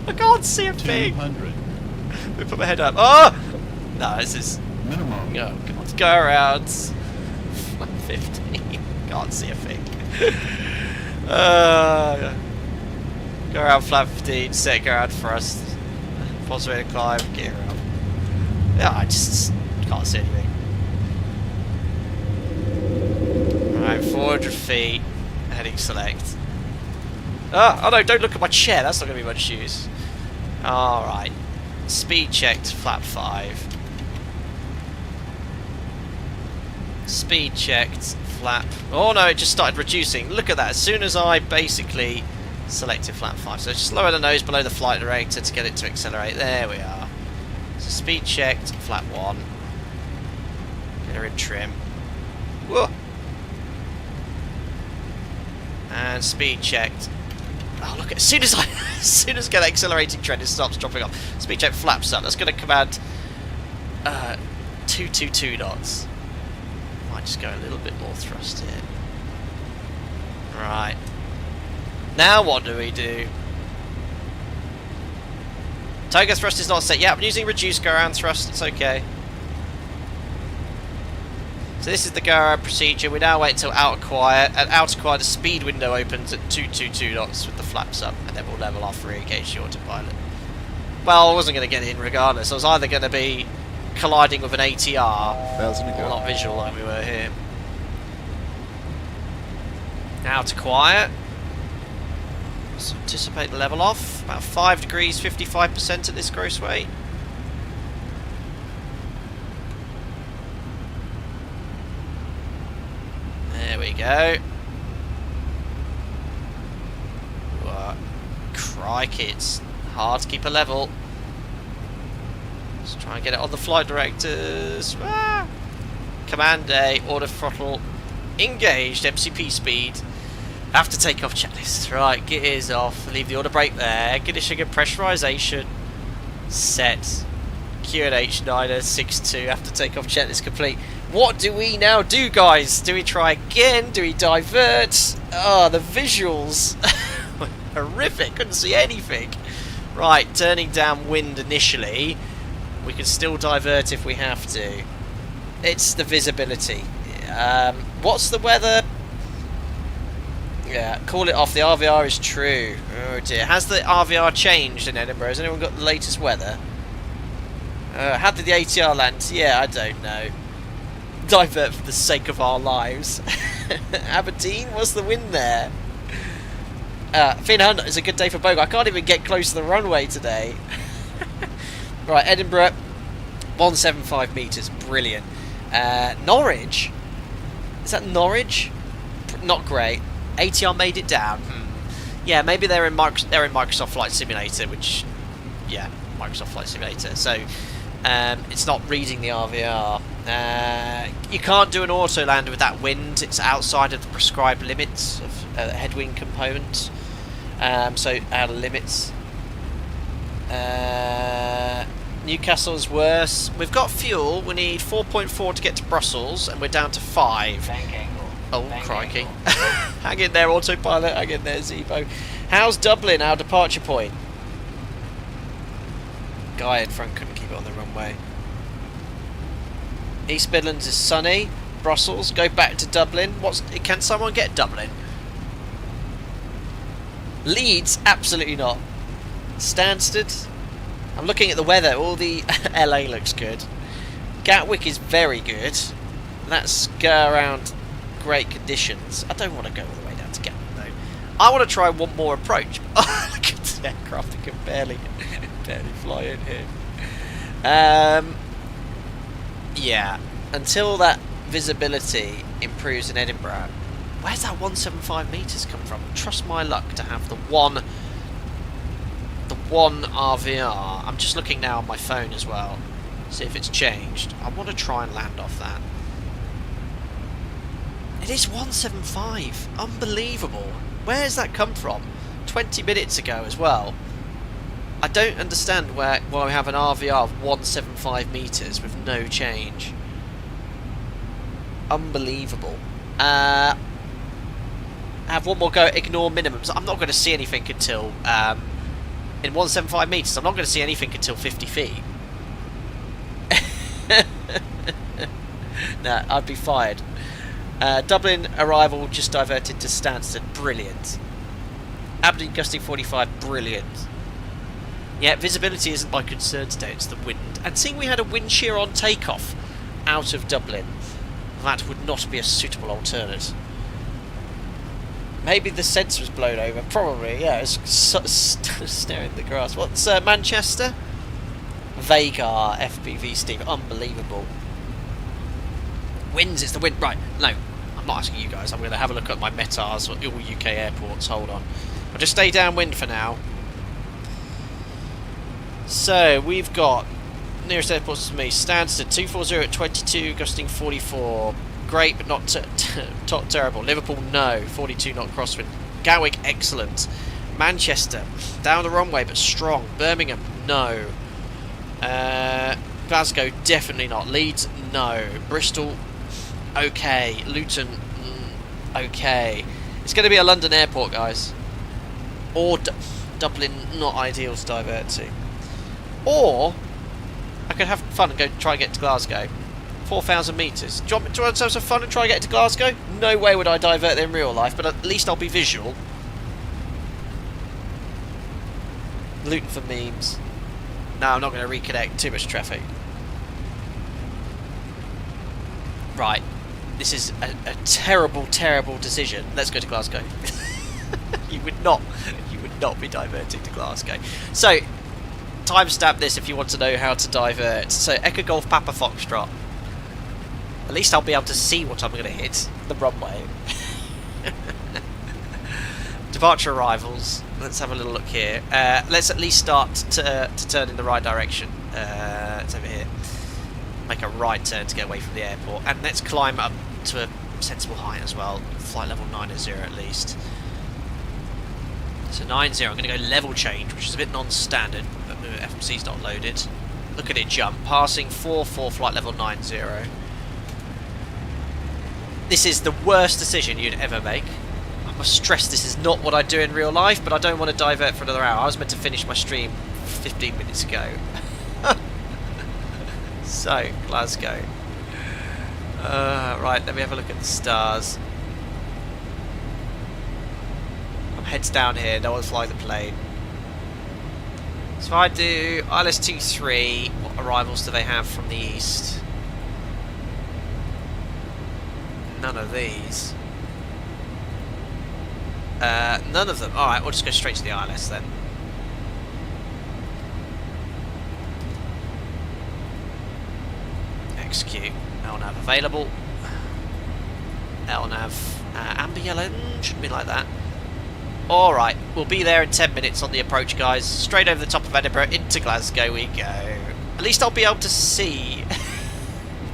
I can't see a thing. Let me put my head up. Oh! No, this is... Minimum. Oh, God. Go around. 15. Can't see a thing. Go around flat 15, set ground thrust. Possible to climb, get around. Yeah, I just can't see anything. Alright, 400 feet. Heading select. Oh no, don't look at my chair, that's not going to be much use. Alright. speed checked flap 5. Speed checked flap. Oh no, it just started reducing. Look at that. As soon as I basically selected flap 5. So just lower the nose below the flight director to get it to accelerate. There we are. So speed checked flap 1. Get her in trim. Whoa. And speed checked. Oh look! As soon as I get that accelerating trend, it stops dropping off. Speed check flaps up. That's going to command 222 knots. Might just go a little bit more thrust here. Right. Now what do we do? Toga thrust is not set yet. I'm using reduced go-around thrust. It's okay. So this is the go-around procedure. We now wait until outer quiet. At outer quiet, the speed window opens at 222 knots with the flaps up, and then we'll level off, re-engage the autopilot. Well, I wasn't going to get in regardless. I was either going to be colliding with an ATR, 1,000 to go. or not visual like we were here. Outer quiet. Let's anticipate the level off. About 5 degrees, 55% at this gross weight. There we go. What? Crikey, it's hard to keep a level. Let's try and get it on the flight directors. Ah! Command A, auto throttle, engaged, MCP speed. After takeoff checklist. Right, gears off, leave the auto brake there, conditioning and pressurization set. QNH 962 after takeoff checklist complete. What do we now do, guys? Do we try again? Do we divert? Oh, the visuals were horrific. Couldn't see anything. Right, turning downwind initially. We can still divert if we have to. It's the visibility. What's the weather? Yeah, call it off. The RVR is true. Oh dear. Has the RVR changed in Edinburgh? Has anyone got the latest weather? How did the ATR land? Yeah, I don't know. Divert for the sake of our lives. Aberdeen, what's the wind there? Finn Hunt, it's a good day for Bogo. I can't even get close to the runway today. Right, Edinburgh, 175 metres, brilliant. Norwich, is that Norwich? Not great. ATR made it down. Yeah, maybe they're in Microsoft Flight Simulator, which, yeah, Microsoft Flight Simulator. So it's not reading the RVR. You can't do an auto land with that wind. It's outside of the prescribed limits of headwind component. So out of limits. Newcastle's worse. We've got fuel. We need 4.4 to get to Brussels, and we're down to 5. Oh, crikey. Hang in there, autopilot. Hang in there, ZIBO. How's Dublin, our departure point? Guy in front couldn't keep it on the runway. East Midlands is sunny. Brussels, go back to Dublin. Can someone get Dublin? Leeds, absolutely not. Stansted. I'm looking at the weather. All the LA looks good. Gatwick is very good. That's go around great conditions. I don't want to go all the way down to Gatwick though. I want to try one more approach. Oh, look at the aircraft that can barely fly in here. Yeah, until that visibility improves in Edinburgh. Where's that 175 metres come from? Trust my luck to have the one RVR. I'm just looking now on my phone as well, see if it's changed. I want to try and land off that. It is 175. Unbelievable. Where has that come from? 20 minutes ago as well. I don't understand why we have an RVR of 175 metres with no change. Unbelievable. I have one more go. Ignore minimums. I'm not going to see anything until in 175 metres. I'm not going to see anything until 50 feet. No, I'd be fired. Dublin arrival just diverted to Stansted. Brilliant. Aberdeen gusting 45. Brilliant. Yeah, visibility isn't my concern today. It's the wind. And seeing we had a wind shear on takeoff out of Dublin, that would not be a suitable alternate. Maybe the sense was blown over. Probably, yeah. It's staring at the grass. What's Manchester? Vagar FPV Steve, unbelievable. Winds, it's the wind. Right, no, I'm not asking you guys. I'm going to have a look at my METARs or all UK airports. Hold on. I'll just stay downwind for now. So, we've got nearest airports to me. Stansted 240 at 22, gusting 44. Great, but not terrible. Liverpool, no. 42 knot crosswind. Gatwick, excellent. Manchester, down the runway, but strong. Birmingham, no. Glasgow, definitely not. Leeds, no. Bristol, okay. Luton, okay. It's going to be a London airport, guys. Or Dublin, not ideal to divert to. Or I could have fun and go try and get to Glasgow. 4,000 metres. Do you want to have some fun and try and get to Glasgow? No way would I divert there in real life, but at least I'll be visual. Luton for memes. No, I'm not going to reconnect. Too much traffic. Right. This is a terrible, terrible decision. Let's go to Glasgow. You would not be diverting to Glasgow. So, timestamp this if you want to know how to divert. So, Echo Golf Papa Foxtrot. At least I'll be able to see what I'm going to hit. The runway. Departure arrivals. Let's have a little look here. Let's at least start to turn in the right direction. It's over here. Make a right turn to get away from the airport. And let's climb up to a sensible height as well. Flight level 90 at least. So 90, I'm going to go level change, which is a bit non-standard, but FMC's not loaded. Look at it jump. Passing 4-4 flight level 90. This is the worst decision you'd ever make. I must stress this is not what I do in real life, but I don't want to divert for another hour. I was meant to finish my stream 15 minutes ago. So, Glasgow. Right, let me have a look at the stars. I'm heads down here, no one's flying the plane. So if I do ILS-23, what arrivals do they have from the east? None of these. None of them. Alright, we'll just go straight to the ILS then. Execute. LNAV available. LNAV amber yellow. Shouldn't be like that. Alright, we'll be there in 10 minutes on the approach, guys. Straight over the top of Edinburgh into Glasgow we go. At least I'll be able to see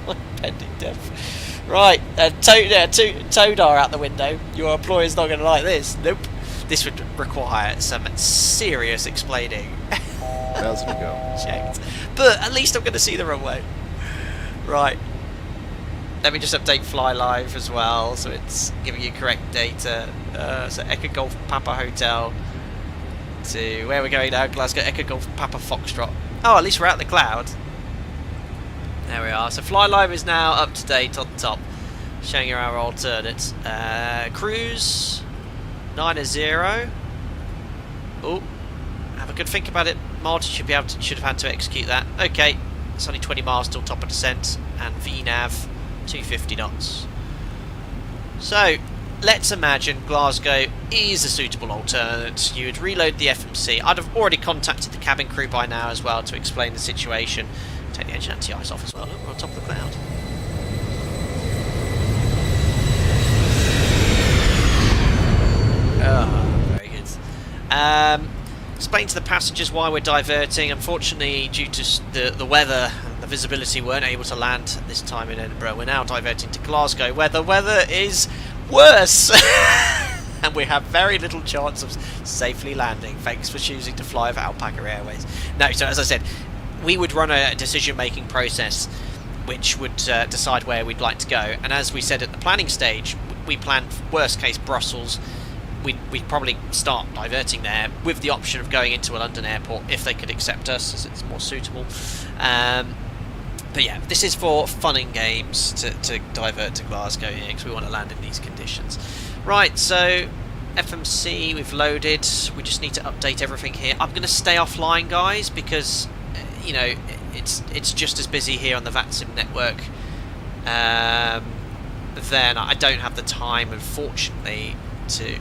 my pending death. Right, Todar out the window. Your employer's not going to like this. Nope. This would require some serious explaining. How's it go? Checked. But at least I'm going to see the runway. Right. Let me just update Fly Live as well, so it's giving you correct data. So Echo Golf Papa Hotel to where we're going now, Glasgow Echo Golf Papa Foxtrot. Oh, at least we're out the cloud. There we are. So Fly Live is now up to date on the top, showing you our alternates. Cruise 9-0. Oh, have a good think about it. Mod should have had to execute that. Okay, it's only 20 miles till top of descent, and VNAV 250 knots. So let's imagine Glasgow is a suitable alternate. You would reload the FMC. I'd have already contacted the cabin crew by now as well to explain the situation. Take the engine anti-ice off as well. We're on top of the cloud. Oh, very good. Explain to the passengers why we're diverting. Unfortunately, due to the weather and the visibility, weren't able to land at this time in Edinburgh. We're now diverting to Glasgow, where the weather is worse. And we have very little chance of safely landing. Thanks for choosing to fly with Alpaca Airways. No, so as I said, we would run a decision-making process which would decide where we'd like to go. And as we said at the planning stage, we planned worst case Brussels. We'd probably start diverting there with the option of going into a London airport if they could accept us, as it's more suitable. But yeah, this is for fun and games to divert to Glasgow here, because we want to land in these conditions. Right, so FMC we've loaded. We just need to update everything here. I'm going to stay offline, guys, because you know it's just as busy here on the VATSIM network. Then I don't have the time, unfortunately, to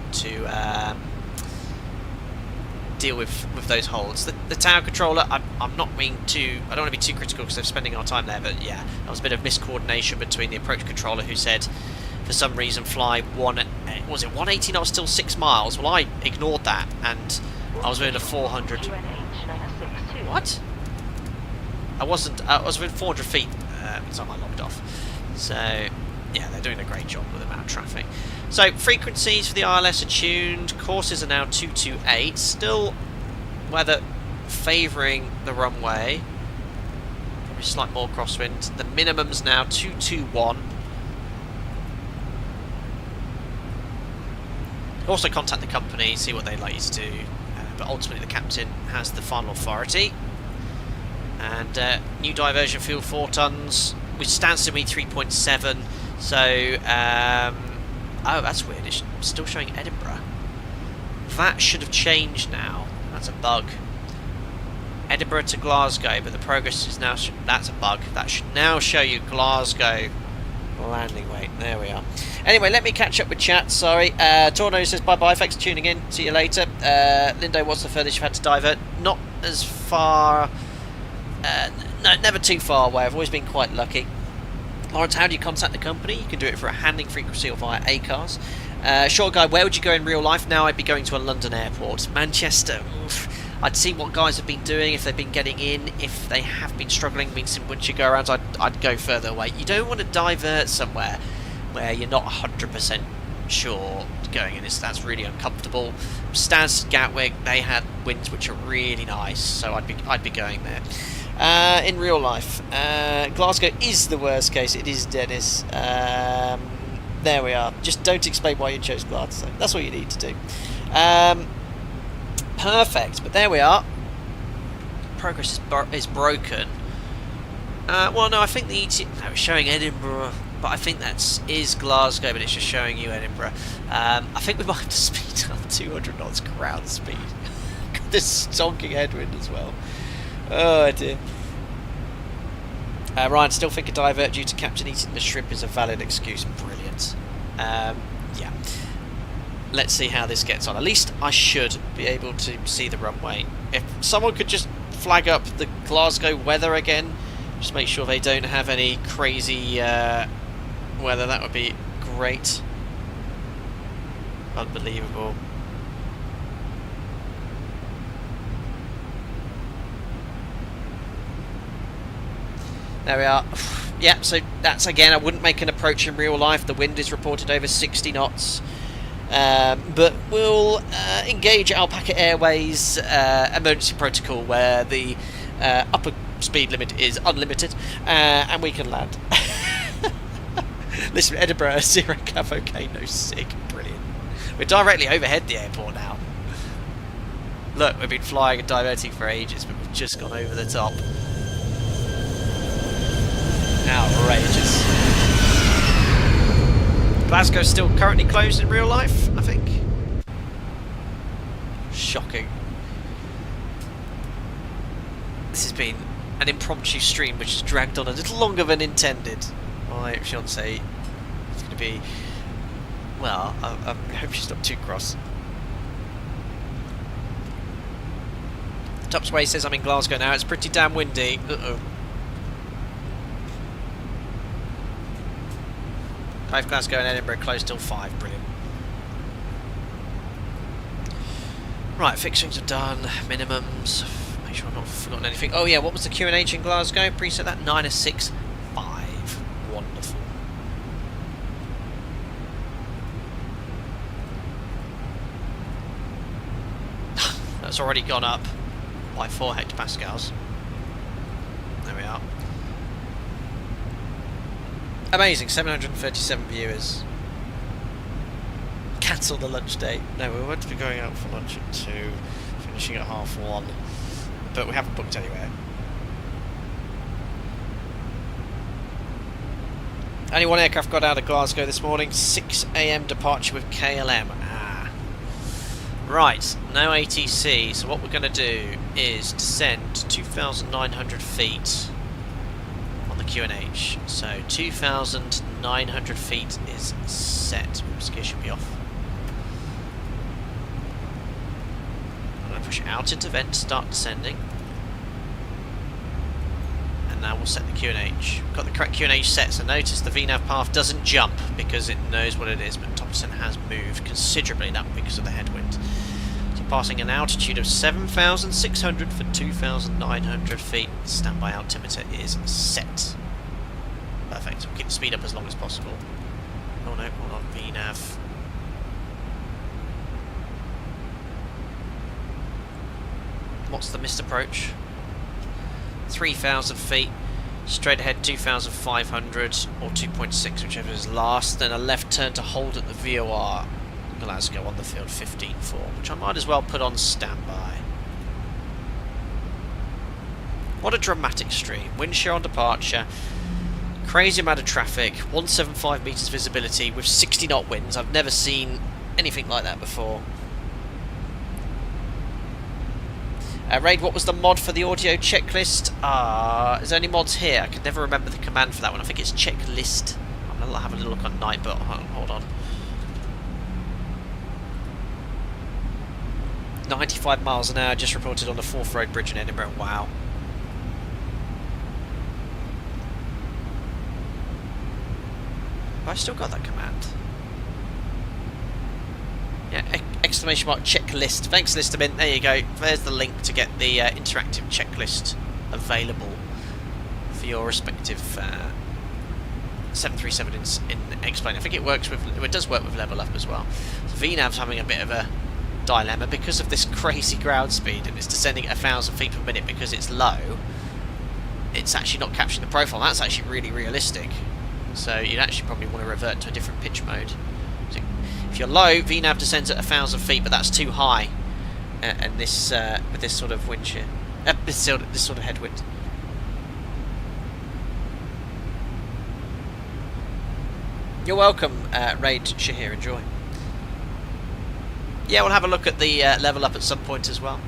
deal with those holds. The tower controller, I'm not being too, I don't want to be too critical because they're spending our time there, but yeah, there was a bit of miscoordination between the approach controller who said for some reason fly 180 knots, still 6 miles. Well, I ignored that and I was within a 400. What? I was within 400 feet, so I logged off. So yeah, they're doing a great job with the amount of traffic. So frequencies for the ILS are tuned. Courses are now 228. Still weather favouring the runway. Probably slight more crosswind. The minimum's now 221. Also contact the company, see what they'd like you to do. But ultimately the captain has the final authority. And new diversion fuel 4 tons. We standstill meet 3.7. So oh, that's weird. It's still showing Edinburgh. That should have changed now. That's a bug. Edinburgh to Glasgow, but the progress is now... that's a bug. That should now show you Glasgow landing weight. There we are. Anyway, let me catch up with chat. Sorry. Torno says bye-bye. Thanks for tuning in. See you later. Lindo, what's the furthest you've had to divert? Not as far... no, never too far away. I've always been quite lucky. Lawrence, how do you contact the company? You can do it for a handling frequency or via ACARS. Short guy, where would you go in real life? Now I'd be going to a London airport. Manchester, oof. I'd see what guys have been doing, if they've been getting in, if they have been struggling, been some windshield go-arounds, I'd go further away. You don't want to divert somewhere where you're not 100% sure going in. That's really uncomfortable. Stansted, Gatwick, they had winds which are really nice, so I'd be going there. In real life, Glasgow is the worst case. It is Dennis. There we are. Just don't explain why you chose Glasgow. That's what you need to do. Perfect. But there we are. Progress is broken. Well, no, I think the ET... no, it's showing Edinburgh, but I think is Glasgow, but it's just showing you Edinburgh. I think we might have to speed up 200 knots ground speed. Got this stonking headwind as well. Oh dear. Ryan, still think a divert due to captain eating the shrimp is a valid excuse. Brilliant. Yeah. Let's see how this gets on. At least I should be able to see the runway. If someone could just flag up the Glasgow weather again, just make sure they don't have any crazy weather, that would be great. Unbelievable. There we are. Yeah, so that's again, I wouldn't make an approach in real life. The wind is reported over 60 knots. But we'll engage Alpaca Airways emergency protocol where the upper speed limit is unlimited and we can land. Listen, Edinburgh, 0 Cav, okay, no sig. Brilliant. We're directly overhead the airport now. Look, we've been flying and diverting for ages, but we've just gone over the top. Outrageous. Glasgow's still currently closed in real life, I think. Shocking. This has been an impromptu stream which has dragged on a little longer than intended. My fiancée is going to be... well, I hope she's not too cross. Topsway says I'm in Glasgow now. It's pretty damn windy. Uh-oh. 5 Glasgow and Edinburgh closed till 5. Brilliant. Right, fixings are done. Minimums. Make sure I've not forgotten anything. Oh yeah, what was the QNH in Glasgow? Preset that 965. Wonderful. That's already gone up by 4 hectopascals. There we are. Amazing, 737 viewers. Cancel the lunch date. No, we were meant to be going out for lunch at 2, finishing at 1:30. But we haven't booked anywhere. Only one aircraft got out of Glasgow this morning. 6 AM departure with KLM. Ah. Right, no ATC. So what we're going to do is descend 2,900 feet. QNH. So 2,900 feet is set. Oops, gear should be off. push out into vent, start descending. And now we'll set the QNH. Got the correct QNH set, so notice the VNAV path doesn't jump because it knows what it is, but top descent has moved considerably now because of the headwind. So passing an altitude of 7,600 for 2,900 feet. Standby altimeter is set. Perfect. We'll keep the speed up as long as possible. Oh no, hold on, VNAV. What's the missed approach? 3,000 feet, straight ahead 2,500 or 2.6, whichever is last, then a left turn to hold at the VOR Glasgow on the field 15.4, which I might as well put on standby. What a dramatic stream. Wind shear on departure, crazy amount of traffic, 175 metres visibility with 60 knot winds. I've never seen anything like that before. Raid, what was the mod for the audio checklist? Is there any mods here? I can never remember the command for that one. I think it's checklist. I'll have a little look on Nightbot. Hold on. 95 miles an hour just reported on the Forth Road Bridge in Edinburgh. Wow. Have I still got that command? Yeah, exclamation mark checklist. Thanks, Listerman. There you go. There's the link to get the interactive checklist available for your respective 737 in X-Plane. I think it works with. It does work with level up as well. So VNAV's having a bit of a dilemma because of this crazy ground speed, and it's descending at 1,000 feet per minute because it's low. It's actually not capturing the profile. That's actually really realistic. So you'd actually probably want to revert to a different pitch mode. So if you're low, VNAV descends at 1,000 feet, but that's too high. And this with this sort of wind shear, this sort of headwind. You're welcome, Raid Shahir. Enjoy. Yeah, we'll have a look at the level up at some point as well.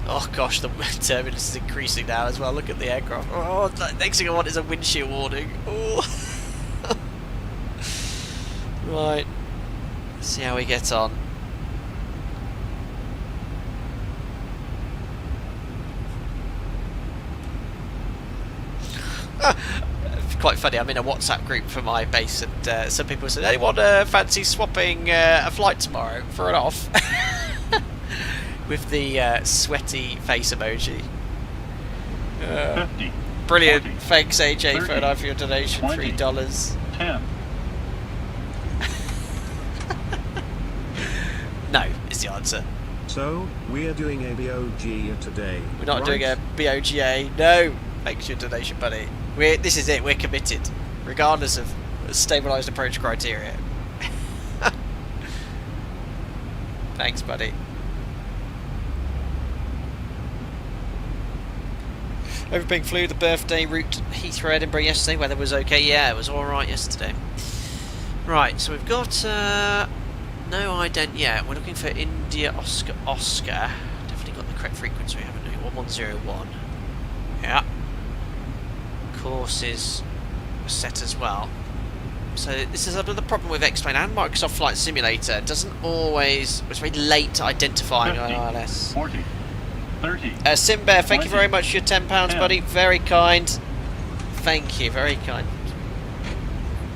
Oh gosh, the turbulence is increasing now as well. Look at the aircraft. Oh, the next thing I want is a wind shear warning. Oh. Right. Let's see how we get on. Quite funny, I'm in a WhatsApp group for my base, and some people said, anyone fancy swapping a flight tomorrow for an off? With the sweaty face emoji. 50, brilliant. 40, Thanks, AJ, 30, for your donation. 20, $3. 10. No, is the answer. So, we're doing a BOGA today. We're not right? doing a BOGA. No! Thanks for your donation, buddy. This is it. We're committed. Regardless of stabilised approach criteria. Thanks, buddy. Everything flew the birthday route Heathrow Edinburgh yesterday. Weather was okay. Yeah, it was alright yesterday. Right, so we've got no ident. Yeah, we're looking for India Oscar Oscar. Definitely got the correct frequency, haven't we? 1101. Yeah. Courses set as well. So this is another problem with X-Plane and Microsoft Flight Simulator. It doesn't always. It's very late identifying 50, ILS. 40, 30. Simbear, thank 20, you very much for your £10, 10. buddy. Very kind. Thank you, very kind.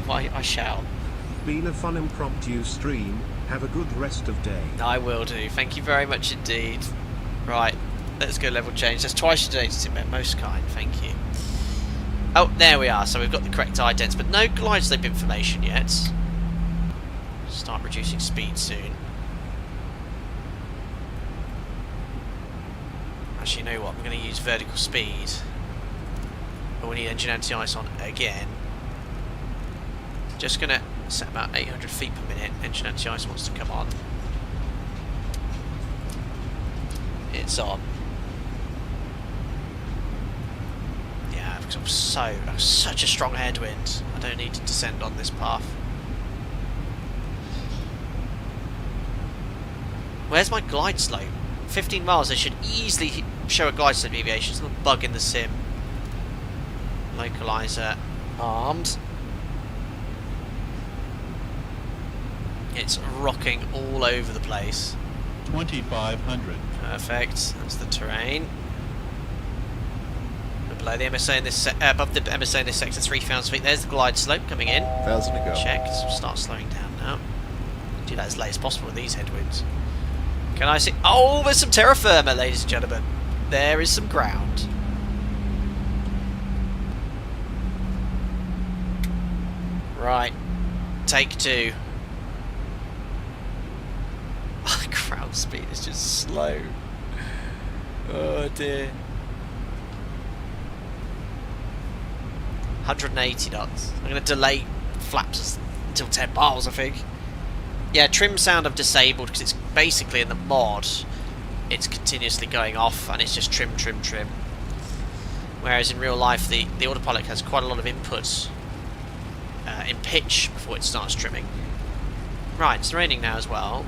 I shall. Been a fun impromptu stream. Have a good rest of day. I will do. Thank you very much indeed. Right, let's go level change. That's twice today, Simbear. Most kind. Thank you. Oh, there we are. So we've got the correct idents, but no glide slope information yet. Start reducing speed soon. Actually, you know what? I'm going to use vertical speed. But we need engine anti-ice on again. Just going to set about 800 feet per minute. Engine anti-ice wants to come on. It's on. Yeah, because I'm such a strong headwind. I don't need to descend on this path. Where's my glide slope? 15 miles. I should easily show a glide slope deviation. It's not a bug in the sim. Localizer armed. It's rocking all over the place. 2,500. Perfect. That's the terrain. We're below the MSA in this above the MSA in this sector, 3,000 feet. There's the glide slope coming in. 1,000 to go. Checked. Start slowing down now. Do that as late as possible with these headwinds. Can I see? Oh, there's some terra firma, ladies and gentlemen. There is some ground. Right. Take 2. Ground speed is just slow. Oh dear. 180 knots. I'm going to delay flaps until 10 miles, I think. Yeah, trim sound I've disabled because it's basically in the mod. It's continuously going off and it's just trim, trim, trim. Whereas in real life, the autopilot has quite a lot of inputs in pitch before it starts trimming. Right, it's raining now as well.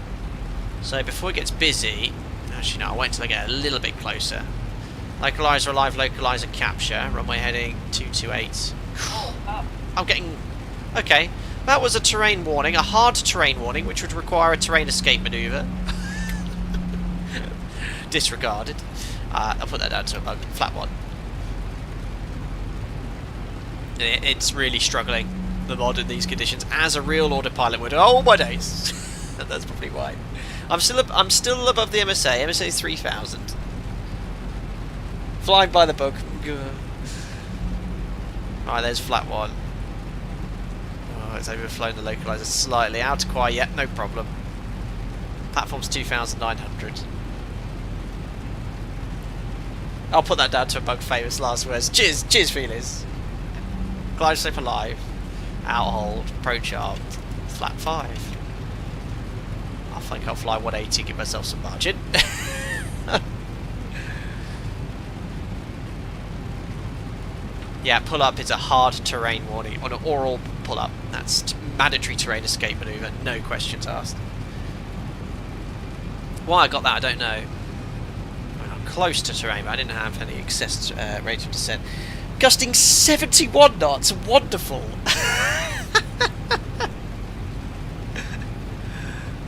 So before it gets busy, actually no, I'll wait until I get a little bit closer. Localizer alive, localizer capture, runway heading 228. I'm getting... Okay, that was a terrain warning, a hard terrain warning, which would require a terrain escape manoeuvre. Disregarded. I'll put that down to a flat one. It's really struggling, the mod in these conditions, as a real autopilot would. Oh my days! That's probably why. I'm still above the MSA. MSA is 3,000. Flying by the book. Alright, there's flat one. Oh, it's overflown the localizer slightly. Out of quiet yet, no problem. Platform's 2,900. I'll put that down to a bug famous last words. Cheers, cheers, feelers. Glide slope alive. Out hold. Approach armed. Flat 5. I think I'll fly 180, give myself some margin. Yeah, pull up is a hard terrain warning on an oral pull up. That's mandatory terrain escape manoeuvre, no questions asked. Why I got that, I don't know. I got close to terrain, but I didn't have any excess rate of descent. Gusting 71 knots, wonderful.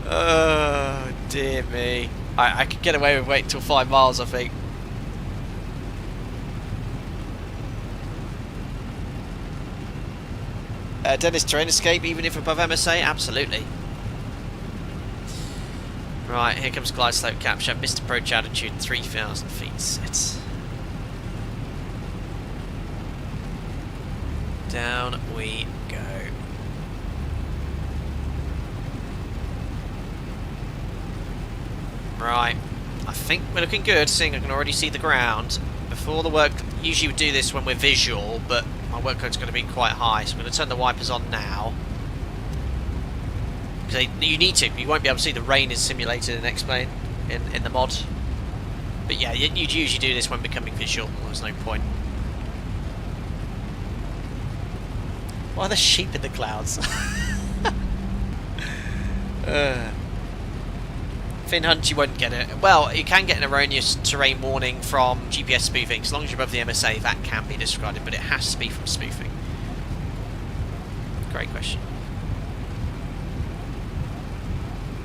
Oh dear me. I could get away with waiting till 5 miles, I think. Dennis, terrain escape even if above MSA? Absolutely. Right, here comes glide slope capture. Missed approach altitude 3,000 feet set. Down we go. Right, I think we're looking good, seeing I can already see the ground. Before the work, usually we do this when we're visual, but my workload's going to be quite high, so I'm going to turn the wipers on now. Because you need to, you won't be able to see the rain is simulated in X-Plane in the mod. But yeah, you'd usually do this when becoming visual, there's no point. Why are there sheep in the clouds? Fin Hunt, you won't get it. Well, you can get an erroneous terrain warning from GPS spoofing. As long as you're above the MSA, that can be disregarded, but it has to be from spoofing. Great question.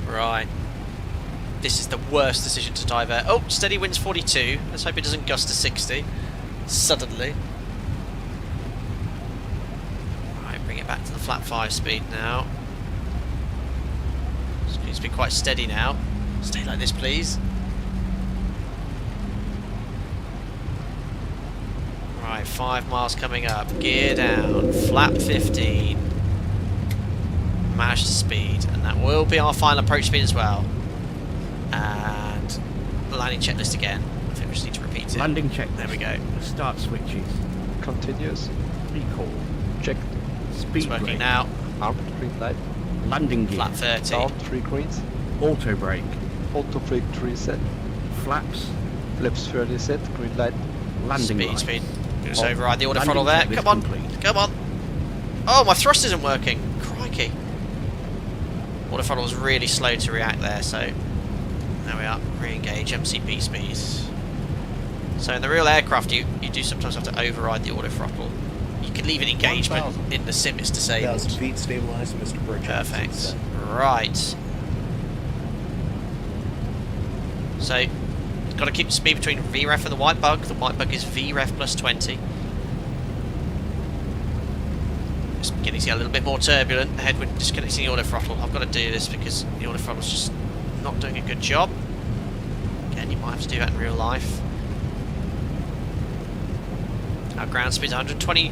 Right. This is the worst decision to divert. Oh, steady winds 42. Let's hope it doesn't gust to 60. Suddenly. Right, bring it back to the flat 5 speed now. This needs to be quite steady now. Stay like this, please. Right, 5 miles coming up. Gear down. Flap 15. Match the speed. And that will be our final approach speed as well. And landing checklist again. I think we just need to repeat it. Landing checklist. There we go. Start switches. Continuous. Recall. Checked. Speed It's working brake. now. Armed green light. Landing gear. Flat 30. Down 3 greens. Auto brake. Auto brake 3 set. Flaps. Flaps 30 set. Green light. Landing Speed, light. speed. Just Oh, override the auto landing throttle there. checklist Come on. complete. Come on. Oh, my thrust isn't working. Crikey. Auto throttle was really slow to react there, so there we are. Re-engage MCP speed. So in the real aircraft, you do sometimes have to override the auto throttle. You can leave an engagement 1,000. in the sim it's disabled. 1,000 feet stabilized, Mr. Burchett. Perfect. Right. So, you've got to keep the speed between VREF and the white bug. The white bug is VREF plus 20. It's beginning to get a little bit more turbulent. The headwind disconnecting the auto throttle. I've got to do this because the auto throttle's just not doing a good job. Again, you might have to do that in real life. Our ground speed's 120.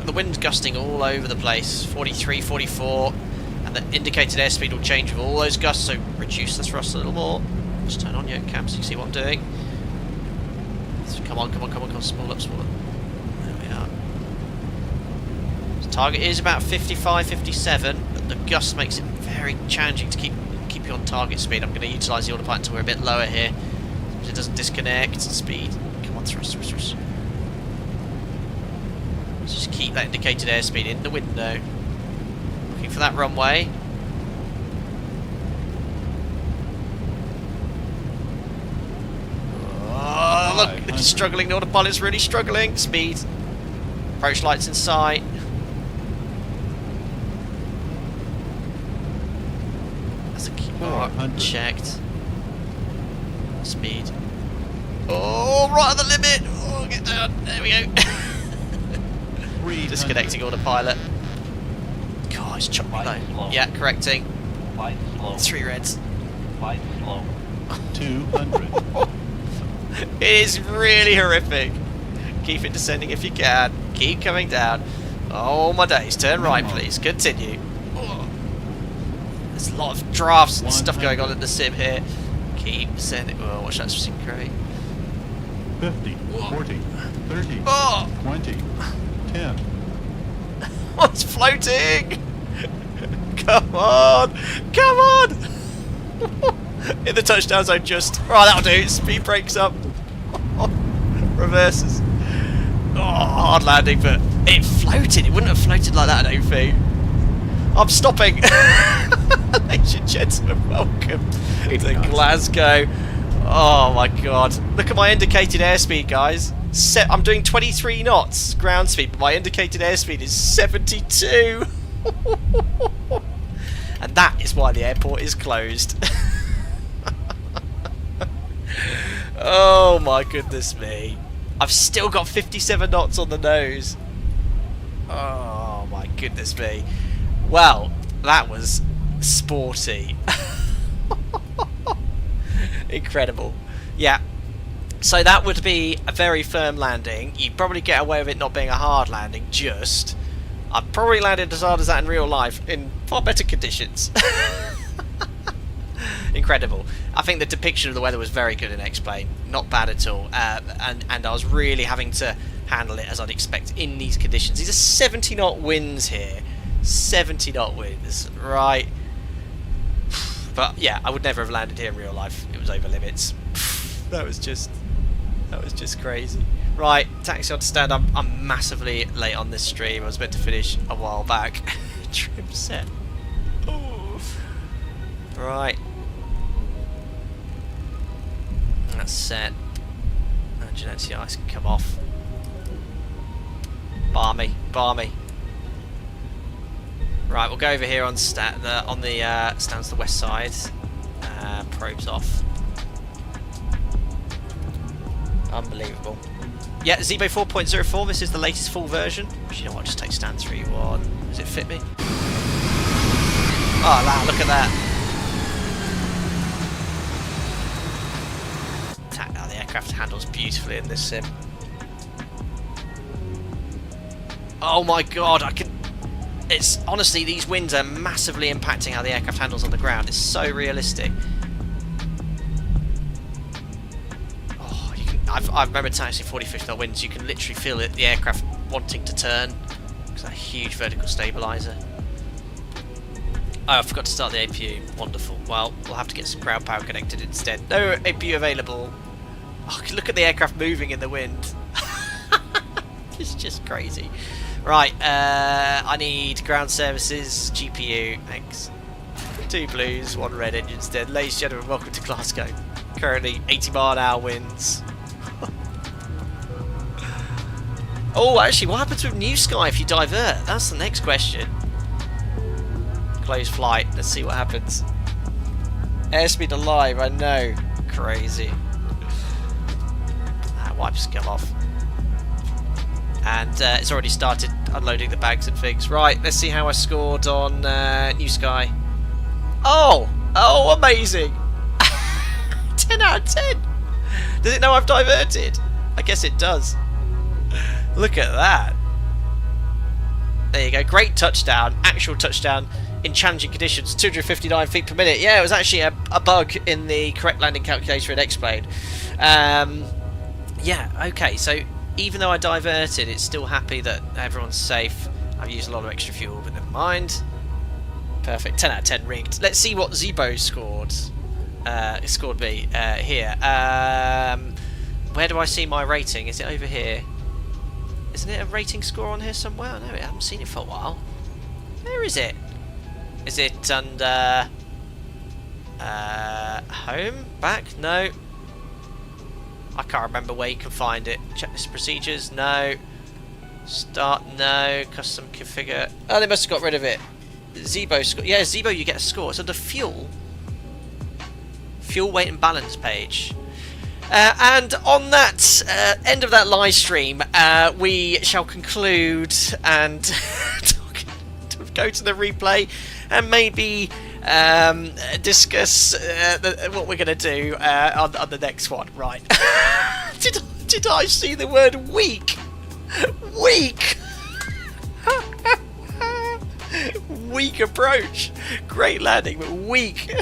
The wind's gusting all over the place. 43, 44. And the indicated airspeed will change with all those gusts, so reduce the thrust a little more. Just turn on your cam so you can see what I'm doing. So come on, spool up. There we are. The target is about 55, 57, but the gust makes it very challenging to keep you on target speed. I'm going to utilise the autopilot until we're a bit lower here, so it doesn't disconnect. Speed. Come on, thrust. Let's just keep that indicated airspeed in the window. Looking for that runway. Oh, look, it's struggling. The autopilot's really struggling. Speed. Approach lights in sight. That's a key. Checked. Speed. Oh, right on the limit. Oh, get down. There we go. Disconnecting autopilot. God, it's chopped me low. Yeah, correcting. 3 reds. 200. It is really horrific. Keep it descending if you can. Keep coming down. Oh my days. Turn right, please. Continue. Oh. There's a lot of drafts and stuff going on in the sim here. Keep descending. Oh, watch that synchrony. 50, 40, 30, 20, 10. What's floating? Come on! Come on! In the touchdown zone just. Right, that'll do. Speed breaks up. Reverses. Oh, hard landing, but it floated. It wouldn't have floated like that, I don't think. I'm stopping. Ladies and gentlemen, welcome to Glasgow. Oh my god. Look at my indicated airspeed, guys. I'm doing 23 knots ground speed, but my indicated airspeed is 72. And that is why the airport is closed. Oh my goodness me. I've still got 57 knots on the nose. Oh my goodness me. Well, that was sporty. Incredible. Yeah. So that would be a very firm landing. You'd probably get away with it not being a hard landing, just. I've probably landed as hard as that in real life in far better conditions. Incredible. I think the depiction of the weather was very good in X-Plane. Not bad at all. And I was really having to handle it as I'd expect in these conditions. These are 70 knot winds here. 70 knot winds. Right. But yeah, I would never have landed here in real life. It was over limits. That was just crazy. Right, taxi on to stand. I'm massively late on this stream. I was meant to finish a while back. Trim set. Oh. Right. That's set. Imagine the ice can come off. Barmy. Right, we'll go over here on the stands to the west side. Probes off. Unbelievable. Yeah, ZIBO 4.04, this is the latest full version. You know what, just take stand 3-1. Does it fit me? Oh, wow, look at that. The aircraft handles beautifully in this sim. Oh my god, it's honestly, these winds are massively impacting how the aircraft handles on the ground. It's so realistic. I remember taxiing 40-50 knot winds. You can literally feel it, the aircraft wanting to turn because that huge vertical stabiliser. Oh, I forgot to start the APU. Wonderful. Well, we'll have to get some ground power connected instead. No APU available. Oh, look at the aircraft moving in the wind. It's just crazy. Right, I need ground services, GPU, thanks. 2 blues, 1 red engine instead. Ladies and gentlemen, welcome to Glasgow. Currently 80 mile/hour winds. Oh, actually, what happens with New Sky if you divert? That's the next question. Close flight. Let's see what happens. Airspeed alive, I know. Crazy. Wipe skill off. And it's already started unloading the bags and things. Right, let's see how I scored on New Sky. Oh! Oh, amazing! 10 out of 10! Does it know I've diverted? I guess it does. Look at that. There you go. Great touchdown. Actual touchdown in challenging conditions. 259 feet per minute. Yeah, it was actually a bug in the correct landing calculator in X-Plane. Yeah, okay. So even though I diverted, it's still happy that everyone's safe. I've used a lot of extra fuel, but never mind. Perfect. 10 out of 10 rigged. Let's see what ZIBO scored. It scored me here. Where do I see my rating? Is it over here? Isn't it a rating score on here somewhere? No, I haven't seen it for a while. Where is it? Is it under home? Back? No. I can't remember where you can find it. Checklist procedures? No. Start? No. Custom configure? Oh, they must have got rid of it. ZIBO score. Yeah, ZIBO, you get a score. It's under fuel. Fuel weight and balance page. And on that end of that live stream, we shall conclude and go to the replay and maybe discuss what we're going to do on the next one. Right. Did I see the word weak? Weak! Weak approach. Great landing, but weak.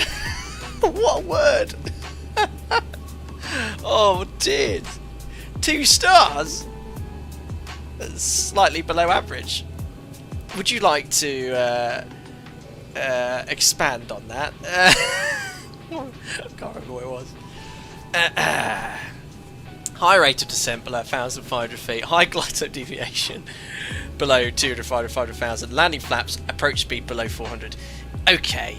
What a word. Oh dear. 2 stars? That's slightly below average. Would you like to expand on that? I can't remember what it was. High rate of descent below 1,500 feet. High glide slope deviation below 200, 500,000. Landing flaps, approach speed below 400. Okay,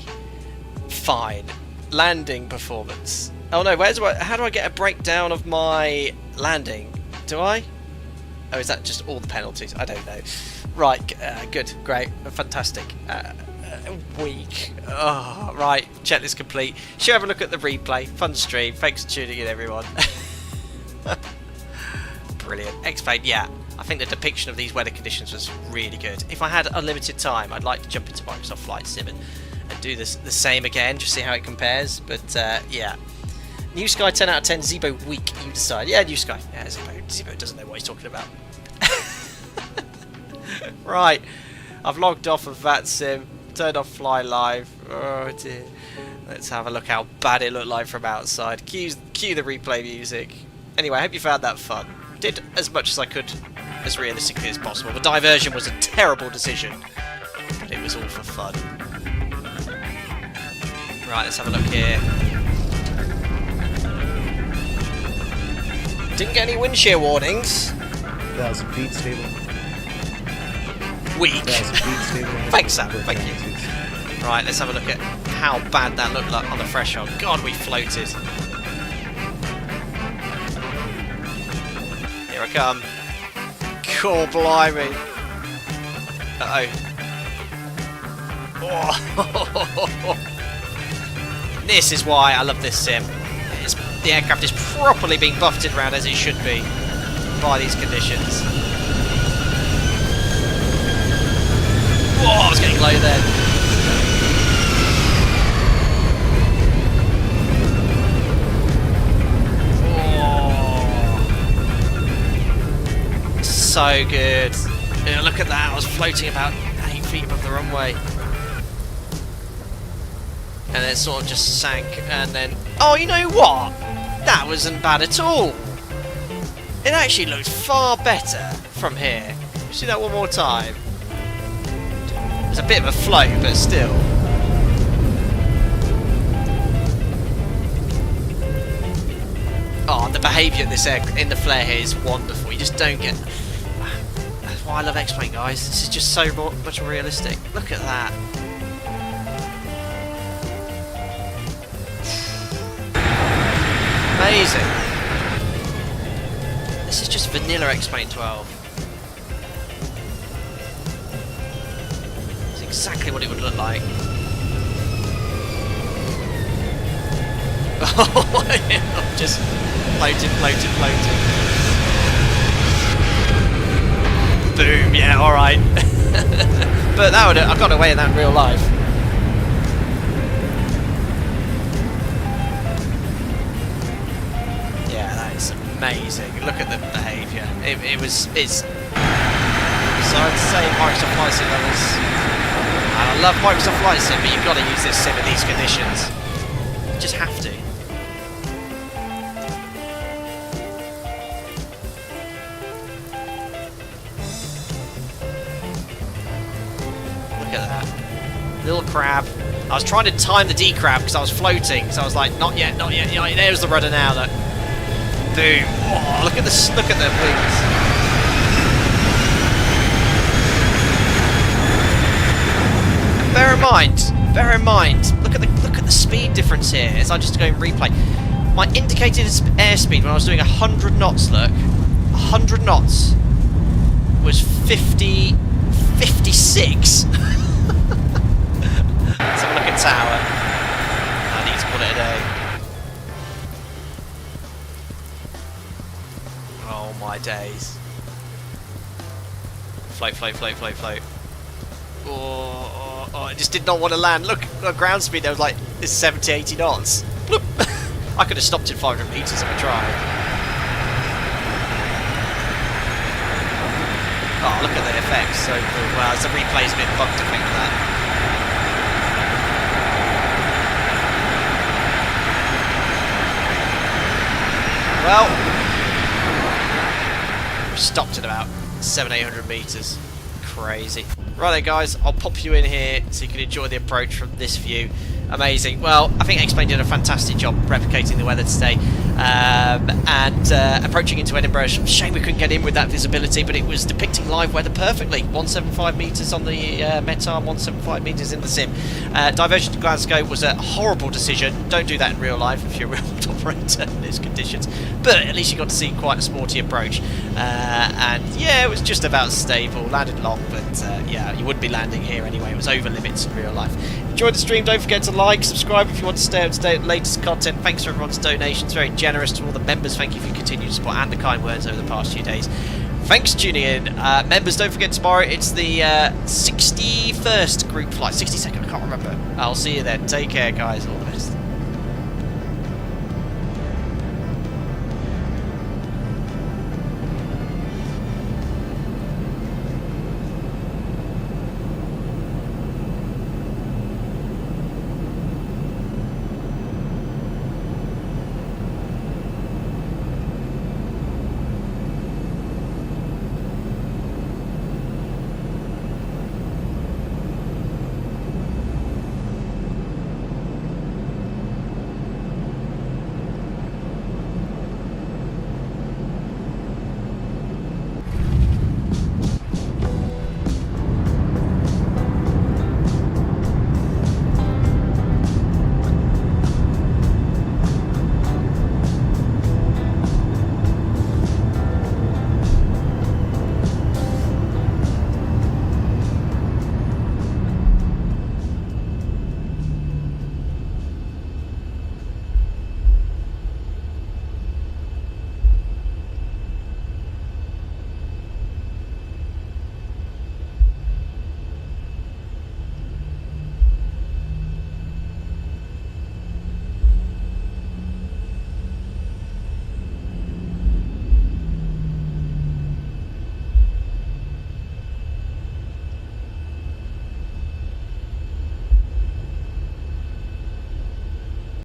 fine. Landing performance. Oh no, how do I get a breakdown of my landing? Do I? Oh, is that just all the penalties? I don't know. Right, good, great, fantastic. Weak. Oh, right, checklist complete. Should have a look at the replay. Fun stream. Thanks for tuning in, everyone. Brilliant. X-Plane, yeah. I think the depiction of these weather conditions was really good. If I had unlimited time, I'd like to jump into Microsoft Flight Sim and do this the same again, just see how it compares. But yeah. New Sky 10 out of 10, ZIBO weak, you decide. Yeah, New Sky. Yeah, ZIBO doesn't know what he's talking about. Right. I've logged off of that sim, turned off Fly Live. Oh dear. Let's have a look how bad it looked like from outside. Cue the replay music. Anyway, I hope you found that fun. Did as much as I could, as realistically as possible. The diversion was a terrible decision, but it was all for fun. Right, let's have a look here. Didn't get any wind shear warnings. 1,000 feet stable. Weak. 1,000 feet stable. Thanks, Sam. Thank you. Right, let's have a look at how bad that looked like on the threshold. God, we floated. Here I come. Cool, blimey. Oh. This is why I love this sim. The aircraft is properly being buffeted around as it should be by these conditions. Whoa, I was getting low then. Oh. So good. Yeah, look at that, I was floating about 8 feet above the runway. And then it sort of just sank, and then... Oh, you know what? That wasn't bad at all. It actually looked far better from here. See that one more time? It's a bit of a float, but still. Oh, the behaviour in this in the flare here is wonderful. You just don't get... That's why I love X-Plane, guys. This is just so much more realistic. Look at that. Amazing. This is just vanilla X-Plane 12. It's exactly what it would look like. Just floating. Boom, yeah, alright. But that would I got away with that in real life. Yeah, that is amazing. Look at the behaviour. It's so I'd say Microsoft Flight Sim lovers. And I love Microsoft Flight Sim, but you've got to use this sim in these conditions. You just have to. Look at that. Little crab. I was trying to time the D-crab because I was floating, so I was like, not yet. Yeah, there's the rudder now. Look. Boom. Oh, look at the wings. Bear in mind, look at the speed difference here as I just go and replay. My indicated airspeed when I was doing 100 knots, look, 100 knots was 56. Let's have a look at tower. I need to call it a day. Oh my days. Float. Oh, I just did not want to land. Look, ground speed there was like 70, 80 knots. Bloop. I could have stopped in 500 meters if I tried. Oh, look at the effects. So cool. Well, the replay's a bit bugged, I think, for that. Well, stopped at about 700-800 meters. Crazy. Right then, guys, I'll pop you in here so you can enjoy the approach from this view. Amazing. Well, I think X-Plane did a fantastic job replicating the weather today and approaching into Edinburgh. Shame we couldn't get in with that visibility, but it was depicting live weather perfectly. 175 metres on the METAR, 175 metres in the sim. Diversion to Glasgow was a horrible decision. Don't do that in real life if you're a real operator in these conditions. But at least you got to see quite a sporty approach. And yeah, it was just about stable. Landed long, but yeah, you wouldn't be landing here anyway. It was over limits in real life. Enjoy the stream. Don't forget to like, subscribe if you want to stay up to date with the latest content. Thanks for everyone's donations. Very generous to all the members. Thank you for your continued support and the kind words over the past few days. Thanks for tuning in. Members, don't forget tomorrow. It's the 61st group flight. 62nd, I can't remember. I'll see you then. Take care, guys. All the